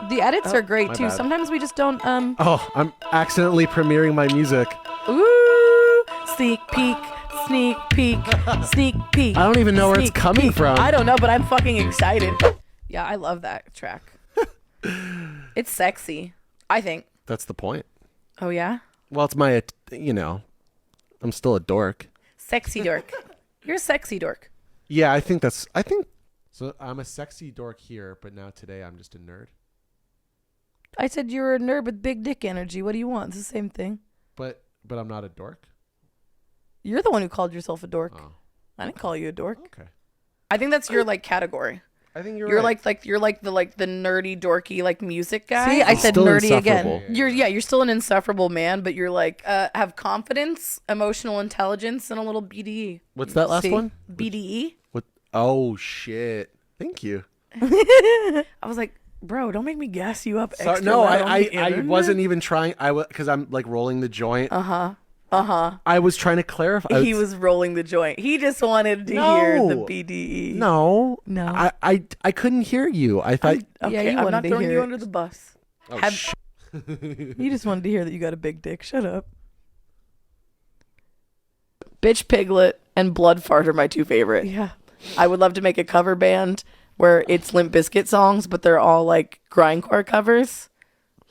The edits are great My too. bad. Sometimes we just don't. Oh, I'm accidentally premiering my music. Ooh, sneak peek, sneak peek, sneak peek. I don't even know where it's sneak coming peek. from. I don't know, but I'm fucking excited. Yeah, I love that track. It's sexy, I think. That's the point. Oh yeah? Well, it's my, I'm still a dork. Sexy dork. You're a sexy dork. Yeah, I think. So I'm a sexy dork here, but now today I'm just a nerd. I said you were a nerd with big dick energy. What do you want? It's the same thing. But I'm not a dork. You're the one who called yourself a dork. Oh. I didn't call you a dork. Okay. I think that's your category. I think you're right. You're like the nerdy dorky music guy. See, I said still nerdy again. insufferable. You're still an insufferable man, but you're have confidence, emotional intelligence, and a little BDE. What's that last one? BDE. What? Oh shit! Thank you. I was like, bro, don't make me gas you up. Sorry, Extra no, loud on the I internet. wasn't even trying. Because I'm rolling the joint. Uh-huh. I was trying to clarify. He was rolling the joint. He just wanted to hear the BDE. No. No. I couldn't hear you. I thought. Okay, you I'm wanted not to throwing hear you it. under the bus. Oh, You just wanted to hear that you got a big dick. Shut up. Bitch Piglet and Blood Fart are my two favorite. Yeah. I would love to make a cover band where it's Limp Bizkit songs, but they're all grindcore covers.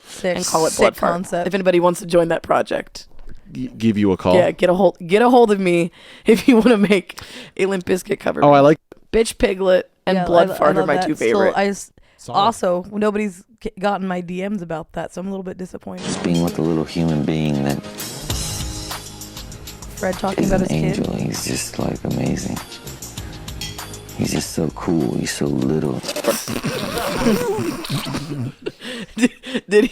Sick. And call it Sick Blood Fart. concept. If anybody wants to join that project. Give you a call. Yeah, get a hold of me if you want to make a Limp Bizkit cover. Oh, I like. Bitch Piglet and Blood Fart I are love my that. two Still, favorite. Also, nobody's gotten my DMs about that, so I'm a little bit disappointed. Just being with a little human being that Fred talking is about an his kid. angel. He's just amazing. He's just so cool. He's so little. Did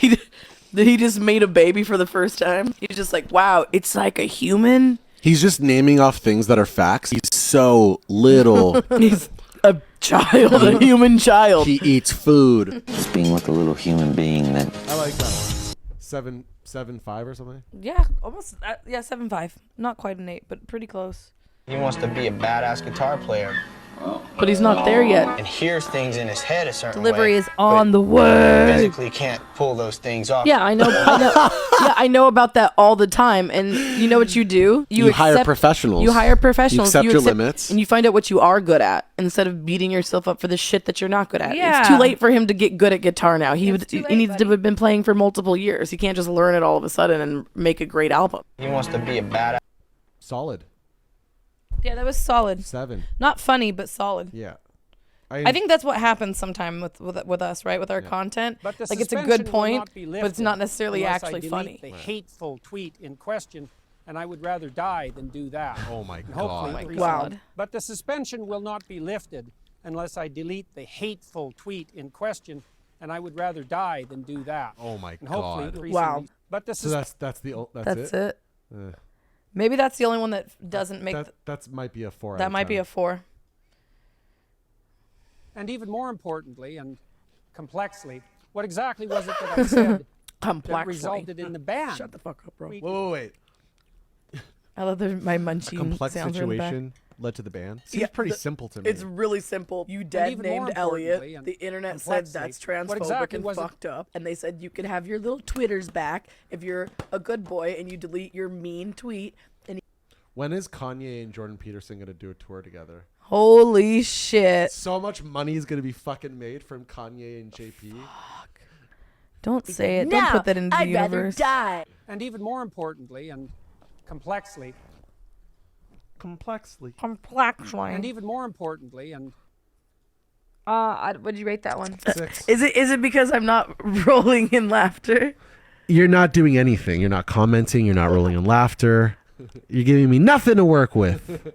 he just made a baby for the first time? He's just like, wow, it's like a human. He's just naming off things that are facts. He's so little. He's a child, a human child. He eats food. Just being with a little human being that I like that one. 7.5 or something. Yeah, almost. Yeah, 7.5. Not quite an 8, but pretty close. He wants to be a badass guitar player. But he's not there yet. And hears things in his head a certain Delivery way. is on the way. Physically can't pull those things off. Yeah, I know. Yeah, I know about that all the time. And you know what you do? You hire professionals. You hire professionals. You accept your limits. And you find out what you are good at instead of beating yourself up for the shit that you're not good at. Yeah. It's too late for him to get good at guitar now. He It's too late, needs to buddy. have been playing for multiple years. He can't just learn it all of a sudden and make a great album. He wants to be a badass. Solid. Yeah, that was solid. 7. Not funny, but solid. Yeah. I think that's what happens sometime with us, right? With our content. But the It's a suspension good will point, not be but it's lifted not necessarily unless I actually delete funny. The hateful tweet in question, and I would rather die than do that. Oh my And God. hopefully Oh my increase God. it. But the suspension will not be lifted unless I delete the hateful tweet in question, and I would rather die than do that. Oh my And hopefully God. increase Wow. the- But the So that's That's it. it. Maybe that's the only one that doesn't make. That might be a 4. That might be a 4. And even more importantly and complexly, what exactly was it that I said that Complexly. resulted in the ban? Shut the fuck up, bro. Wait. I love my munching Complex sounds in the back. situation led to the ban. Seems pretty simple to me. It's really simple. You dead even more named importantly Elliot. and The internet said complexly, that's what transphobic exactly and was it- fucked up. And they said you could have your little Twitters back if you're a good boy and you delete your mean tweet. And When is Kanye and Jordan Peterson going to do a tour together? Holy shit. So much money is going to be fucking made from Kanye and JP. Don't say it. Don't put that into the universe. die. And even more importantly and complexly, Complexly. and even more importantly and What'd you rate that one? 6. Is it because I'm not rolling in laughter? You're not doing anything. You're not commenting. You're not rolling in laughter. You're giving me nothing to work with.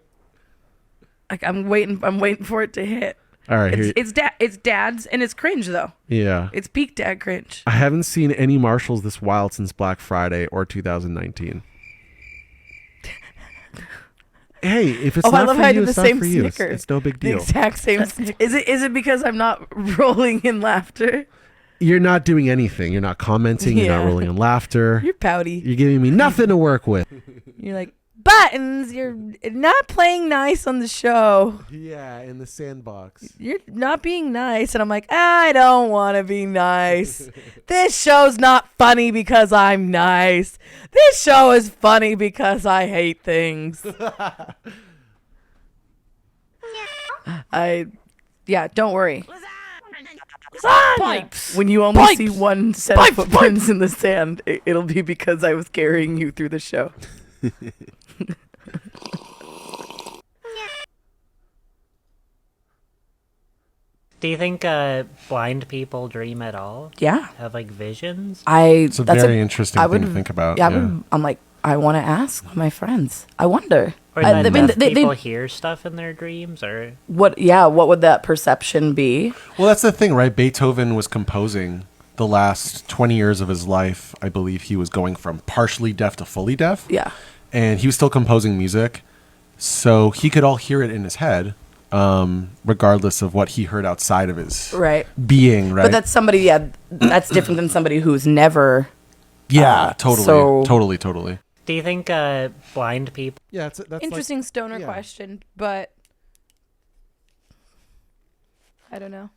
Like I'm waiting for it to hit. All right. Here, It's dad's and it's cringe though. yeah. It's peak dad cringe. I haven't seen any Marshalls this wild since Black Friday or 2019. Hey, if it's I not love for how I you, did the it's not same for you. Snickers. It's no big The deal. exact same. Is it because I'm not rolling in laughter? You're not doing anything. You're not commenting. You're not Yeah. rolling in laughter. You're pouty. You're giving me nothing to work with. You're like, Buttons, you're not playing nice on the show. Yeah, in the sandbox. You're not being nice. And I'm like, I don't want to be nice. This show's not funny because I'm nice. This show is funny because I hate things. Don't worry. Pipes. When you only Pipes. see one set of footprints in the sand, it'll be because I was carrying you through the show. Do you think blind people dream at all? Yeah. Have like visions? It's a very interesting thing to think about. Yeah, I'm like, I want to ask my friends. I wonder. Or people hear stuff in their dreams, or what? Yeah, what would that perception be? Well, that's the thing, right? Beethoven was composing the last 20 years of his life. I believe he was going from partially deaf to fully deaf. Yeah. And he was still composing music, so he could all hear it in his head, regardless of what he heard outside of his being, right? But that's somebody, that's different than somebody who's never. Totally. do you think blind people? Yeah, that's interesting stoner question, but I don't know.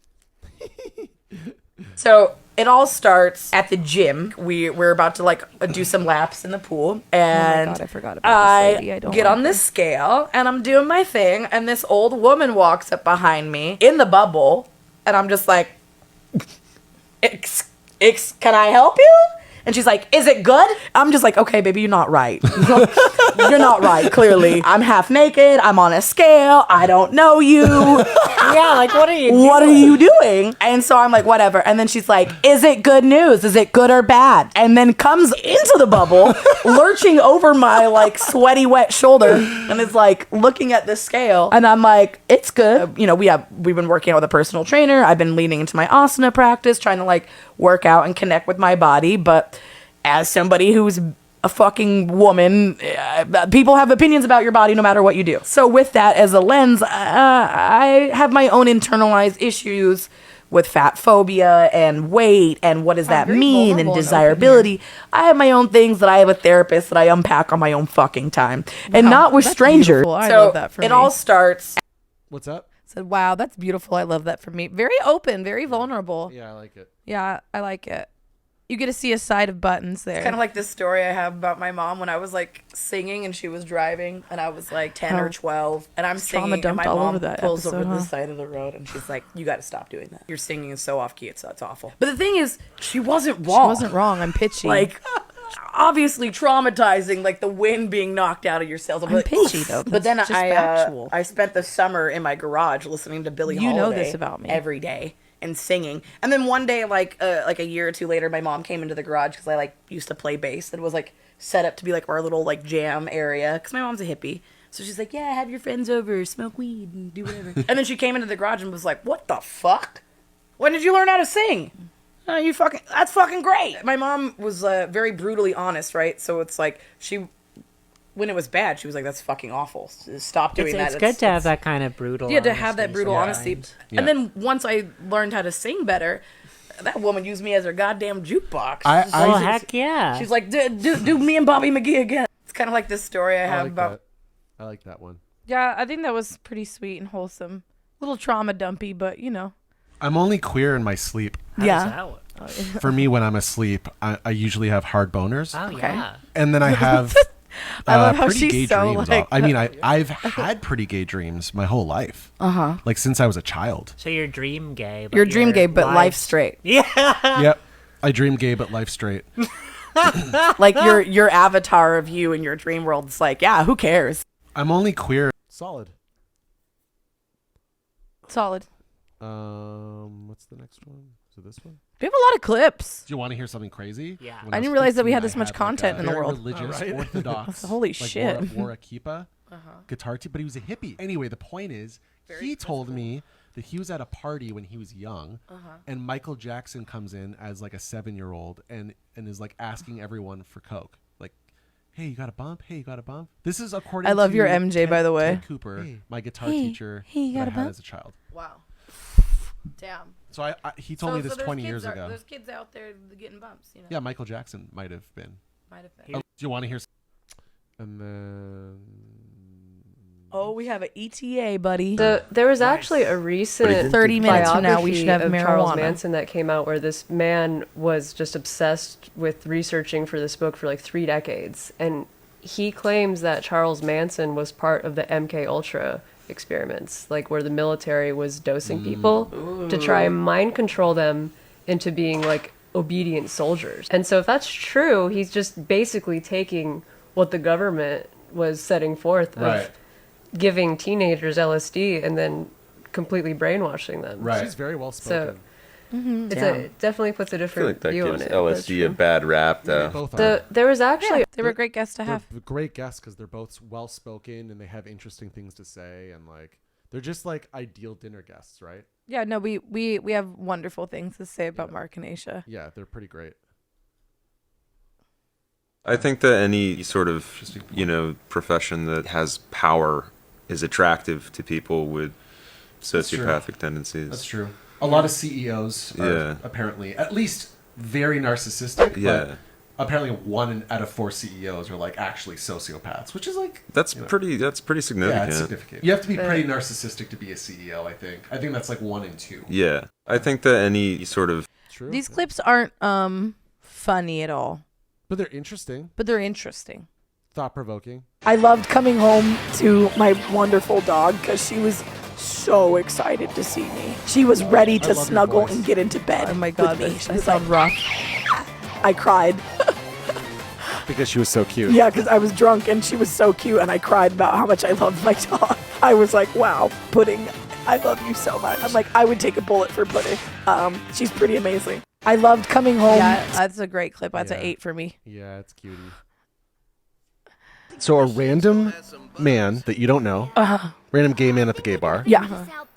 So it all starts at the gym. We're about to do some laps in the pool, and I forgot about this lady. I don't get on this scale, and I'm doing my thing, and this old woman walks up behind me in the bubble, and I'm just like, can I help you? And she's like, is it good? I'm just like, okay, baby, you're not right. You're not right, clearly. I'm half naked. I'm on a scale. I don't know you. Yeah, like, what are you doing? What are you doing? And so I'm like, whatever. And then she's like, is it good news? Is it good or bad? And then comes into the bubble, lurching over my, sweaty, wet shoulder, and is, looking at the scale. And I'm like, it's good. We've been working out with a personal trainer. I've been leaning into my asana practice, trying to, work out and connect with my body. But as somebody who's a fucking woman, people have opinions about your body no matter what you do. So with that as a lens, I have my own internalized issues with fat phobia and weight and what does that mean and desirability. I have my own things that I have a therapist that I unpack on my own fucking time and not with strangers. Beautiful. I So love that for it me. all starts. What's up? Said, wow, that's beautiful. I love that for me. Very open, very vulnerable. Yeah, I like it. Yeah, I like it. You get to see a side of Buttons there. It's kind of like this story I have about my mom when I was singing and she was driving and I was 10 or 12 and I'm singing and my mom pulls over the side of the road and she's like, you got to stop doing that. Your singing is so off key. It's awful. But the thing is, she wasn't wrong. She wasn't wrong. I'm pitchy. Obviously traumatizing, the wind being knocked out of your cells. I'm pitchy though. But then That's just factual. I spent the summer in my garage listening to Billie Holiday. You know this about me. Every day. And singing. And then one day, a year or two later, my mom came into the garage because I used to play bass. It was set up to be our little jam area because my mom's a hippie. So she's like, yeah, have your friends over, smoke weed, and do whatever. And then she came into the garage and was like, what the fuck? When did you learn how to sing? That's fucking great. My mom was very brutally honest, right? So it's when it was bad, she was like, that's fucking awful. Stop doing that. It's good to have that kind of brutal honesty. Yeah, to have that brutal honesty. Yeah. And then once I learned how to sing better, that woman used me as her goddamn jukebox. Heck yeah. She's like, do me and Bobby McGee again. It's kind of like this story I have about... I like that one. Yeah, I think that was pretty sweet and wholesome. A little trauma dumpy, but I'm only queer in my sleep. How does that work? For me, when I'm asleep, I usually have hard boners. Oh, yeah. And then I have... I love how pretty she's gay so dreams. I've had pretty gay dreams my whole life. Since I was a child. So you're dream gay. But You're dream gay, but life straight. Yeah. Yep. I dream gay, but life straight. Your avatar of you in your dream world is yeah, who cares? I'm only queer. Solid. Solid. What's the next one? Is it this one? We have a lot of clips. Do you want to hear something crazy? Yeah. I didn't realize that we had this much content in the world. Religious, orthodox. Holy shit. Wore a kippah, guitar but he was a hippie. Anyway, the point is, he told me that he was at a party when he was young, and Michael Jackson comes in as a 7-year-old and is asking everyone for coke. Hey, you got a bump? Hey, you got a bump? This is according to I love your MJ, by the way. Ted Cooper, my guitar teacher you got that a I had bump? as a child. Wow. Damn. So he told me this 20 years ago. There's kids out there getting bumps, Yeah, Michael Jackson might have been. Might have been. Do you want to hear? And then we have an ETA, buddy. There was actually a recent 30 minutes from now we should have of marijuana. Charles Manson that came out where this man was just obsessed with researching for this book for like 3 decades, and he claims that Charles Manson was part of the MK Ultra experiments, like where the military was dosing people to try and mind control them into being like obedient soldiers. And so if that's true, he's just basically taking what the government was setting forth of giving teenagers LSD and then completely brainwashing them. Right. She's very well spoken. So it definitely puts a different view on gives it. LSD a bad rap, though. There was actually they were great guests to have. They're great guests because they're both well spoken and they have interesting things to say, and like they're just like ideal dinner guests, right? Yeah, no, we have wonderful things to say about Mark and Aisha. Yeah, they're pretty great. I think that any sort of, profession that has power is attractive to people with sociopathic tendencies. That's true. A lot of CEOs are apparently at least very narcissistic. But apparently 1 out of 4 CEOs are like actually sociopaths, which is like that's pretty significant. Yeah, it's significant. You have to be pretty narcissistic to be a CEO. I think that's like 1 in 2. Yeah, I think that any sort of these clips aren't funny at all, but they're interesting. Thought provoking. I loved coming home to my wonderful dog because she was so excited to see me. She was ready to snuggle and get into bed. Oh my God, with me. that sounds rough. I cried. Because she was so cute. Yeah, because I was drunk and she was so cute, and I cried about how much I loved my dog. I was like, wow, Pudding, I love you so much. I'm like, I would take a bullet for Pudding. She's pretty amazing. I loved coming home. Yeah, that's a great clip. That's an 8 for me. Yeah, it's cutie. So a random man that you don't know, random gay man at the gay bar,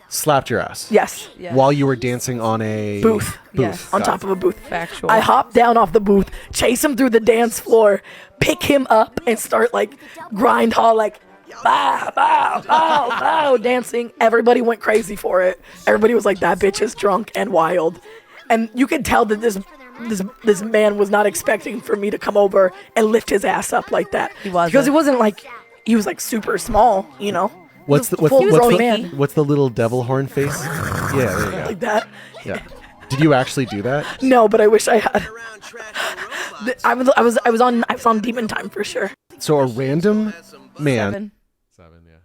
slapped your ass. Yes. While you were dancing on a booth. Yes. On top of a booth. Factual. I hop down off the booth, chase him through the dance floor, pick him up, and start like grind hall, like bow, bow, bow, bow, dancing. Everybody went crazy for it. Everybody was like, that bitch is drunk and wild. And you could tell that this man was not expecting for me to come over and lift his ass up like that. He wasn't. Because it wasn't like he was like super small, you know. What's the little devil horn face? Yeah, there you go. Like that. Yeah. Did you actually do that? No, but I wish I had. I was on Demon Time for sure. So a random man. 7, yeah.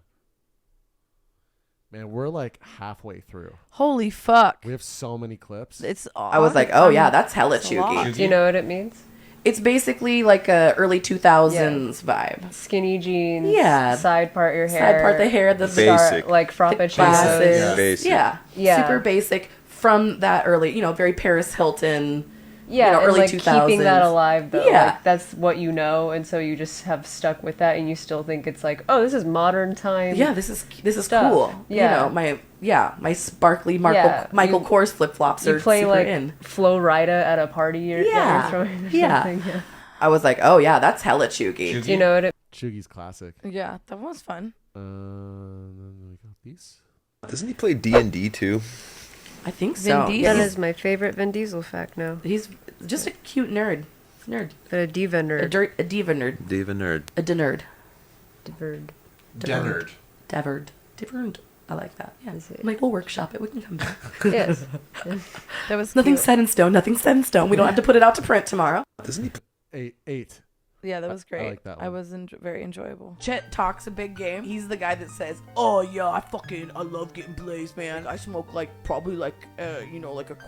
Man, we're like halfway through. Holy fuck. We have so many clips. It's I was like, oh yeah, that's hella chuggy. Do you know what it means? It's basically like a early 2000s vibe. Skinny jeans. Yeah. Side part your hair. Side part the hair. The basic. Like frappuccinos. Glasses. Yeah. Basic. Yeah. Super basic from that early, very Paris Hilton. Yeah, early and 2000s. keeping that alive though. Yeah. Like, that's what you know, and so you just have stuck with that, and you still think it's like, oh, this is modern time. Yeah, this is stuff. cool. Yeah. My sparkly Michael Kors flip flops are you play super like in. Flo Rida at a party that you're throwing or something. Yeah. I was like, oh yeah, that's hella chuggy. Do you know what it? Chuggy's classic. Yeah, that was fun. Then we got these. Doesn't he play D&D too? I think so. Vin Diesel. That is my favorite Vin Diesel fact now. He's just a cute nerd. But a diva nerd. A diva nerd. Diva nerd. A denerd. Denerd. I like that. Yeah. Like, we'll workshop it. We can come back. Yes. That was nothing cute. set in stone. Nothing's set in stone. We don't have to put it out to print tomorrow. Doesn't he? 8. Yeah, that was great. I like that one. I was very enjoyable. Chet talks a big game. He's the guy that says, "Oh yeah, I love getting blazed, man. I smoke probably like a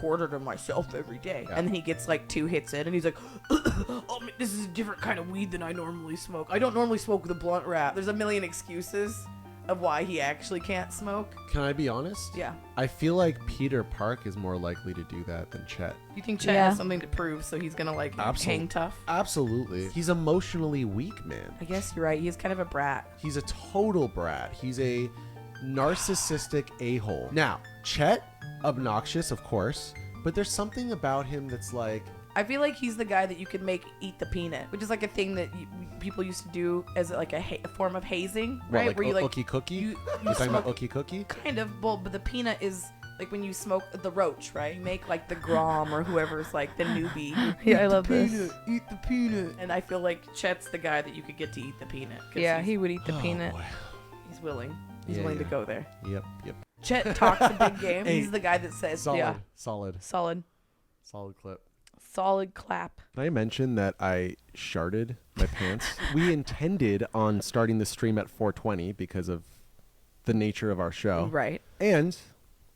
quarter to myself every day." Yeah. And then he gets like 2 hits in, and he's like, "Oh, man, this is a different kind of weed than I normally smoke. I don't normally smoke the blunt wrap." There's a million excuses of why he actually can't smoke. Can I be honest? Yeah. I feel like Peter Park is more likely to do that than Chet. You think Chet has something to prove, so he's gonna hang tough? Absolutely. He's emotionally weak, man. I guess you're right. He's kind of a brat. He's a total brat. He's a narcissistic a-hole. Now, Chet, obnoxious, of course, but there's something about him that's like... I feel like he's the guy that you could make eat the peanut, which is like a thing that people used to do as like a form of hazing, right? Like, where you Ookie Cookie? You talking about Ookie Cookie? Kind of, but the peanut is like when you smoke the roach, right? You make like the Grom or whoever's like the newbie. Yeah, I love this. Eat the peanut. And I feel like Chet's the guy that you could get to eat the peanut. Yeah, he would eat the peanut. Boy. He's willing. He's Yeah, willing yeah. to go there. Yep. Chet talks a big game. Hey, He's the guy that says, solid clip. Solid clap. Can I mention that I sharded my pants? We intended on starting the stream at 4:20 because of the nature of our show. Right. And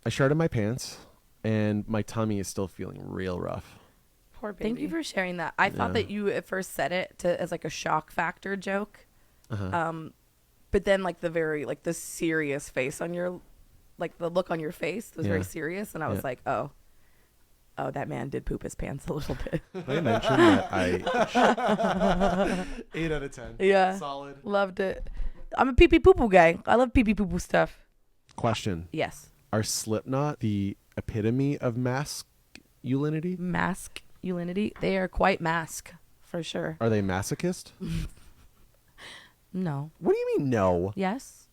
I sharded my pants, and my tummy is still feeling real rough. Poor baby. Thank you for sharing that. I thought that you at first said it as like a shock factor joke. But then like the serious face on your, like the look on your face was very serious. And I was like, oh, that man did poop his pants a little bit. Can I mention that I 8 out of 10. Yeah. Solid. Loved it. I'm a pee-pee poo-poo guy. I love pee-pee poo-poo stuff. Question. Yes. Are Slipknot the epitome of masculinity? Masculinity? They are quite mask, for sure. Are they masochist? No. What do you mean no? Yes.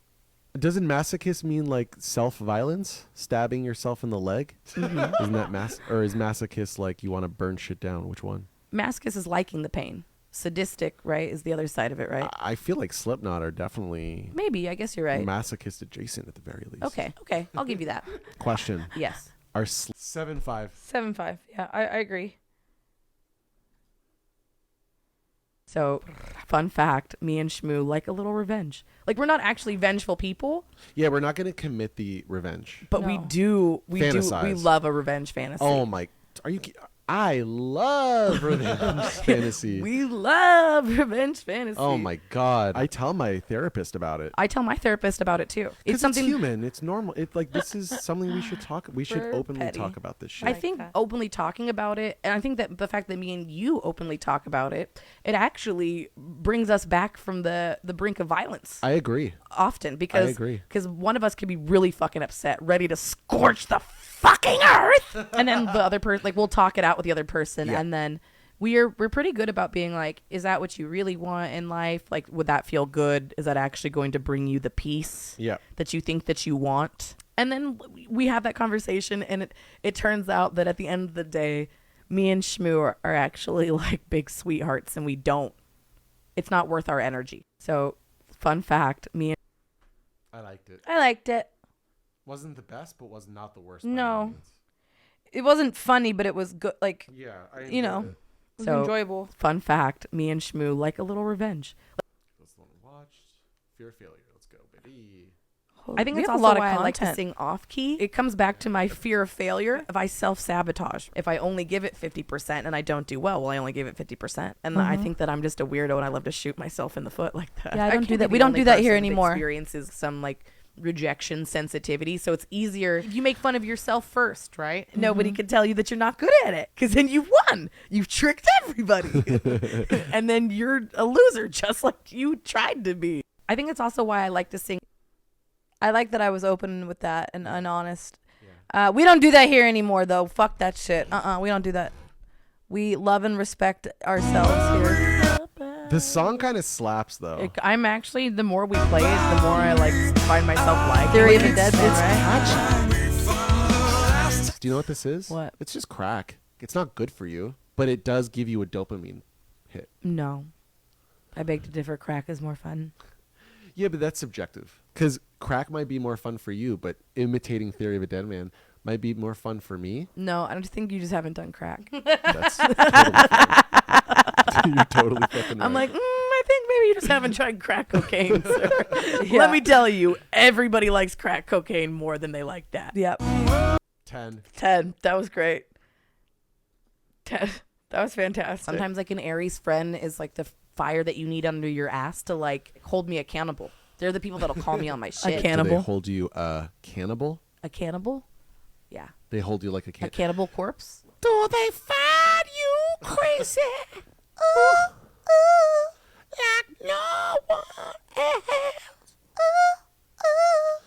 Doesn't masochist mean like self-violence? Stabbing yourself in the leg? Mhm. Isn't that or is masochist like you want to burn shit down? Which one? Masochist is liking the pain. Sadistic, right, is the other side of it, right? I feel like Slipknot are definitely Maybe. I guess you're right. masochist adjacent at the very least. Okay. I'll give you that. Question. Yes. Are 7-5. 7-5. Yeah, I agree. So, fun fact, me and Shmoo like a little revenge. Like, we're not actually vengeful people. Yeah, we're not going to commit the revenge. But we Fantasize. we love a revenge fantasy. Oh my, I love revenge fantasy. We love revenge fantasy. Oh my God. I tell my therapist about it. I tell my therapist about it too. It's something human. It's normal. It's like, this is something we should we should openly talk about this shit. I think openly talking about it, and I think that the fact that me and you openly talk about it, it actually brings us back from the brink of violence. I agree. Often, because I agree. Because one of us could be really fucking upset, ready to scorch the fucking earth, and then the other person, like, we'll talk it out with the other person, and then we're pretty good about being like, is that what you really want in life? Like, would that feel good? Is that actually going to bring you the peace that you think that you want? And then we have that conversation, and it turns out that at the end of the day, me and Shmoo are actually like big sweethearts, and it's not worth our energy. So, fun fact, I liked it. I liked it. Wasn't the best, but was not the worst. No. It wasn't funny, but it was good. Like, yeah, you know, it was So, enjoyable. Fun fact, me and Shmoo like a little revenge. That's the one we watched. Fear of failure. Let's go, baby. I think We it's have also a lot of why I like to content. sing off key. It comes back to my fear of failure. If I self-sabotage, if I only give it 50% and I don't do well, I only give it 50%. And I think that I'm just a weirdo and I love to shoot myself in the foot like that. Yeah, I don't do can't that. be We the don't only do that here person that anymore. Experiences some like rejection sensitivity, so it's easier if you make fun of yourself first, right? Nobody can tell you that you're not good at it, because then you've won. You've tricked everybody. And then you're a loser, just like you tried to be. I think it's also why I like to sing. I like that I was open with that and honest. We don't do that here anymore, though. Fuck that shit. We don't do that. We love and respect ourselves here. The song kind of slaps though. I'm actually, the more we play it, the more I like find myself like Theory of the Dead Man, right? Do you know what this is? What? It's just crack. It's not good for you, but it does give you a dopamine hit. No. I beg to differ. Crack is more fun. Yeah, but that's subjective. Because crack might be more fun for you, but imitating Theory of a Dead Man might be more fun for me. No, I just think you just haven't done crack. That's totally fine. You're totally fucking right. I'm like, I think maybe you just haven't tried crack cocaine, sir. Let me tell you, everybody likes crack cocaine more than they like that. Yep. 10. That was great. 10. That was fantastic. Sometimes like an Aries friend is like the fire that you need under your ass to like hold me accountable. They're the people that'll call me on my shit. A cannibal. Do they hold you cannibal? A cannibal? Yeah. They hold you like a A cannibal. cannibal corpse? Do they find you crazy? Ooh, ooh, like no one else. Ooh, ooh.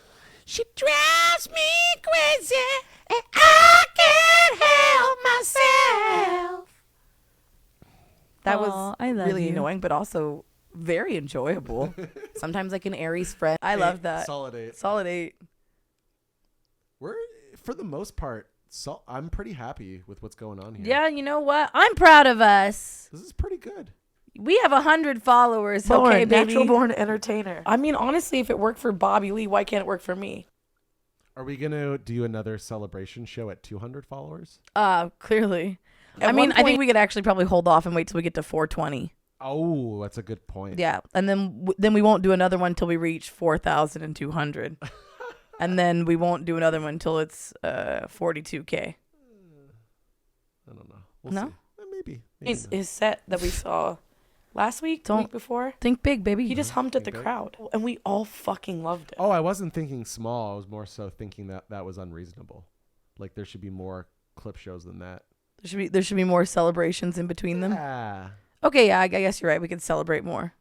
She drives me crazy, and I can't help myself. That Aw, was I love really you. annoying, but also very enjoyable. Sometimes like an Aries friend. I love that. Solid 8. Solid 8. for the most part, so I'm pretty happy with what's going on here. Yeah, you know what? I'm proud of us. This is pretty good. We have 100 followers. Born, okay, baby. natural born entertainer. I mean, honestly, if it worked for Bobby Lee, why can't it work for me? Are we gonna do another celebration show at 200 followers? Clearly. At I mean, one I think point- we could actually probably hold off and wait till we get to 420. Oh, that's a good point. Yeah, and then we won't do another one till we reach 4,200, and then we won't do another one until it's 42K. I don't know. We'll No? see. Maybe. His set that we saw last week, the week before. Think big, baby. He just humped at the Think big. crowd, and we all fucking loved it. Oh, I wasn't thinking small. I was more so thinking that was unreasonable. Like there should be more clip shows than that. There should be more celebrations in between them. Ah. Okay, yeah, I guess you're right. We could celebrate more.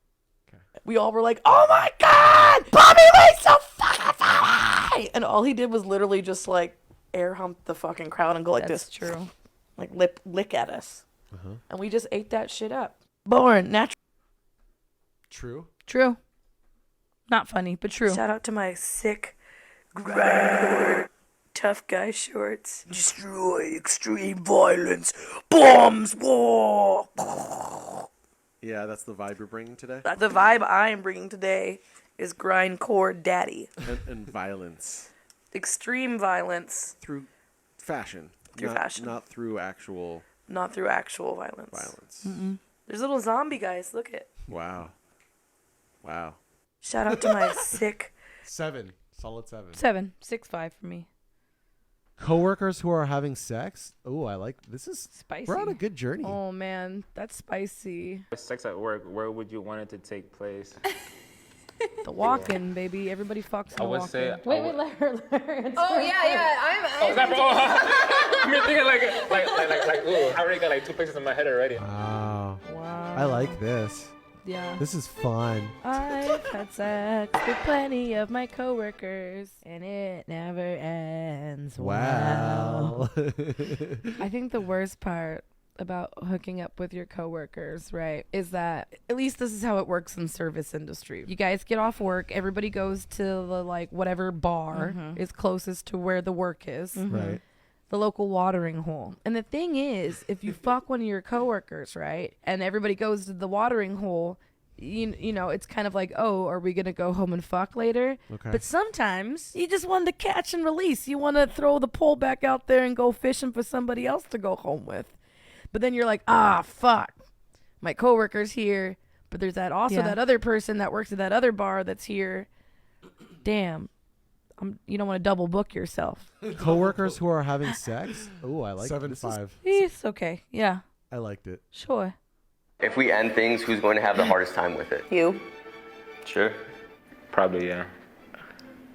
We all were like, "Oh my god, Bobby Lee's so fucking funny!" And all he did was literally just like air hump the fucking crowd and go like That's this. true. Like lick at us, and we just ate that shit up. Born natural. True. Not funny, but true. Shout out to my sick, grindcore, tough guy shorts. Destroy extreme violence, bombs, war. Yeah, that's the vibe you're bringing today. The vibe I am bringing today is grindcore daddy. And violence. Extreme violence. Through fashion. Through fashion. Not through actual Not through actual violence. There's little zombie guys. Look at. Wow. Shout out to my sick. 7. Solid 7. 7, 6, 5 for me. Coworkers who are having sex. Oh, I like this. Is Spicy. We're on a good journey. Oh man, that's spicy. Sex at work, where would you want it to take place? The walk-in, baby. Everybody fucks in I the would walk-in. say. Wait, let her answer. Oh yeah. Oh, is that I'm thinking like, ooh, I already got like 2 pictures in my head already. Wow. Wow. I like this. Yeah. This is fun. I've had sex with plenty of my coworkers, and it never ends. Wow. I think the worst part about hooking up with your coworkers, right, is that at least this is how it works in service industry. You guys get off work, everybody goes to the like whatever bar is closest to where the work is. Right. The local watering hole. And the thing is, if you fuck one of your coworkers, right, and everybody goes to the watering hole, you know, it's kind of like, oh, are we going to go home and fuck later? Okay. But sometimes you just want to catch and release. You want to throw the pole back out there and go fishing for somebody else to go home with. But then you're like, fuck. My coworker's here, but there's that other person that works at that other bar that's here. Damn. You don't want to double book yourself. Coworkers who are having sex. Oh, I like 7-5. It's okay. Yeah. I liked it. Sure. If we end things, who's going to have the hardest time with it? You. Sure. Probably, yeah.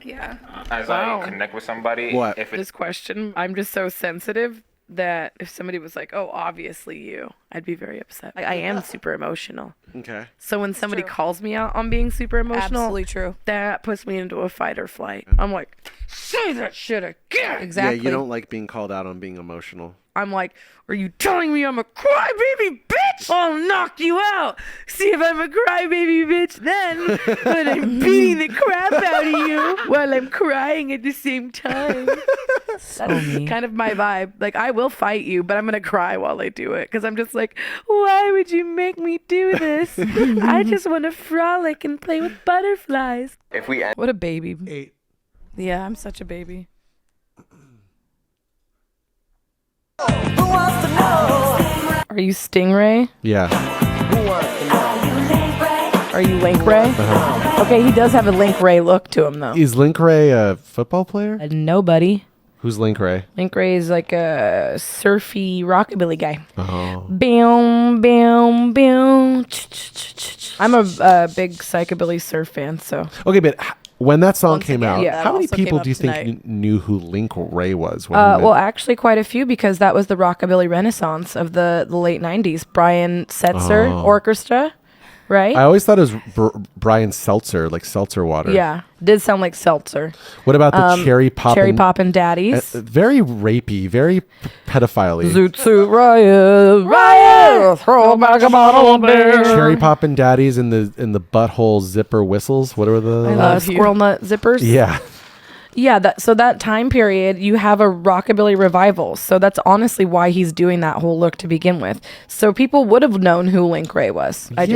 Yeah. As I connect with somebody, What? if This question, I'm just so sensitive that if somebody was like, oh, obviously you, I'd be very upset. I am super emotional. Okay. So when somebody calls me out on being super emotional, Absolutely true. that puts me into a fight or flight. I'm like, say that shit again. Exactly. Yeah, you don't like being called out on being emotional. I'm like, are you telling me I'm a crybaby bitch? I'll knock you out. See if I'm a crybaby bitch then when I'm beating the crap out of you while I'm crying at the same time. That's kind of my vibe. Like, I will fight you, but I'm going to cry while I do it because I'm just like, why would you make me do this? I just want to frolic and play with butterflies. If we end What a baby. 8. Yeah, I'm such a baby. Are you Stingray? Yeah. Are you Link Ray? Okay, he does have a Link Ray look to him, though. Is Link Ray a football player? Nobody. Who's Link Ray? Link Ray is like a surfy rockabilly guy. Oh. Bam, bam, bam. I'm a big psychobilly surf fan, so. Okay, but when that song came out, yeah, how many also came people up do you think tonight. knew who Link Ray was? When he met- Well, actually, quite a few because that was the rockabilly renaissance of the late '90s. Brian Setzer Orchestra, right? I always thought it was Brian Seltzer, like seltzer water. Yeah, did sound like seltzer. What about the cherry poppin' daddies? Very rapey, very pedophile-y. Zoot suit riot, throw back a bottle of beer. Cherry poppin' daddies in the butthole zipper whistles. What are the Squirrel nut zippers. Yeah. Yeah, so that time period, you have a rockabilly revival. So that's honestly why he's doing that whole look to begin with. So people would have known who Link Ray was. I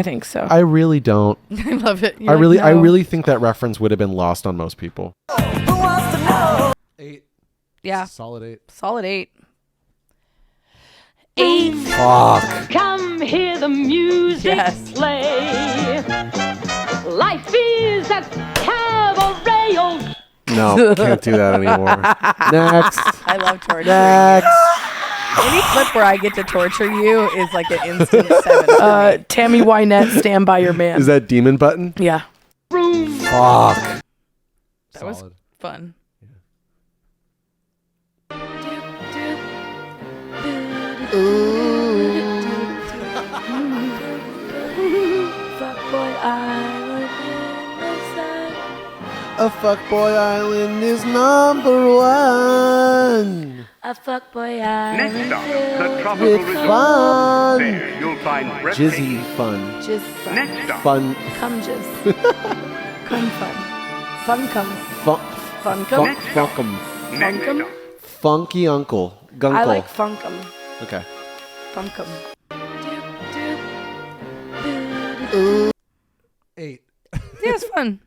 think so. I really don't. I love it. I really think that reference would have been lost on most people. 8. Yeah. Solid 8. Solid 8. 8. Fuck. Come hear the music play. Life is a cabaret. No, can't do that anymore. Next. I love torturing Next. you. Any clip where I get to torture you is like an instant 7. Tammy Wynette, Stand By Your Man. Is that demon button? Yeah. Fuck. That was fun. Fuckboy Island. A fuckboy island is number one. A fuckboy island. Next stop, the tropical With resort. fun. There you'll find Jizzy fun. Jizz fun. Next stop. Fun. Cum jizz. Cum fun. Fun cum. Fun cum. Funkum. Funkum. Funky uncle. Gunkle. I like funkum. Okay. Funkum. 8. Yeah, it's fun.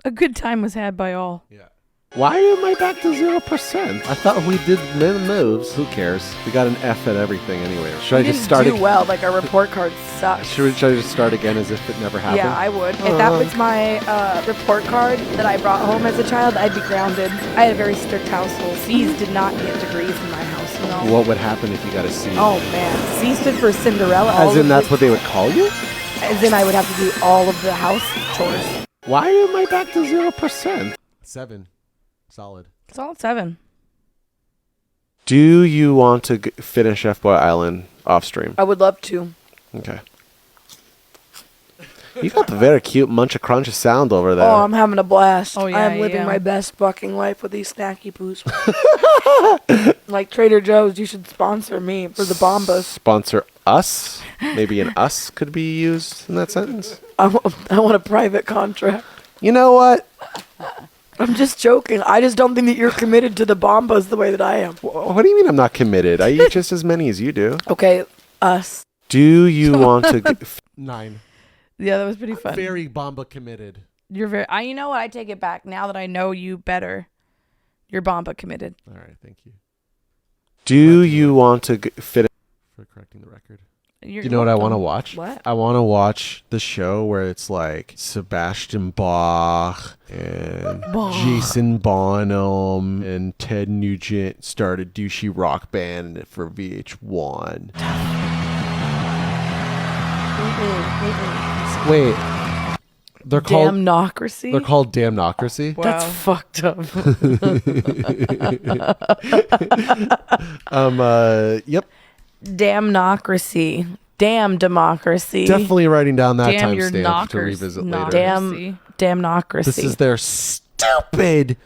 A good time was had by all. Yeah. Why am I back to 0%? I thought we did moves. Who cares? We got an F at everything anyway. Should I just start do again? well. Like our report card sucks. Should I just start again as if it never happened? Yeah, I would. If that was my report card that I brought home as a child, I'd be grounded. I had a very strict household. C's did not get degrees in my house, you know? What would happen if you got a C? Oh, man. C stood for Cinderella. As in that's what they would call you? As in I would have to do all of the house chores. Why am I back to 0%? 7. Solid. Solid 7. Do you want to finish F-Boy Island off stream? I would love to. Okay. You got the very cute muncha cruncha sound over there. Oh, I'm having a blast. Oh, yeah, I'm living yeah. my best fucking life with these snacky poos. Like Trader Joe's, you should sponsor me for the bombas. Sponsor us? Maybe an us could be used in that sentence. I want a private contract. You know what? I'm just joking. I just don't think that you're committed to the bombas the way that I am. What do you mean I'm not committed? I eat just as many as you do. Okay, us. Do you want to... 9. Yeah, that was pretty fun. Very bomba committed. You're very... you know what? I take it back. Now that I know you better, you're bomba committed. All right, thank you. Do you want to fit... For correcting the record. You know what I want to watch? What? I want to watch the show where it's like Sebastian Bach and Jason Bonham and Ted Nugent start a douchey rock band for VH1. Wait. They're called Damnocracy? They're called Damnocracy? Wow. That's fucked up. Yep. Damnocracy. Damn democracy. Definitely writing down that Damn your timestamp to knockers. revisit later. Damnocracy. This is their stupid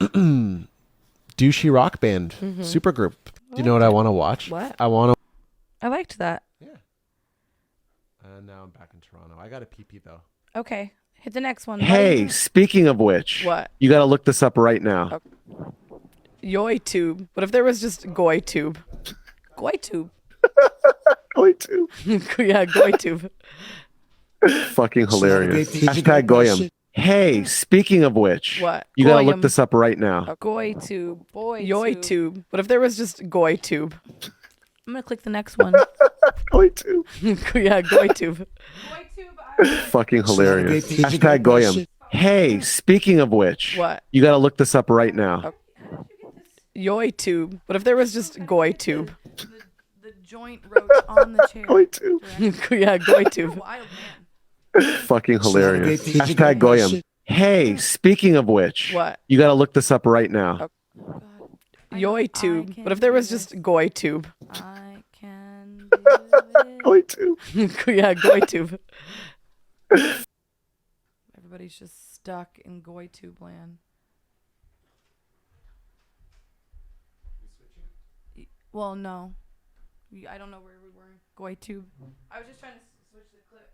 douchey rock band supergroup. Do you know what I want to watch? What? I want to. I liked that. Now I'm back in Toronto. I got a pee though. Okay. Hit the next one. Hey, speaking of which, What? You got to look this up right now. Yoy-tube. What if there was just Goy-tube? Goy-tube. Goy-tube. Yeah, Goy-tube. Fucking hilarious. Hashtag Goyam. Hey, speaking of which, What? You got to Goyam. look this up right now. Goy-tube. Yoy-tube. What if there was just Goy-tube? I'm going to click the next one. Goy-tube. Yeah, Goy-tube. Fucking hilarious. Hashtag Goyam. Hey, speaking of which, What? You got to look this up right now. Yoy-tube. What if there was just Goy-tube? The joint roach on the chair. Goy-tube. Yeah, Goy-tube. Fucking hilarious. Hashtag Goyam. Hey, speaking of which, What? You got to look this up right now. Yoy-tube. What if there was just Goy-tube? I can do it. Goy-tube. Yeah, Goy-tube. Everybody's just stuck in Goy-tube land. Well, no. I don't know where we were. Goy-tube. I was just trying to switch the clip.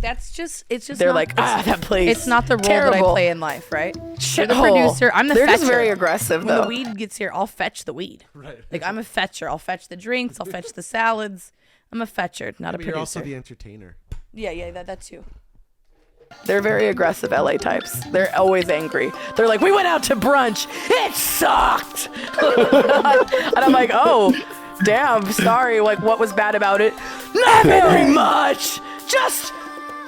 It's just. They're not, like, that plays. It's not the role that I terrible. play in life, right? You're the Oh, producer. I'm the they're fetcher. just very aggressive, When though. the weed gets here, I'll fetch the weed. Right. Like I'm a fetcher. I'll fetch the drinks. I'll fetch the salads. I'm a fetcher, not a But producer. you're also the entertainer. Yeah, that too. They're very aggressive LA types. They're always angry. They're like, we went out to brunch. It sucked. And I'm like, oh, damn, sorry. Like, what was bad about it? Not very much. Just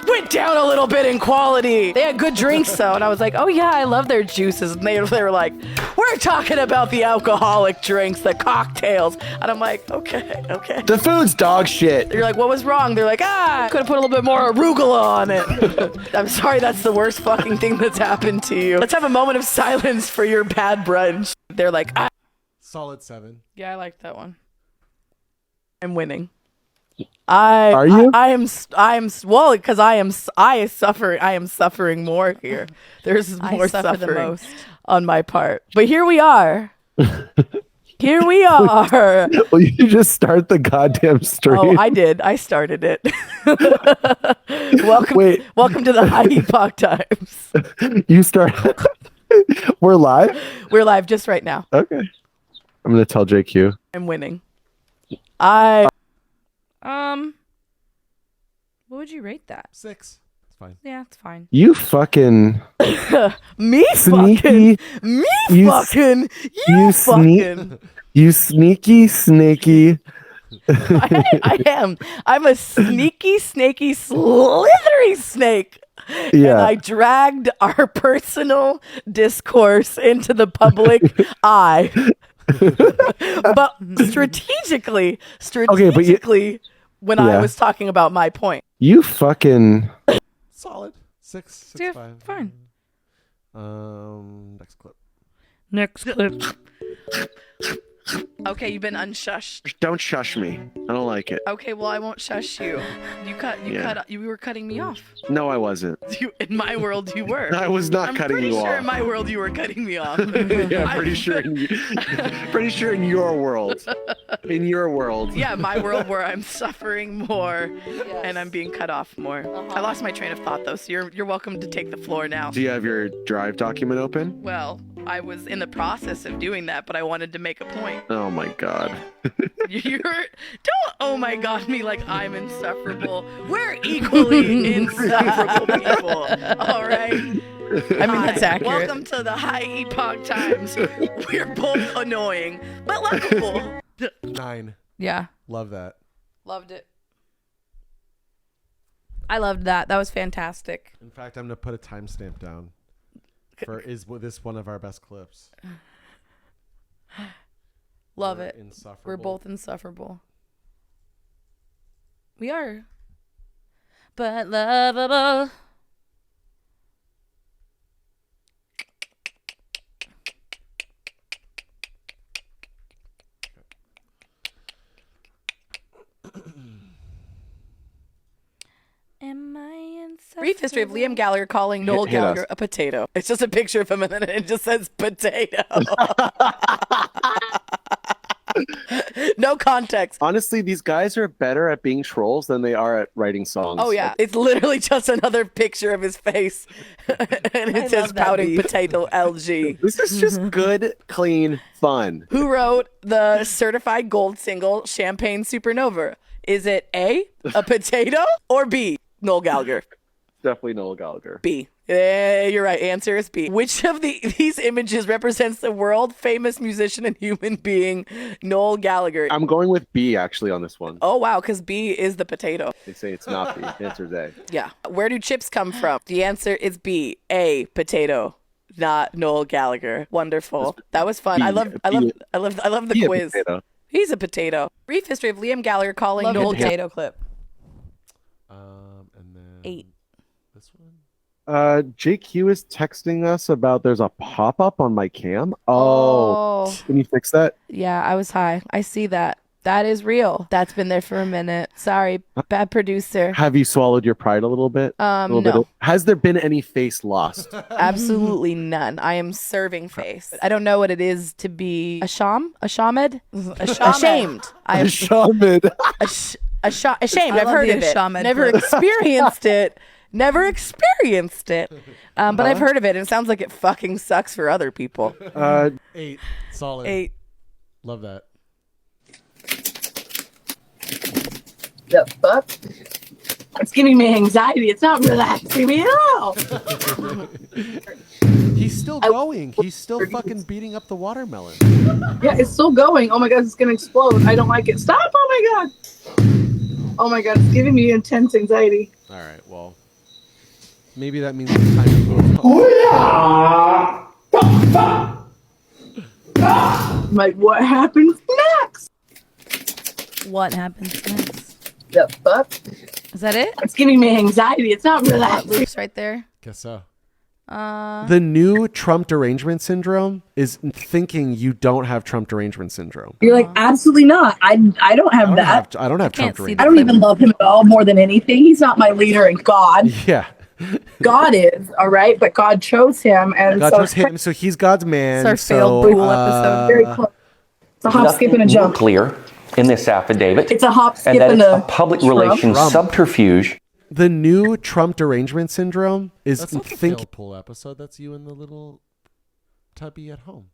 went down a little bit in quality. They had good drinks, though. And I was like, oh, yeah, I love their juices. And they were like, we're talking about the alcoholic drinks, the cocktails. And I'm like, okay. The food's dog shit. You're like, what was wrong? They're like, could have put a little bit more arugula on it. I'm sorry, that's the worst fucking thing that's happened to you. Let's have a moment of silence for your bad brunch. They're like, Solid 7. Yeah, I liked that one. I'm winning. Are you? I am well, because I am suffering more here. There's I more suffer the suffering most. on my part. But here we are. Here we are. Well, you just start the goddamn stream. Oh, I did. I started it. Welcome to the High Epoch Times. You start. We're live? We're live just right now. Okay. I'm going to tell JQ. I'm winning. What would you rate that? 6. It's fine. Yeah, it's fine. You fucking. Me sneaky. fucking. Me You fucking. You fucking. You sneaky, snaky. I am. I'm a sneaky, snaky, slithery snake. Yeah. And I dragged our personal discourse into the public eye. But strategically, when I was talking about my point. You fucking. Solid. 6. Yeah, 5. fine. Next clip. Next clip. Okay, you've been unshushed. Don't shush me. I don't like it. Okay, well I won't shush you. You were cutting me off. No, I wasn't. In my world, you were. I was not cutting you off. I'm pretty sure in my world you were cutting me off. Yeah, pretty sure in your world. In your world. Yeah, my world where I'm suffering more and I'm being cut off more. I lost my train of thought though, so you're welcome to take the floor now. Do you have your Drive document open? Well, I was in the process of doing that, but I wanted to make a point. Oh my god. Don't oh my god me like I'm insufferable. We're equally insufferable people. All right. I mean, that's accurate. Welcome to the High Epoch Times. We're both annoying, but lovable. 9. Yeah. Love that. Loved it. I loved that. That was fantastic. In fact, I'm going to put a timestamp down. Is this one of our best clips? Love We're it. insufferable. We're both insufferable. We are. But lovable. Am I insufferable? Brief history of Liam Gallagher calling Noel Gallagher a potato. It's just a picture of him and then it just says potato. No context. Honestly, these guys are better at being trolls than they are at writing songs. Oh yeah, it's literally just another picture of his face, and it says pouting potato LG. This is just good, clean fun. Who wrote the certified gold single "Champagne Supernova"? Is it A, a potato, or B, Noel Gallagher? Definitely Noel Gallagher. B. You're right. Answer is B. Which of these images represents the world famous musician and human being Noel Gallagher? I'm going with B actually on this one. Oh wow, because B is the potato. They say it's not B. The answer is A. Yeah. Where do chips come from? The answer is B. A, potato. Not Noel Gallagher. Wonderful. That was fun. I love the quiz. He's a potato. Brief history of Liam Gallagher calling Noel potato clip. And then 8. This one. JQ is texting us about there's a pop-up on my cam. Oh. Can you fix that? Yeah, I was high. I see that. That is real. That's been there for a minute. Sorry, bad producer. Have you swallowed your pride a little bit? No. Has there been any face lost? Absolutely none. I am serving face. I don't know what it is to be ashamed. Ashamed. Ashamed. Ashamed. I've heard of it. ashamed. Never experienced it. Never experienced it. But I've heard of it, and it sounds like it fucking sucks for other people. 8. Solid. 8. Love that. The fuck? It's giving me anxiety. It's not relaxing me at all. He's still going. He's still fucking beating up the watermelon. Yeah, it's still going. Oh my god, it's gonna explode. I don't like it. Stop! Oh my god. Oh my god, it's giving me intense anxiety. All right, well, maybe that means it's time to move on. Like, what happens next? What happens next? The fuck? Is that it? It's giving me anxiety. It's not relaxing. Loops right there. Guess so. The new Trump derangement syndrome is thinking you don't have Trump derangement syndrome. You're like, absolutely not. I don't have that. I don't have Trump derangement. I don't even love him at all more than anything. He's not my leader in God. Yeah. God is, all right? But God chose him. And God so chose him, so he's God's man. It's our failed pool episode. Very close. It's a hop, skip, and a jump. Clear in this affidavit. It's a hop, skip, and that and it's a a public Trump. relations subterfuge. The new Trump derangement syndrome is That's not the failed pool episode. That's you and the little tubby at home.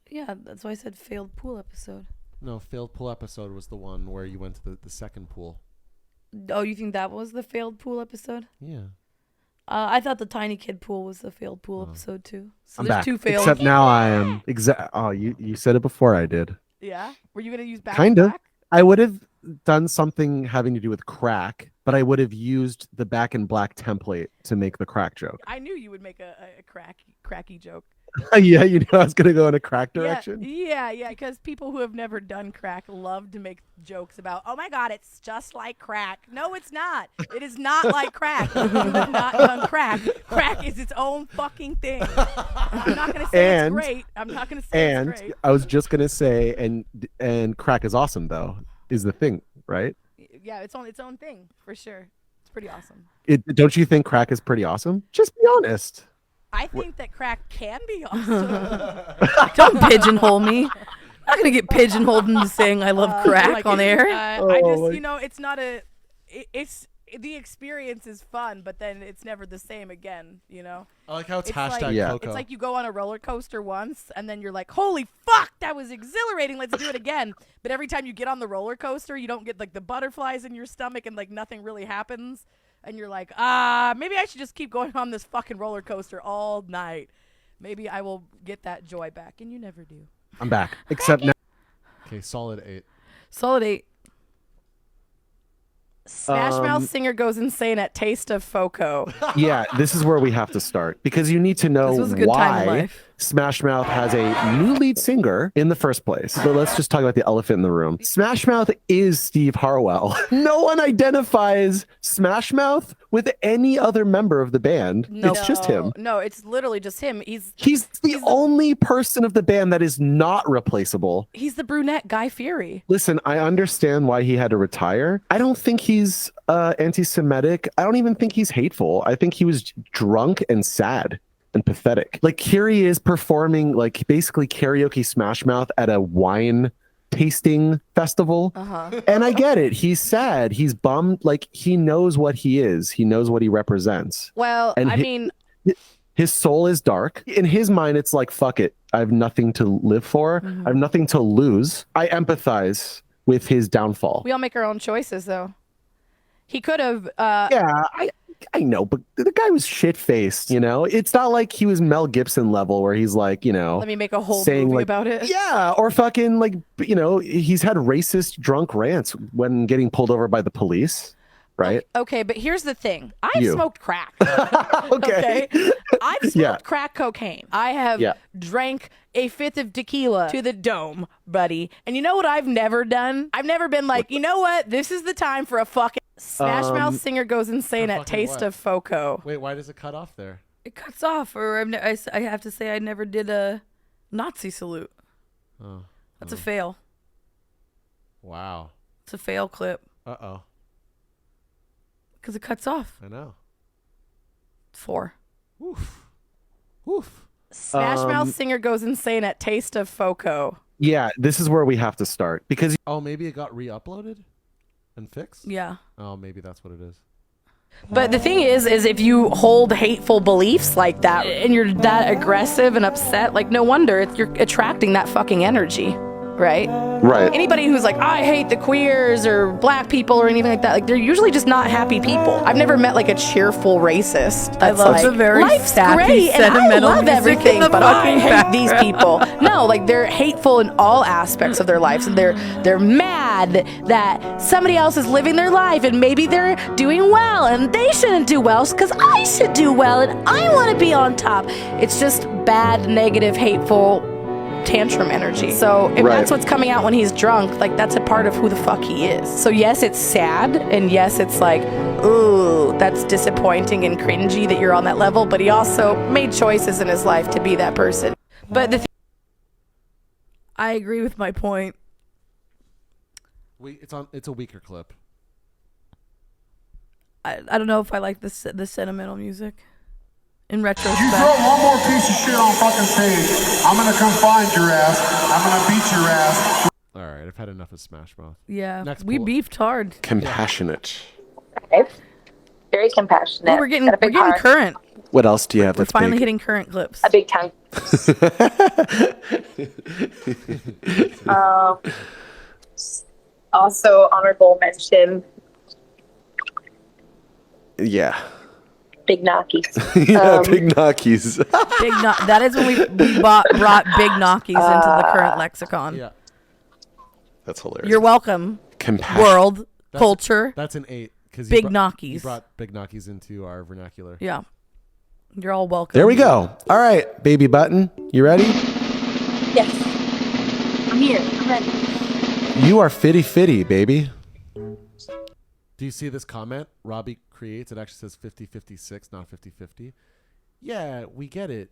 Yeah, that's why I said failed pool episode. No, failed pool episode was the one where you went to the second pool. Oh, you think that was the failed pool episode? Yeah. I thought the tiny kid pool was the failed pool episode too. So I'm there's back. 2 failed. Except now I am Oh, you said it before I did. Yeah. Were you gonna use back? Kind of. I would have done something having to do with crack, but I would have used the Back in Black template to make the crack joke. I knew you would make a cracky joke. Yeah, you knew I was gonna go in a crack direction. Yeah, because people who have never done crack love to make jokes about, oh my god, it's just like crack. No, it's not. It is not like crack. You have not done crack. Crack is its own fucking thing. I'm not gonna say it's great. I'm not gonna say it's great. I was just gonna say, and crack is awesome though, is the thing, right? Yeah, it's on its own thing for sure. It's pretty awesome. Don't you think crack is pretty awesome? Just be honest. I think that crack can be awesome. Don't pigeonhole me. I'm not gonna get pigeonholed into saying I love crack on air. I just, it's not it's the experience is fun, but then it's never the same again. I like how it's hashtag Coco. It's like you go on a roller coaster once, and then you're like, "Holy fuck, that was exhilarating! Let's do it again." But every time you get on the roller coaster, you don't get like the butterflies in your stomach, and like nothing really happens. And you're like, maybe I should just keep going on this fucking roller coaster all night. Maybe I will get that joy back. And you never do. I'm back. Except now. Okay, solid 8. Solid 8. Smash Mouth singer goes insane at taste of Foco. Yeah, this is where we have to start. Because you need to know why Smash Mouth has a new lead singer in the first place. So let's just talk about the elephant in the room. Smash Mouth is Steve Harwell. No one identifies Smash Mouth with any other member of the band. It's just him. No, it's literally just him. He's the only person of the band that is not replaceable. He's the brunette Guy Fieri. Listen, I understand why he had to retire. I don't think he's anti-Semitic. I don't even think he's hateful. I think he was drunk and sad and pathetic. Like, here he is performing like basically karaoke Smash Mouth at a wine tasting festival. And I get it. He's sad. He's bummed. Like, he knows what he is. He knows what he represents. Well, and his soul is dark. In his mind, it's like, fuck it. I have nothing to live for. I have nothing to lose. I empathize with his downfall. We all make our own choices, though. He could have. Yeah, I know, but the guy was shit-faced, It's not like he was Mel Gibson level where he's like, Let me make a whole saying movie like, about it. Yeah, or fucking like, he's had racist drunk rants when getting pulled over by the police, right? Okay, but here's the thing. I've smoked crack. Okay. I've smoked crack cocaine. I have drank a 5th of tequila to the dome, buddy. And you know what I've never done? I've never been like, you know what? This is the time for a fucking Smash Mouth singer goes insane at taste of Foco. Wait, why does it cut off there? It cuts off, or I have to say I never did a Nazi salute. That's a fail. Wow. It's a fail clip. Uh-oh. Because it cuts off. I know. 4. Oof. Oof. Smash Mouth singer goes insane at Taste of Foco. Yeah, this is where we have to start because maybe it got re-uploaded and fixed? Yeah. Oh, maybe that's what it is. But the thing is if you hold hateful beliefs like that and you're that aggressive and upset, like no wonder you're attracting that fucking energy, right? Right. Anybody who's like, I hate the queers or black people or anything like that, like they're usually just not happy people. I've never met like a cheerful racist. That's love like, the very life's sappy, great and I sentimental love music everything, in the but I fucking hate these people. No, like they're hateful in all aspects of their lives, and they're mad that somebody else is living their life and maybe they're doing well and they shouldn't do well because I should do well and I want to be on top. It's just bad, negative, hateful tantrum energy. So if that's what's coming out when he's drunk, like that's a part of who the fuck he is. So yes, it's sad, and yes, it's like, ooh, that's disappointing and cringy that you're on that level, but he also made choices in his life to be that person. But I agree with my point. It's a weaker clip. I don't know if I like the sentimental music. In retrospect. You throw one more piece of shit on fucking stage, I'm gonna come find your ass. I'm gonna beat your ass. All right, I've had enough of Smash Mouth. Yeah, Next we beefed hard. Compassionate. Okay. Very compassionate. Ooh, we're getting current. What else do you have We're that's finally big? hitting current clips. A big tongue. Also, honorable mention. Yeah. Big Knockies. Yeah, big Knockies. That is when we brought big Knockies into the current lexicon. Yeah. That's hilarious. You're welcome. Compassion. World, culture. That's an 8. Big Knockies. You brought big Knockies into our vernacular. Yeah. You're all welcome. There we go. All right, baby button. You ready? Yes. I'm here. I'm ready. You are fitty, baby. Do you see this comment Robbie creates? It actually says 50-56, not 50-50. Yeah, we get it.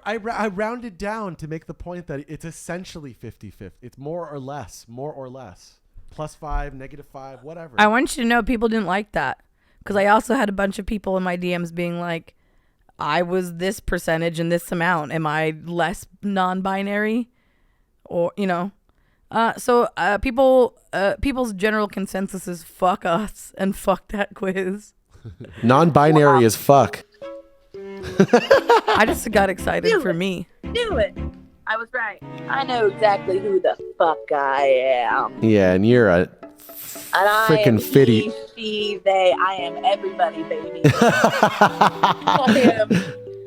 I rounded down to make the point that it's essentially 50-50. It's more or less. +5, -5, whatever. I want you to know people didn't like that. Because I also had a bunch of people in my DMs being like, I was this percentage and this amount. Am I less non-binary? Or, so people's general consensus is fuck us and fuck that quiz. Non-binary as fuck. I just got excited for me. Do it. I was right. I know exactly who the fuck I am. Yeah, and you're a freaking fitty. He, she, they. I am everybody, baby.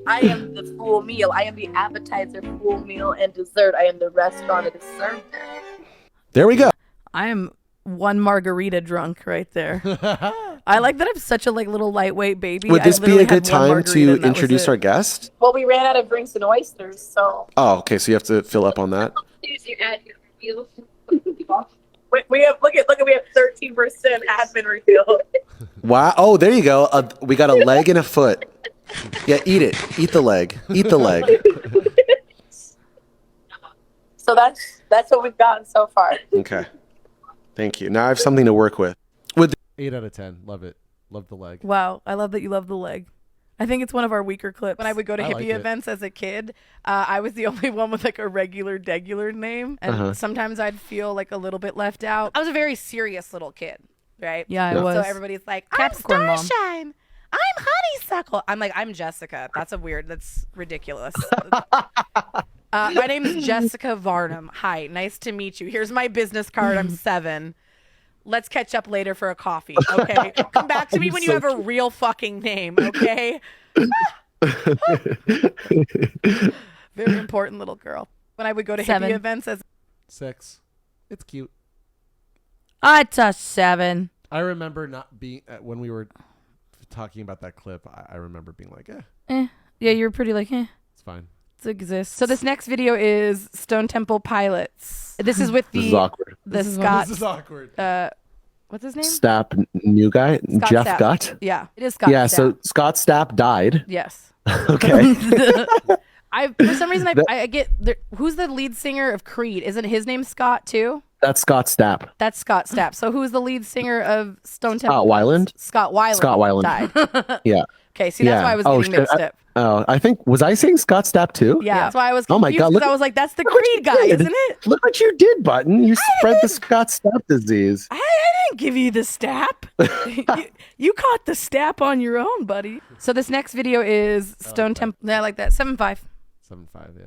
I am the full meal. I am the appetizer, full meal, and dessert. I am the restaurant that is served there. There we go. I am one margarita drunk right there. I like that I'm such a little lightweight baby. Would this be a good time to introduce our guest? Well, we ran out of drinks and oysters, so. Oh, okay. So you have to fill up on that. You add your refill. We have we have 13% admin refill. Wow. Oh, there you go. We got a leg and a foot. Yeah, eat it. Eat the leg. Eat the leg. So that's what we've gotten so far. Okay. Thank you. Now I have something to work with. 8 out of 10. Love it. Love the leg. Wow. I love that you love the leg. I think it's one of our weaker clips. When I would go to hippie events as a kid, I was the only one with a regular name. And sometimes I'd feel a little bit left out. I was a very serious little kid, right? Yeah, I was. So everybody's like, Capricorn I'm Starshine. I'm Honeysuckle. I'm like, I'm Jessica. That's ridiculous. My name is Jessica Varnum. Hi, nice to meet you. Here's my business card. I'm 7. Let's catch up later for a coffee, okay? Come back to me when you have a real fucking name, okay? Very important little girl. When I would go to 7. hippie events as 6. It's cute. It's a 7. I remember not being when we were talking about that clip. I remember being like, Yeah, you were pretty it's fine. It exists. So this next video is Stone Temple Pilots. This is with This is awkward. Scott. This is awkward. What's his name? Stapp, new guy, Scott Jeff Stapp. Gutt. Yeah, it is Scott. Yeah, Stapp. so Scott Stapp died. Yes. Okay. For some reason, I get who's the lead singer of Creed? Isn't his name Scott too? That's Scott Stapp. That's Scott Stapp. So who's the lead singer of Stone Temple? Scott Weiland. Scott Weiland. Scott Weiland Died. Yeah. Okay, see, that's why I was getting mixed up. I think, was I saying Scott Stapp too? Yeah, that's why I was confused. Oh my God, I was like, that's the Creed guy, isn't it? Look what you did, Button. You spread the Scott Stapp disease. I didn't give you the Stapp. you caught the Stapp on your own, buddy. So this next video is Stone Temple. Yeah, I like that. 7.5. 7.5, yeah.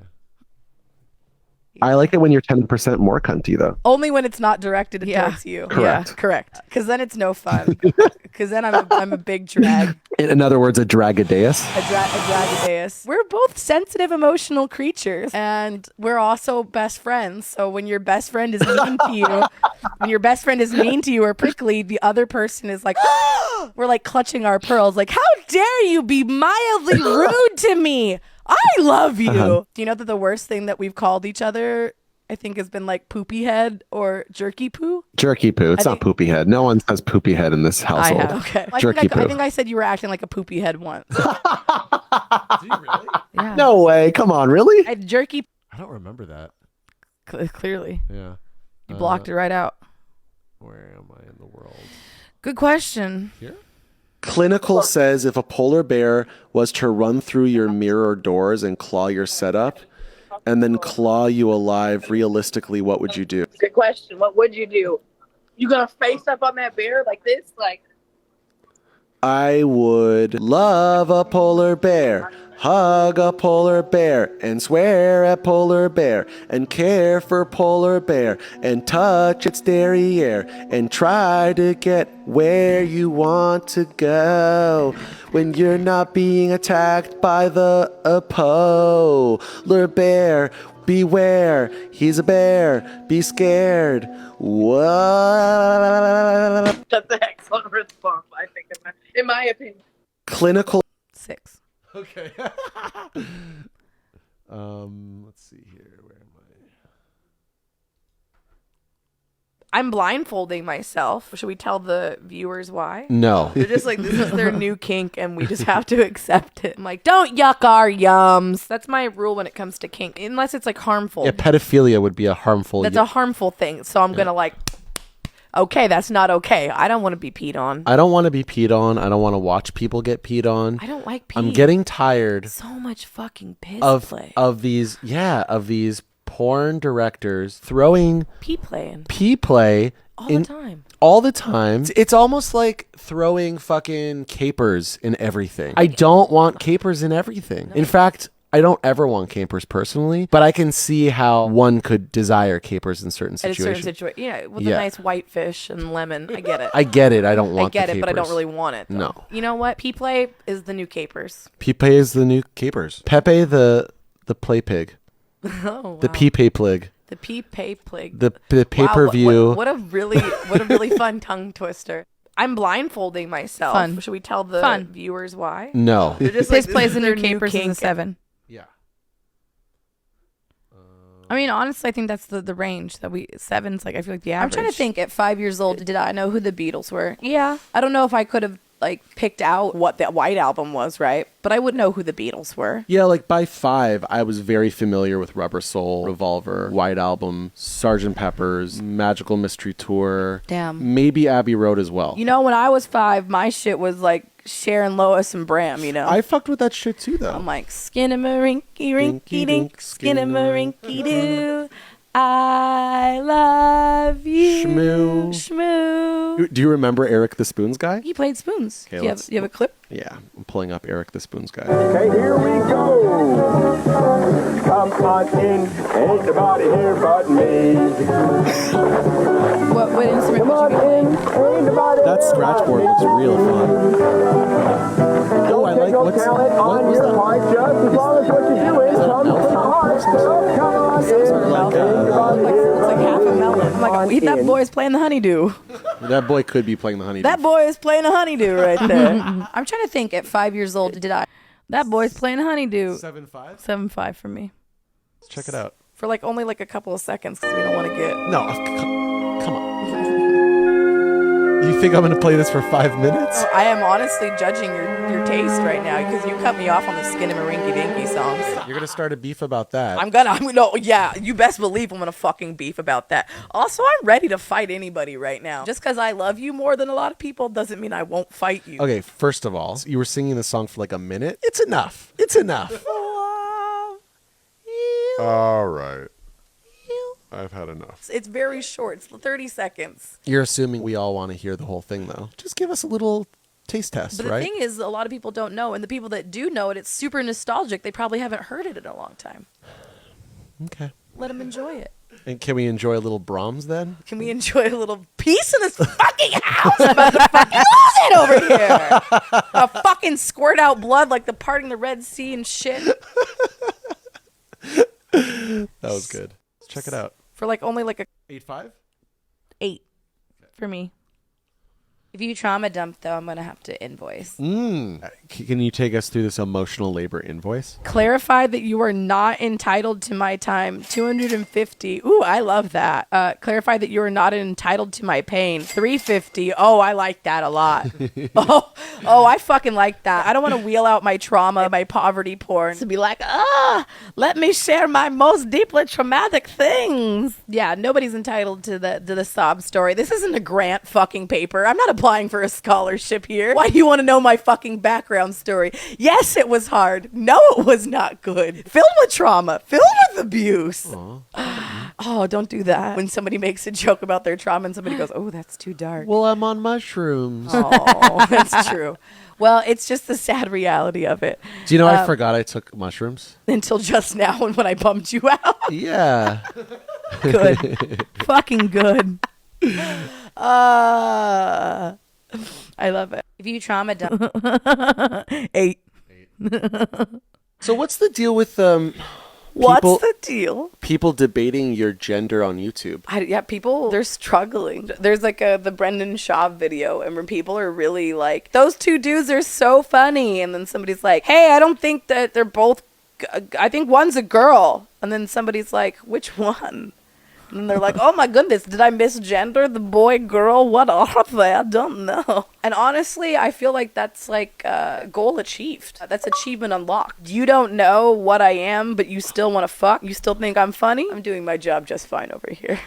I like it when you're 10% more cunty, though. Only when it's not directed towards you. Correct. Yeah, correct. Because then it's no fun. Because then I'm a big drag. In other words, a dragadeus. A dragadeus. We're both sensitive, emotional creatures, and we're also best friends. So when your best friend is mean to you, or prickly, the other person is like, we're like clutching our pearls, like, how dare you be mildly rude to me? I love you. Do you know that the worst thing that we've called each other, I think, has been like poopy head or jerky poo? Jerky poo. It's not poopy head. No one says poopy head in this household. I have. Okay. Jerky poo. I think I said you were acting like a poopy head once. Do you really? Yeah. No way. Come on, really? I had jerky. I don't remember that. Clearly. Yeah. You blocked it right out. Where am I in the world? Good question. Here? Clinical says if a polar bear was to run through your mirror doors and claw your setup and then claw you alive, realistically, what would you do? Good question. What would you do? You gonna face up on that bear like this? Like, I would love a polar bear, hug a polar bear, and swear at polar bear, and care for polar bear, and touch its derriere, and try to get where you want to go when you're not being attacked by the polar bear. Beware, he's a bear, be scared. What? that's an excellent response, I think, in my opinion. Clinical. 6. Okay. Let's see here. Where am I? I'm blindfolding myself. Should we tell the viewers why? No. They're just like, this is their new kink, and we just have to accept it. I'm like, don't yuck our yums. That's my rule when it comes to kink, unless it's like harmful. Yeah, pedophilia would be a harmful. That's a harmful thing. So I'm gonna like, okay, that's not okay. I don't want to be peed on. I don't want to be peed on. I don't want to watch people get peed on. I don't like pee. I'm getting tired. So much fucking piss play. Of these porn directors throwing pee play all the time. All the time. It's almost like throwing fucking capers in everything. I don't want capers in everything. In fact, I don't ever want capers personally, but I can see how one could desire capers in certain situations. Yeah, with a nice white fish and lemon. I get it. I get it. I don't want I get the it, but I don't capers. really want it, though. No. You know what? Pee play is the new capers. Pepe is the new capers. Pepe the play pig. Oh, wow. The Pepe plig. The Pepe plig. The pay-per-view. Wow, what a really fun tongue twister. I'm blindfolding myself. Fun. Should we tell the viewers why? No. They're just This like, plays in their new capers is a 7. Yeah. I mean, honestly, I think that's the range that 7's like, I feel like the average. I'm trying to think. At 5 years old, did I know who the Beatles were? Yeah. I don't know if I could have like picked out what that White Album was, right? But I would know who the Beatles were. Yeah, like by 5, I was very familiar with Rubber Soul, Revolver, White Album, Sgt. Pepper's, Magical Mystery Tour. Damn. Maybe Abbey Road as well. You know, when I was 5, my shit was like Sharon Lois and Bram, you know? I fucked with that shit too, though. I'm like, skinnamarink-y, rinky-dink, skinnamarink-y-doo. I love you. Shmoo. Do you remember Eric the Spoons guy? He played spoons. Okay, Do you have a clip? Yeah, I'm pulling up Eric the Spoons guy. Okay, here we go. Come on in. Ain't nobody here but me. What instrument would you be playing? That scratch board looks real fun. Oh, I like what was that? Just as long as what you're doing comes from the heart. So come on in. It's like half a melon. I'm like, that boy's playing the honeydew. That boy could be playing the honeydew. That boy is playing a honeydew right there. I'm trying to think. At 5 years old, did I? That boy's playing a honeydew. 7.5? 7.5 for me. Let's check it out. For like only like a couple of seconds because we don't want to get. No, come on. You think I'm going to play this for 5 minutes? I am honestly judging your taste right now because you cut me off on the Skinnamarink-Dinky songs. You're going to start a beef about that. You best believe I'm going to fucking beef about that. Also, I'm ready to fight anybody right now. Just because I love you more than a lot of people doesn't mean I won't fight you. Okay, first of all, you were singing the song for like a minute. It's enough. It's enough. All right. I've had enough. It's very short. It's 30 seconds. You're assuming we all want to hear the whole thing, though. Just give us a little taste test, But right? the thing is, a lot of people don't know, and the people that do know it, it's super nostalgic. They probably haven't heard it in a long time. Okay. Let them enjoy it. And can we enjoy a little Brahms then? Can we enjoy a little peace in this fucking house? I'm about to fucking lose it over here. A fucking squirt out blood like the parting the Red Sea and shit. That was good. Let's check it out. For like only like a 8.5? 8 for me. If you trauma dump, though, I'm going to have to invoice. Can you take us through this emotional labor invoice? Clarify that you are not entitled to my time. 250. Ooh, I love that. Clarify that you are not entitled to my pain. 350. Oh, I like that a lot. Oh, I fucking like that. I don't want to wheel out my trauma, my poverty porn to be like, let me share my most deeply traumatic things. Yeah, nobody's entitled to the sob story. This isn't a grant fucking paper. I'm not applying for a scholarship here. Why do you want to know my fucking background story? Yes, it was hard. No, it was not good. Filled with trauma. Filled with abuse. Oh, don't do that. When somebody makes a joke about their trauma and somebody goes, oh, that's too dark. Well, I'm on mushrooms. Oh, that's true. Well, it's just the sad reality of it. Do you know I forgot I took mushrooms? Until just now when I bumped you out. Yeah. Good. Fucking good. I love it. If you trauma dump 8. So what's the deal with What's the deal? People debating your gender on YouTube. People, they're struggling. There's like the Brendan Schaub video, and when people are really like, those two dudes are so funny, and then somebody's like, hey, I don't think that they're both, I think one's a girl, and then somebody's like, which one? And they're like, oh my goodness, did I misgender the boy, girl? What are they? I don't know. And honestly, I feel like that's like goal achieved. That's achievement unlocked. You don't know what I am, but you still want to fuck? You still think I'm funny? I'm doing my job just fine over here.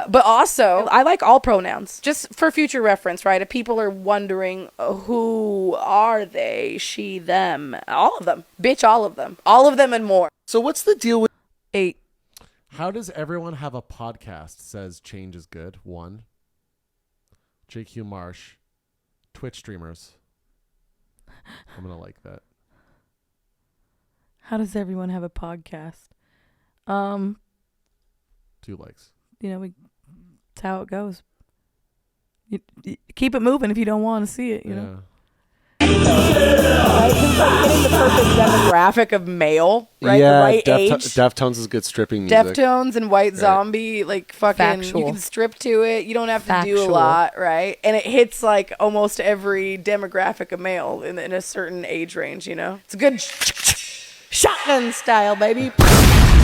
But also, I like all pronouns. Just for future reference, right? If people are wondering, who are they? She, them. All of them. Bitch, all of them. All of them and more. So what's the deal with 8? How does everyone have a podcast says change is good? 1. JQ Marsh. Twitch streamers. I'm going to like that. How does everyone have a podcast? 2 likes. That's how it goes. You keep it moving if you don't want to see it, you know? Right? Since I'm getting the perfect demographic of male, right? Yeah, the right age. Deftones is good stripping music. Deftones and White Zombie, like fucking, Factual. you can strip to it. You don't have to do a lot, right? And it hits like almost every demographic of male in a certain age range, you know? It's a good shotgun style, baby.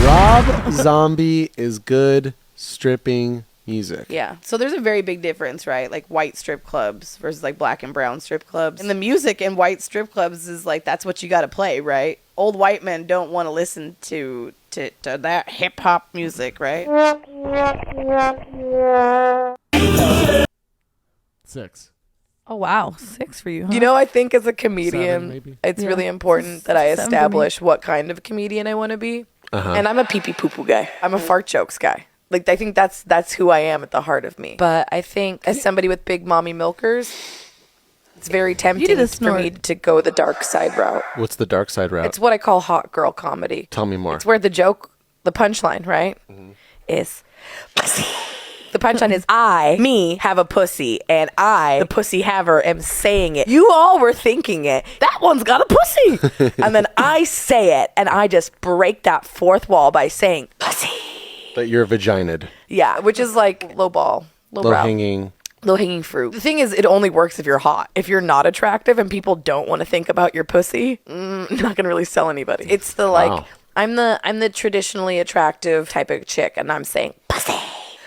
Rob Zombie is good stripping music. Yeah. So there's a very big difference, right? Like white strip clubs versus like black and brown strip clubs. And the music in white strip clubs is like, that's what you got to play, right? Old white men don't want to listen to that hip hop music, right? 6. Oh, wow. 6 for you, huh? You know, I think as a comedian, 7, it's really important that I establish what kind of comedian I want to be. And I'm a pee-pee poo-poo guy. I'm a fart jokes guy. Like, I think that's who I am at the heart of me. But I think as somebody with big mommy milkers, it's very tempting for me to go the dark side route. What's the dark side route? It's what I call hot girl comedy. Tell me more. It's where the punchline, right, is pussy. The punchline is me, have a pussy, and I, the pussy haver, am saying it. You all were thinking it. That one's got a pussy. And then I say it, and I just break that fourth wall by saying pussy. That you're vaginaed. Yeah, which is like low hanging fruit. The thing is, it only works if you're hot. If you're not attractive and people don't want to think about your pussy, not gonna really sell anybody. It's the like, I'm the traditionally attractive type of chick, and I'm saying pussy.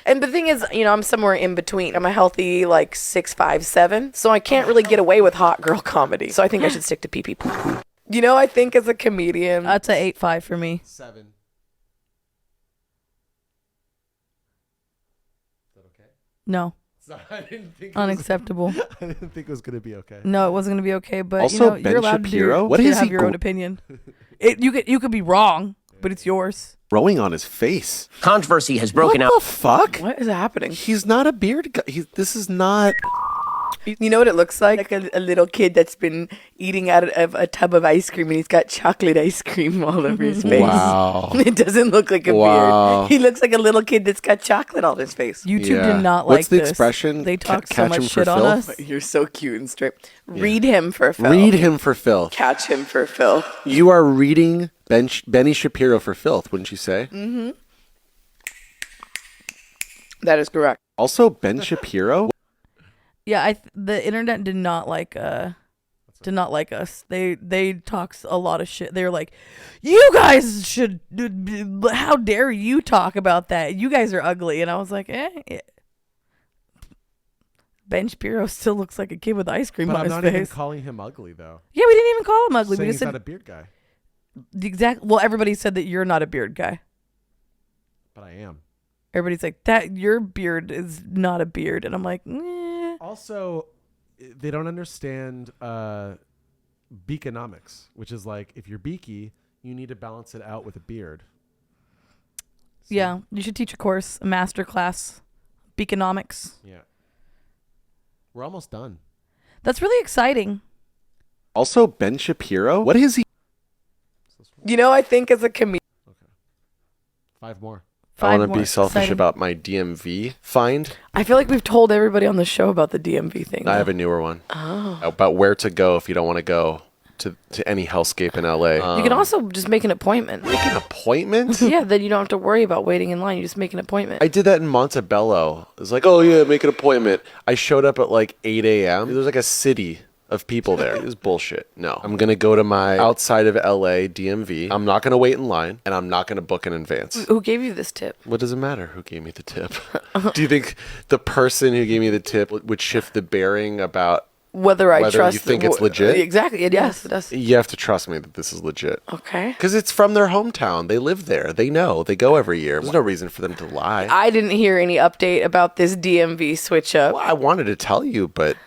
And the thing is, I'm somewhere in between. I'm a healthy, 6'5", 6'7", so I can't really get away with hot girl comedy. So I think I should stick to pee pee poo poo. I think as a comedian, that's a 8'5" for me. 7. Is that okay? No. Sorry, I didn't think unacceptable. I didn't think it was gonna be okay. No, it wasn't gonna be okay. But also, you're allowed Shapiro? to have your own opinion. You could be wrong, but it's yours. Growing on his face. Controversy has broken out. What the fuck? What is happening? He's not a beard guy. This is not. You know what it looks like? Like a little kid that's been eating out of a tub of ice cream and he's got chocolate ice cream all over his face. Wow. It doesn't look like a beard. He looks like a little kid that's got chocolate all his face. YouTube did not like What's the this. expression? They talk so much shit on us. You're so cute and straight. Read him for filth. Read him for filth. Catch him for filth. You are reading Benny Shapiro for filth, wouldn't you say? Mm-hmm. That is correct. Also, Ben Shapiro? Yeah, the internet did not like us. They talk a lot of shit. They're like, you guys should. How dare you talk about that? You guys are ugly. And I was like, Ben Shapiro still looks like a kid with ice cream on his face. I'm not even calling him ugly though. Yeah, we didn't even call him ugly. We just he's said not a beard guy. Well, everybody said that you're not a beard guy. But I am. Everybody's like, that your beard is not a beard. And I'm like, Also, they don't understand beakonomics, which is like if you're beaky, you need to balance it out with a beard. So, yeah, you should teach a course, a master class, beakonomics. Yeah. We're almost done. That's really exciting. Also, Ben Shapiro? What is he? I think as a comedian. Okay. 5 more. I want to be selfish about my DMV find. I feel like we've told everybody on the show about the DMV thing. I have a newer one. Oh. About where to go if you don't want to go to any hellscape in LA. You can also just make an appointment. Make an appointment? Yeah, then you don't have to worry about waiting in line. You just make an appointment. I did that in Montebello. It was like, oh yeah, make an appointment. I showed up at 8 a.m. There was a city of people there. It was bullshit. No. I'm going to go to my outside of LA DMV. I'm not going to wait in line, and I'm not going to book in advance. Who gave you this tip? What does it matter who gave me the tip? Do you think the person who gave me the tip would shift the bearing about whether trust you think it's legit? Exactly. Yes, it does. You have to trust me that this is legit. Okay. Because it's from their hometown. They live there. They know. They go every year. There's no reason for them to lie. I didn't hear any update about this DMV switch up. Well, I wanted to tell you, but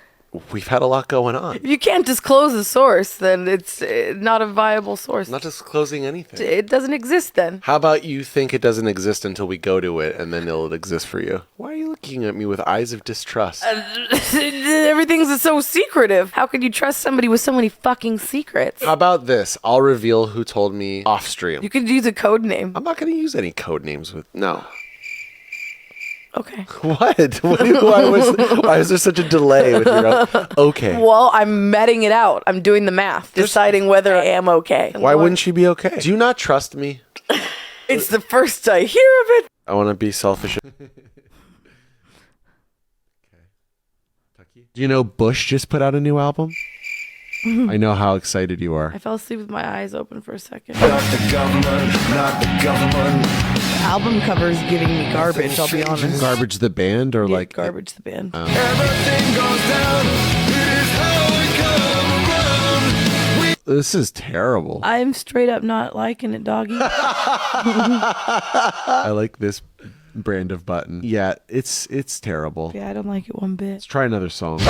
we've had a lot going on. If you can't disclose the source, then it's not a viable source. Not disclosing anything. It doesn't exist then. How about you think it doesn't exist until we go to it, and then it'll exist for you? Why are you looking at me with eyes of distrust? Everything's so secretive. How could you trust somebody with so many fucking secrets? How about this? I'll reveal who told me off stream. You could use a code name. I'm not going to use any code names with... No. Okay. What? Why is there such a delay with your okay? Well, I'm meting it out. I'm doing the math, deciding whether I am okay. Why wouldn't she be okay? Do you not trust me? It's the first I hear of it. I want to be selfish. Do you know Bush just put out a new album? I know how excited you are. I fell asleep with my eyes open for a second. Not the government, not the government. The album cover is giving me garbage, I'll be honest. Garbage the band or Garbage the band. Everything goes down. It is how we come around. This is terrible. I'm straight up not liking it, doggy. I like this brand of button. Yeah, it's terrible. Yeah, I don't like it one bit. Let's try another song.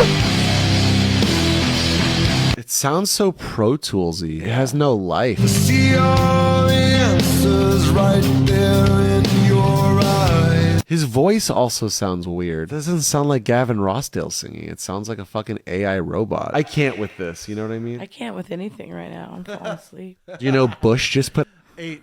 It sounds so Pro Toolsy. It has no life. See all the answers right there in your eyes. His voice also sounds weird. It doesn't sound like Gavin Rossdale singing. It sounds like a fucking AI robot. I can't with this. You know what I mean? I can't with anything right now. I'm falling asleep. Do you know Bush just put 8.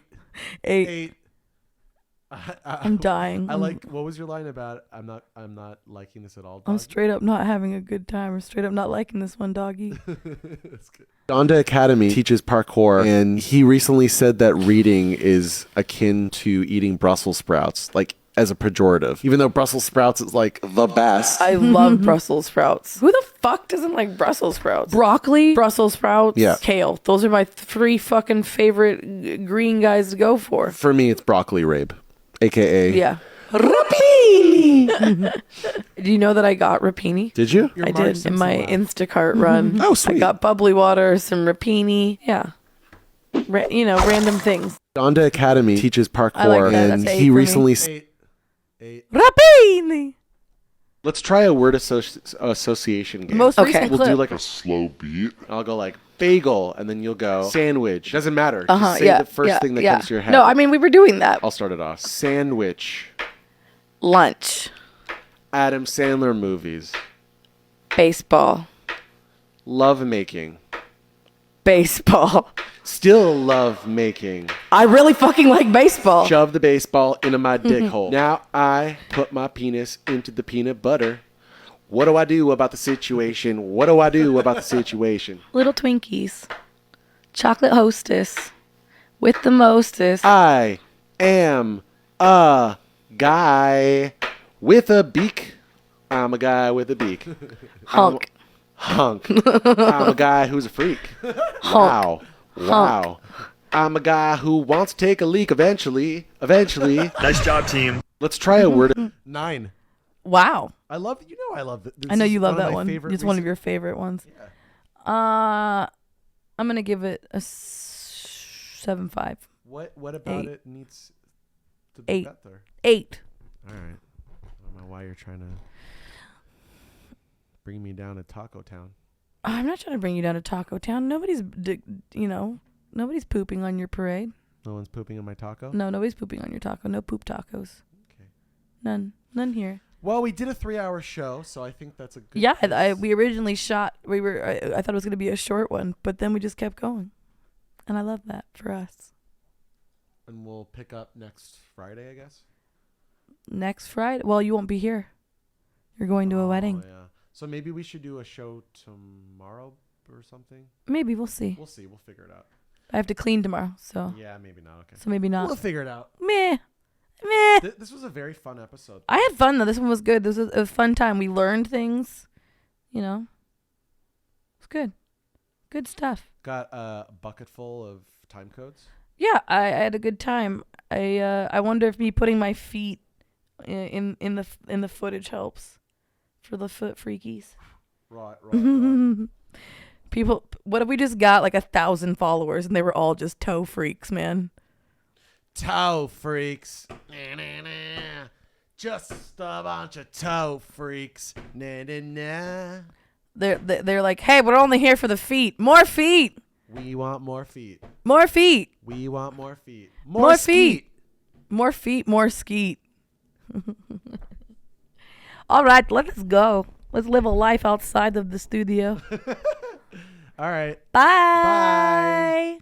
I'm dying. I like. What was your line about? I'm not liking this at all. Doggy. I'm straight up not having a good time. Or straight up not liking this one, doggy. That's good. Donda Academy teaches parkour, and he recently said that reading is akin to eating Brussels sprouts, as a pejorative. Even though Brussels sprouts is the best. I love Brussels sprouts. Who the fuck doesn't like Brussels sprouts? Broccoli, Brussels sprouts, kale. Those are my 3 fucking favorite green guys to go for. For me, it's broccoli rabe. AKA Rapini. Do you know that I got rapini? Did you? I did in my Instacart run. Oh, sweet. I got bubbly water, some rapini. Yeah. Random things. Donda Academy teaches parkour, I like that. and That's he 8 for me. recently. 8. Rapini. Let's try a word association game. Most recent We'll clip. do like a slow beat. I'll go like bagel, and then you'll go sandwich. Doesn't matter. Just say Yeah. the first thing that comes to your head. No, I mean, we were doing that. I'll start it off. Sandwich. Lunch. Adam Sandler movies. Baseball. Love making. Baseball. Still love making. I really fucking like baseball. Shove the baseball into my dick hole. Now I put my penis into the peanut butter. What do I do about the situation? What do I do about the situation? Little Twinkies. Chocolate Hostess. With the mostest. I am a guy with a beak. I'm a guy with a beak. Hunk. Hunk. I'm a guy who's a freak. Wow. Wow. I'm a guy who wants to take a leak eventually. Nice job, team. Let's try a word. 9. Wow. I love, I love it. I know you love that one. It's one of your favorite ones. Yeah. I'm going to give it a 7.5. What about 8. It needs to be 8. better? 8. All right. I don't know why you're trying to bring me down to Taco Town. I'm not trying to bring you down to Taco Town. Nobody's pooping on your parade. No one's pooping on my taco? No, nobody's pooping on your taco. No poop tacos. Okay. None here. Well, we did a 3-hour show, so I think that's a good. Yeah, we originally shot. I thought it was going to be a short one, but then we just kept going, and I love that for us. And we'll pick up next Friday, I guess. Next Friday? Well, you won't be here. You're going to a wedding. Yeah. So maybe we should do a show tomorrow or something. Maybe we'll see. We'll see. We'll figure it out. I have to clean tomorrow, so. Yeah, maybe not. Okay. So maybe not. We'll figure it out. Meh. This was a very fun episode. I had fun though. This one was good. This was a fun time. We learned things. It's good. Good stuff. Got a bucket full of time codes. Yeah, I had a good time. I wonder if me putting my feet in the footage helps for the foot freakies. Right. People, what if we just got like 1,000 followers and they were all just toe freaks, man? Toe freaks. Nah, nah, nah. Just a bunch of toe freaks. Nah, nah, nah. They're like, hey, we're only here for the feet. More feet. We want more feet. More feet. We want more feet. More feet. More feet. More skeet. All right, let us go. Let's live a life outside of the studio. All right. Bye. Bye.